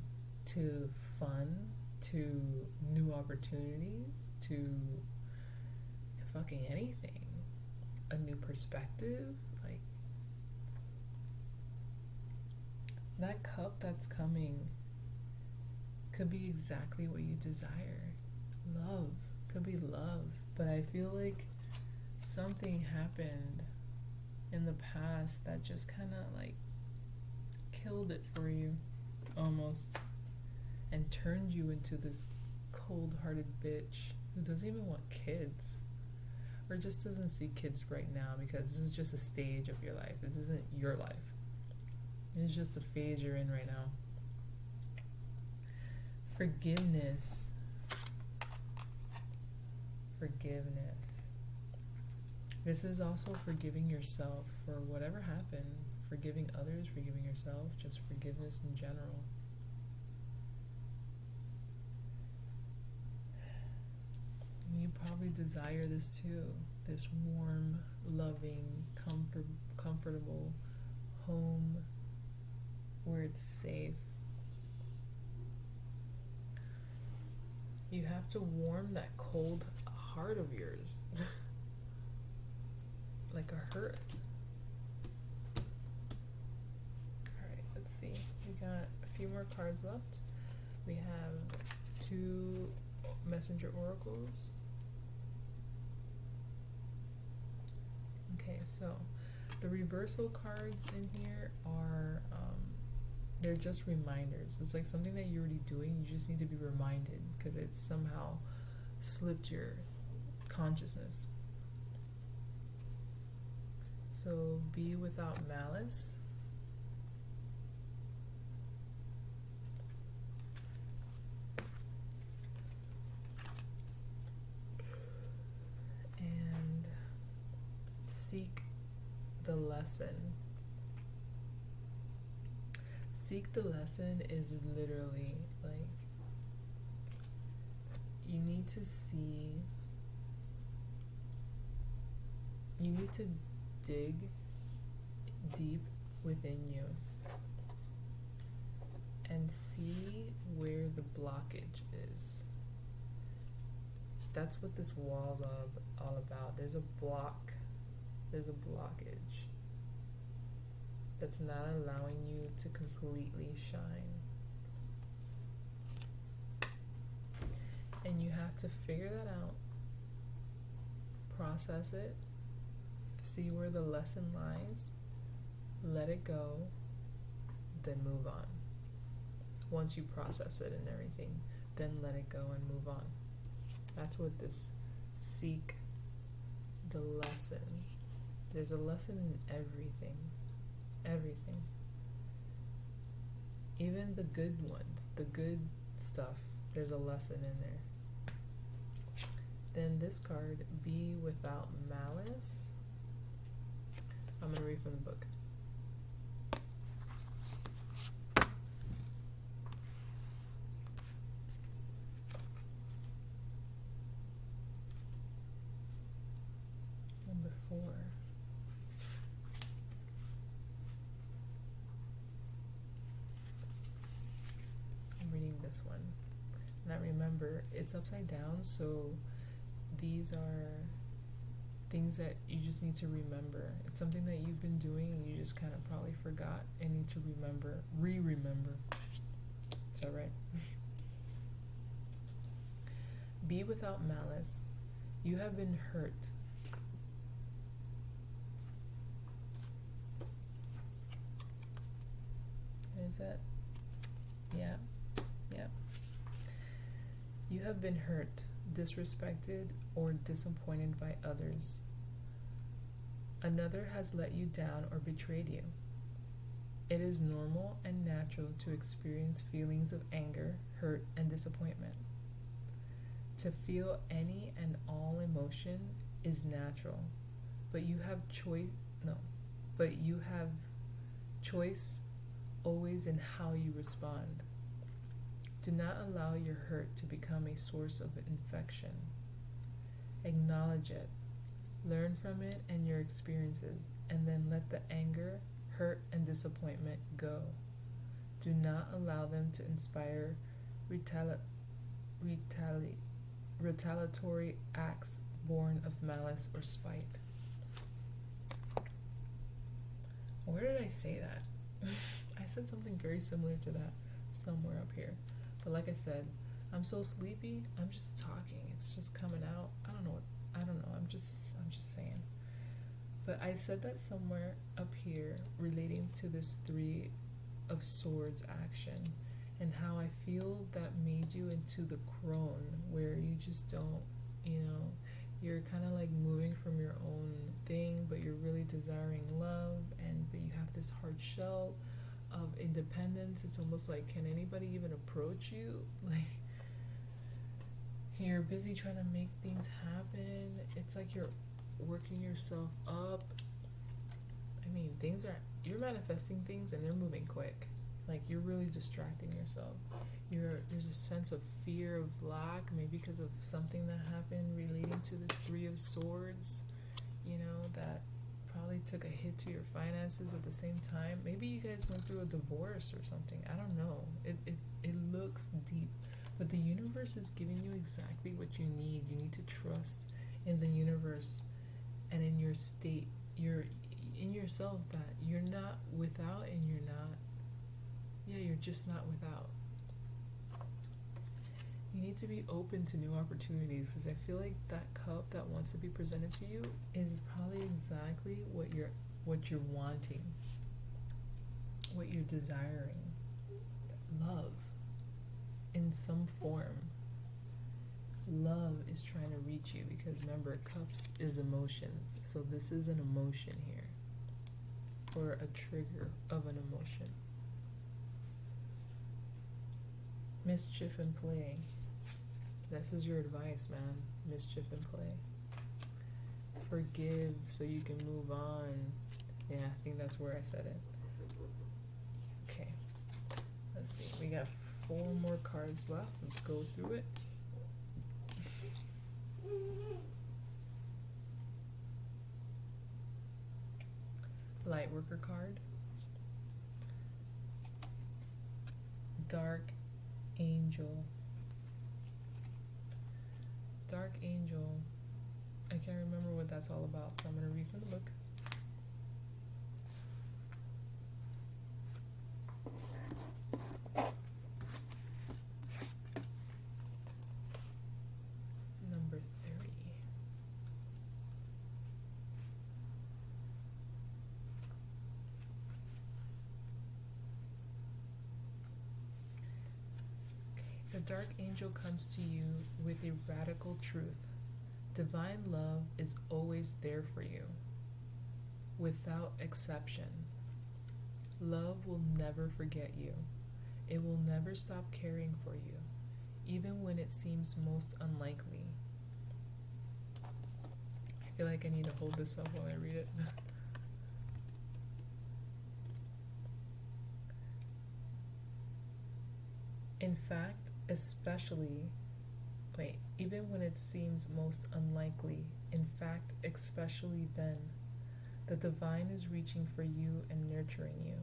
to fun, to new opportunities, to fucking anything. A new perspective. Like, that cup that's coming could be exactly what you desire. Love. Could be love. But I feel like something happened in the past that just kind of like killed it for you almost, and turned you into this cold-hearted bitch who doesn't even want kids, or just doesn't see kids right now because this is just a stage of your life. This isn't your life. It's just a phase you're in right now. Forgiveness. This is also forgiving yourself for whatever happened, forgiving others, forgiving yourself, just forgiveness in general. You probably desire this too, this warm, loving, comfortable home where it's safe. You have to warm that cold heart of yours. Like a hearth. Alright, let's see. We got a few more cards left. We have 2 messenger oracles. Okay, so the reversal cards in here are they're just reminders. It's like something that you're already doing. You just need to be reminded because it's somehow slipped your consciousness. So be without malice. And seek the lesson. Seek the lesson is literally like you need to dig deep within you and see where the blockage is. That's what this wall's all about. There's a blockage that's not allowing you to completely shine. And you have to figure that out, process it, see where the lesson lies, let it go, then move on. Once you process it and everything, then let it go and move on. That's what this seek the lesson. There's a lesson in everything. Everything. Even the good ones, the good stuff, there's a lesson in there. Then this card, be without malice. I'm going to read from the book. Number 4. I'm reading this one. Now remember, it's upside down, so these are things that you just need to remember. It's something that you've been doing and you just kind of probably forgot and need to remember, remember. Is that right? Be without malice. You have been hurt. Is that? Yeah. Yeah. You have been hurt disrespected, or disappointed by others. Another has let you down or betrayed you. It is normal and natural to experience feelings of anger, hurt, and disappointment. To feel any and all emotion is natural, but you have choice always in how you respond. Do not allow your hurt to become a source of infection. Acknowledge it, learn from it and your experiences, and then let the anger, hurt, and disappointment go. Do not allow them to inspire retaliatory acts born of malice or spite. Where did I say that? I said something very similar to that somewhere up here. But like I said, I'm so sleepy, I'm just talking. It's just coming out. I don't know. I'm just saying. But I said that somewhere up here relating to this 3 of Swords action and how I feel that made you into the crone, where you just don't, you're kind of like moving from your own thing, but you're really desiring love, but you have this hard shell of independence. It's almost like, can anybody even approach you? Like, you're busy trying to make things happen. It's like you're working yourself up. I mean, you're manifesting things and they're moving quick. Like, you're really distracting yourself. There's a sense of fear of lack, maybe because of something that happened relating to this 3 of Swords, that probably took a hit to your finances at the same time. Maybe you guys went through a divorce or something. I don't know. It looks deep. But the universe is giving you exactly what you need. You need to trust in the universe and in your state. You're in yourself, that you're not without and you're just not without. You need to be open to new opportunities, because I feel like that cup that wants to be presented to you is probably exactly what you're wanting, what you're desiring. Love in some form. Love is trying to reach you, because remember, cups is emotions. So this is an emotion here, or a trigger of an emotion. Mischief and play. This is your advice, man. Mischief and play. Forgive so you can move on. Yeah, I think that's where I said it. Okay. Let's see. We got 4 more cards left. Let's go through it. Lightworker card. Dark Angel. Dark Angel. I can't remember what that's all about, so I'm going to read from the book. Number 30. The Dark Angel comes to you with a radical truth. Divine love is always there for you, without exception. Love will never forget you. It will never stop caring for you, even when it seems most unlikely. I feel like I need to hold this up while I read it. In fact, even when it seems most unlikely, in fact, especially then, the divine is reaching for you and nurturing you.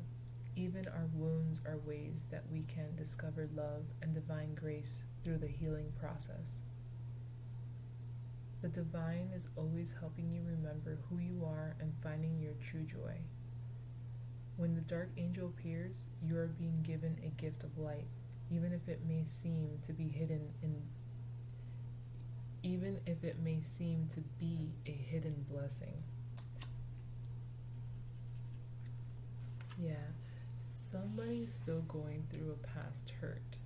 Even our wounds are ways that we can discover love and divine grace through the healing process. The divine is always helping you remember who you are and finding your true joy. When the dark angel appears, you are being given a gift of light, even if it may seem to be a hidden blessing. Yeah, somebody's still going through a past hurt.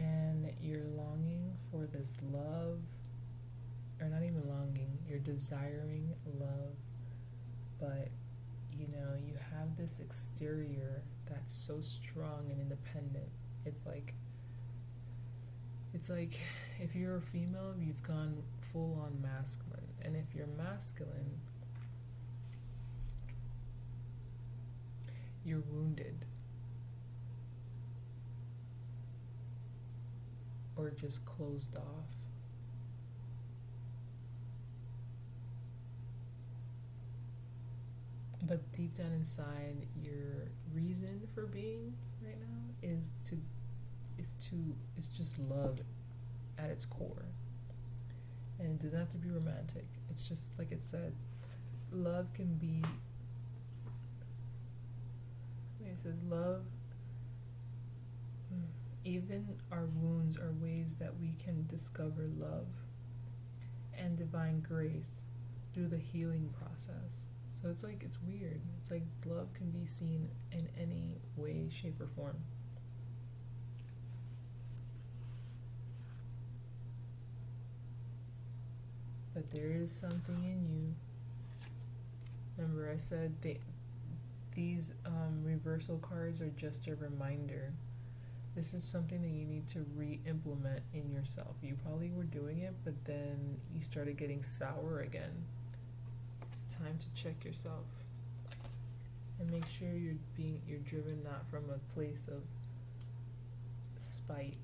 and you're longing for this love, or not even longing, you're desiring love, but you know, you have this exterior that's so strong and independent. It's like if you're a female, you've gone full on masculine, and if you're masculine, you're wounded or just closed off. But deep down inside, your reason for being right now is just love at its core. And it doesn't have to be romantic. It's just like it said, love can be, it says love, even our wounds are ways that we can discover love and divine grace through the healing process. So it's like, it's weird. It's like love can be seen in any way, shape, or form. But there is something in you. Remember, I said these reversal cards are just a reminder. This is something that you need to re-implement in yourself. You probably were doing it, but then you started getting sour again. It's time to check yourself and make sure you're driven not from a place of spite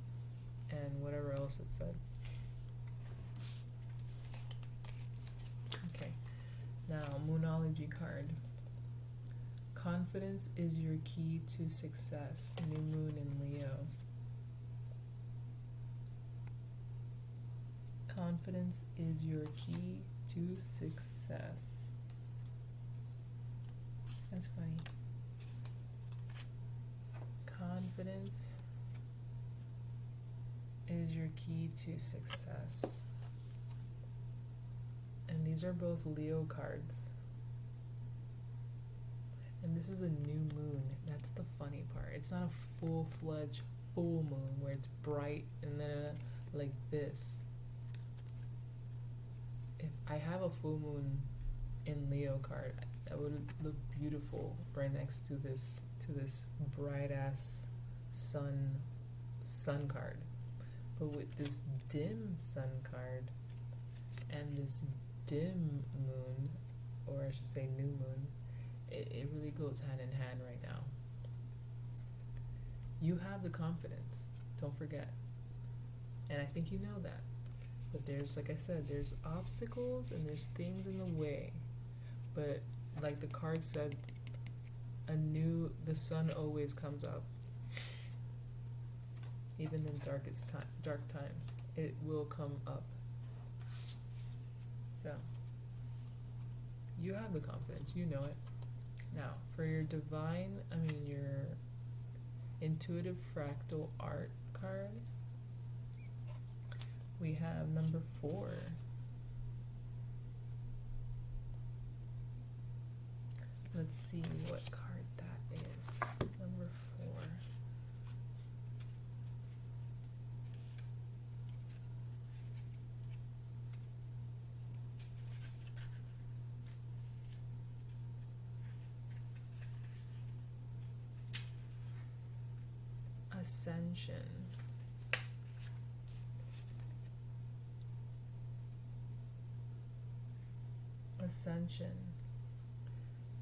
and whatever else it said. Okay, now Moonology card. Confidence is your key to success. New moon in Leo. Confidence is your key to success. That's funny. Confidence is your key to success. And these are both Leo cards. And this is a new moon. That's the funny part. It's not a full-fledged full moon where it's bright and then like this. If I have a full moon in Leo card, that would look beautiful right next to this bright ass sun card. But with this dim sun card and this dim moon, or I should say new moon, it really goes hand in hand right now. You have the confidence, don't forget. And I think you know that. But there's, like I said, there's obstacles and there's things in the way. But like the card said, the sun always comes up. Even in dark times, it will come up. So, you have the confidence, you know it. Now, for your your intuitive fractal art card, we have number 4. Let's see what card that is. Number 4. Ascension. Ascension.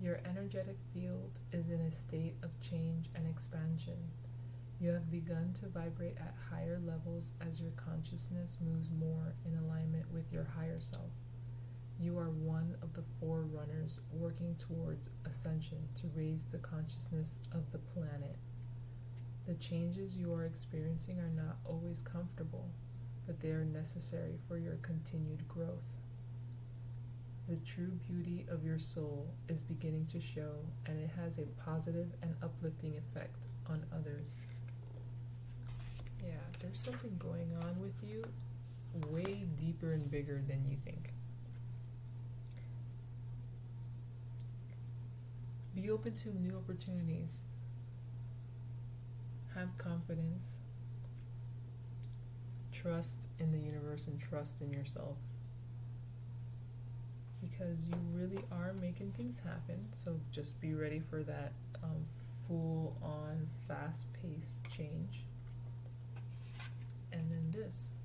Your energetic field is in a state of change and expansion. You have begun to vibrate at higher levels as your consciousness moves more in alignment with your higher self. You are one of the forerunners working towards ascension to raise the consciousness of the planet. The changes you are experiencing are not always comfortable, but they are necessary for your continued growth. The true beauty of your soul is beginning to show, and it has a positive and uplifting effect on others. Yeah, there's something going on with you way deeper and bigger than you think. Be open to new opportunities. Have confidence. trust in the universe and trust in yourself, because you really are making things happen. So just be ready for that full on fast paced change. And then this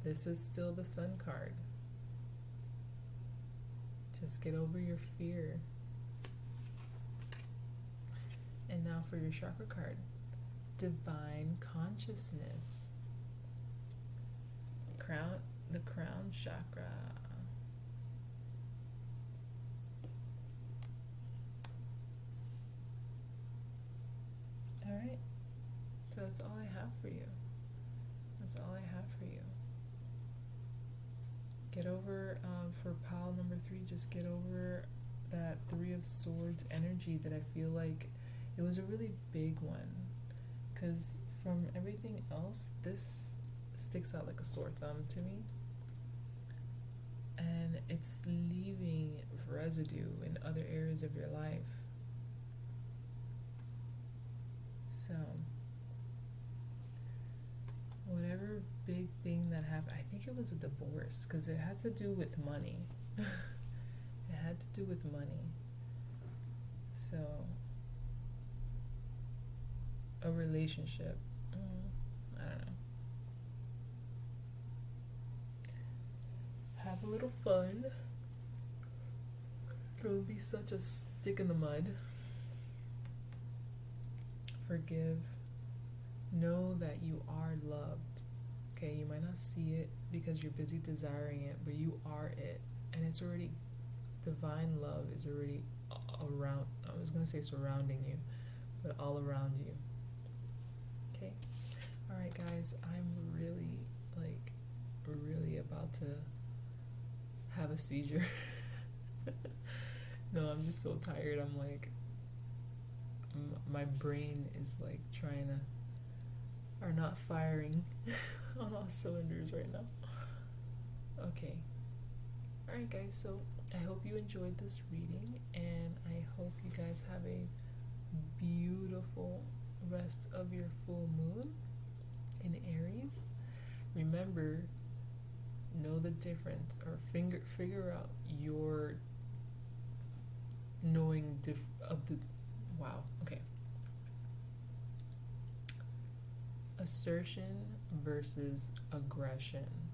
is still the Sun card. Just get over your fear. And now for your chakra card, Divine Consciousness. The crown chakra. All right, so that's all I have for you. That's all I have for you. Get over, for pile number 3, just get over that 3 of Swords energy that I feel like it was a really big one. Because from everything else, this sticks out like a sore thumb to me. And it's leaving residue in other areas of your life. So, whatever big thing that happened, I think it was a divorce, because it had to do with money. It had to do with money. So, a relationship. I don't know. Have a little fun. Don't be such a stick in the mud. Forgive. Know that you are loved. Okay, you might not see it because you're busy desiring it, but you are it. And it's already, divine love is already around, I was going to say surrounding you, but all around you. Okay? Alright guys, I'm really about to have a seizure. No, I'm just so tired. I'm like, my brain is like trying to, or not firing on all cylinders right now. Okay. Alright guys, so I hope you enjoyed this reading, and I hope you guys have a beautiful rest of your full moon in Aries. Remember, know the difference, or figure out your knowing of the, wow, okay. Assertion versus aggression.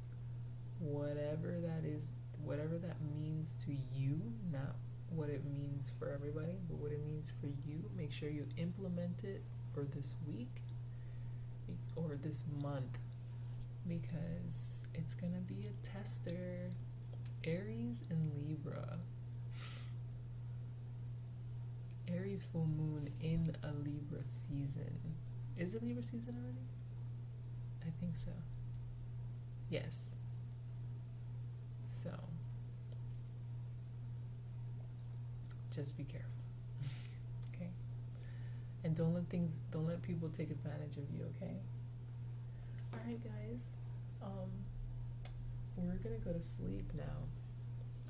Whatever that is, whatever that means to you, not what it means for everybody, but what it means for you, make sure you implement it for this week or this month, because it's gonna be a tester. Aries and Libra. Aries full moon in a Libra season. Is it Libra season already? I think so. Yes. So, just be careful. Okay? And don't let people take advantage of you, okay? Alright guys. We're gonna go to sleep now.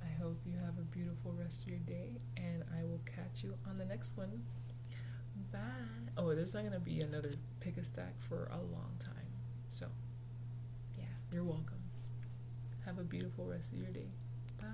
I hope you have a beautiful rest of your day, and I will catch you on the next one. Bye. Oh, there's not gonna be another pick a stack for a long time. So, yeah, you're welcome. Have a beautiful rest of your day. Bye.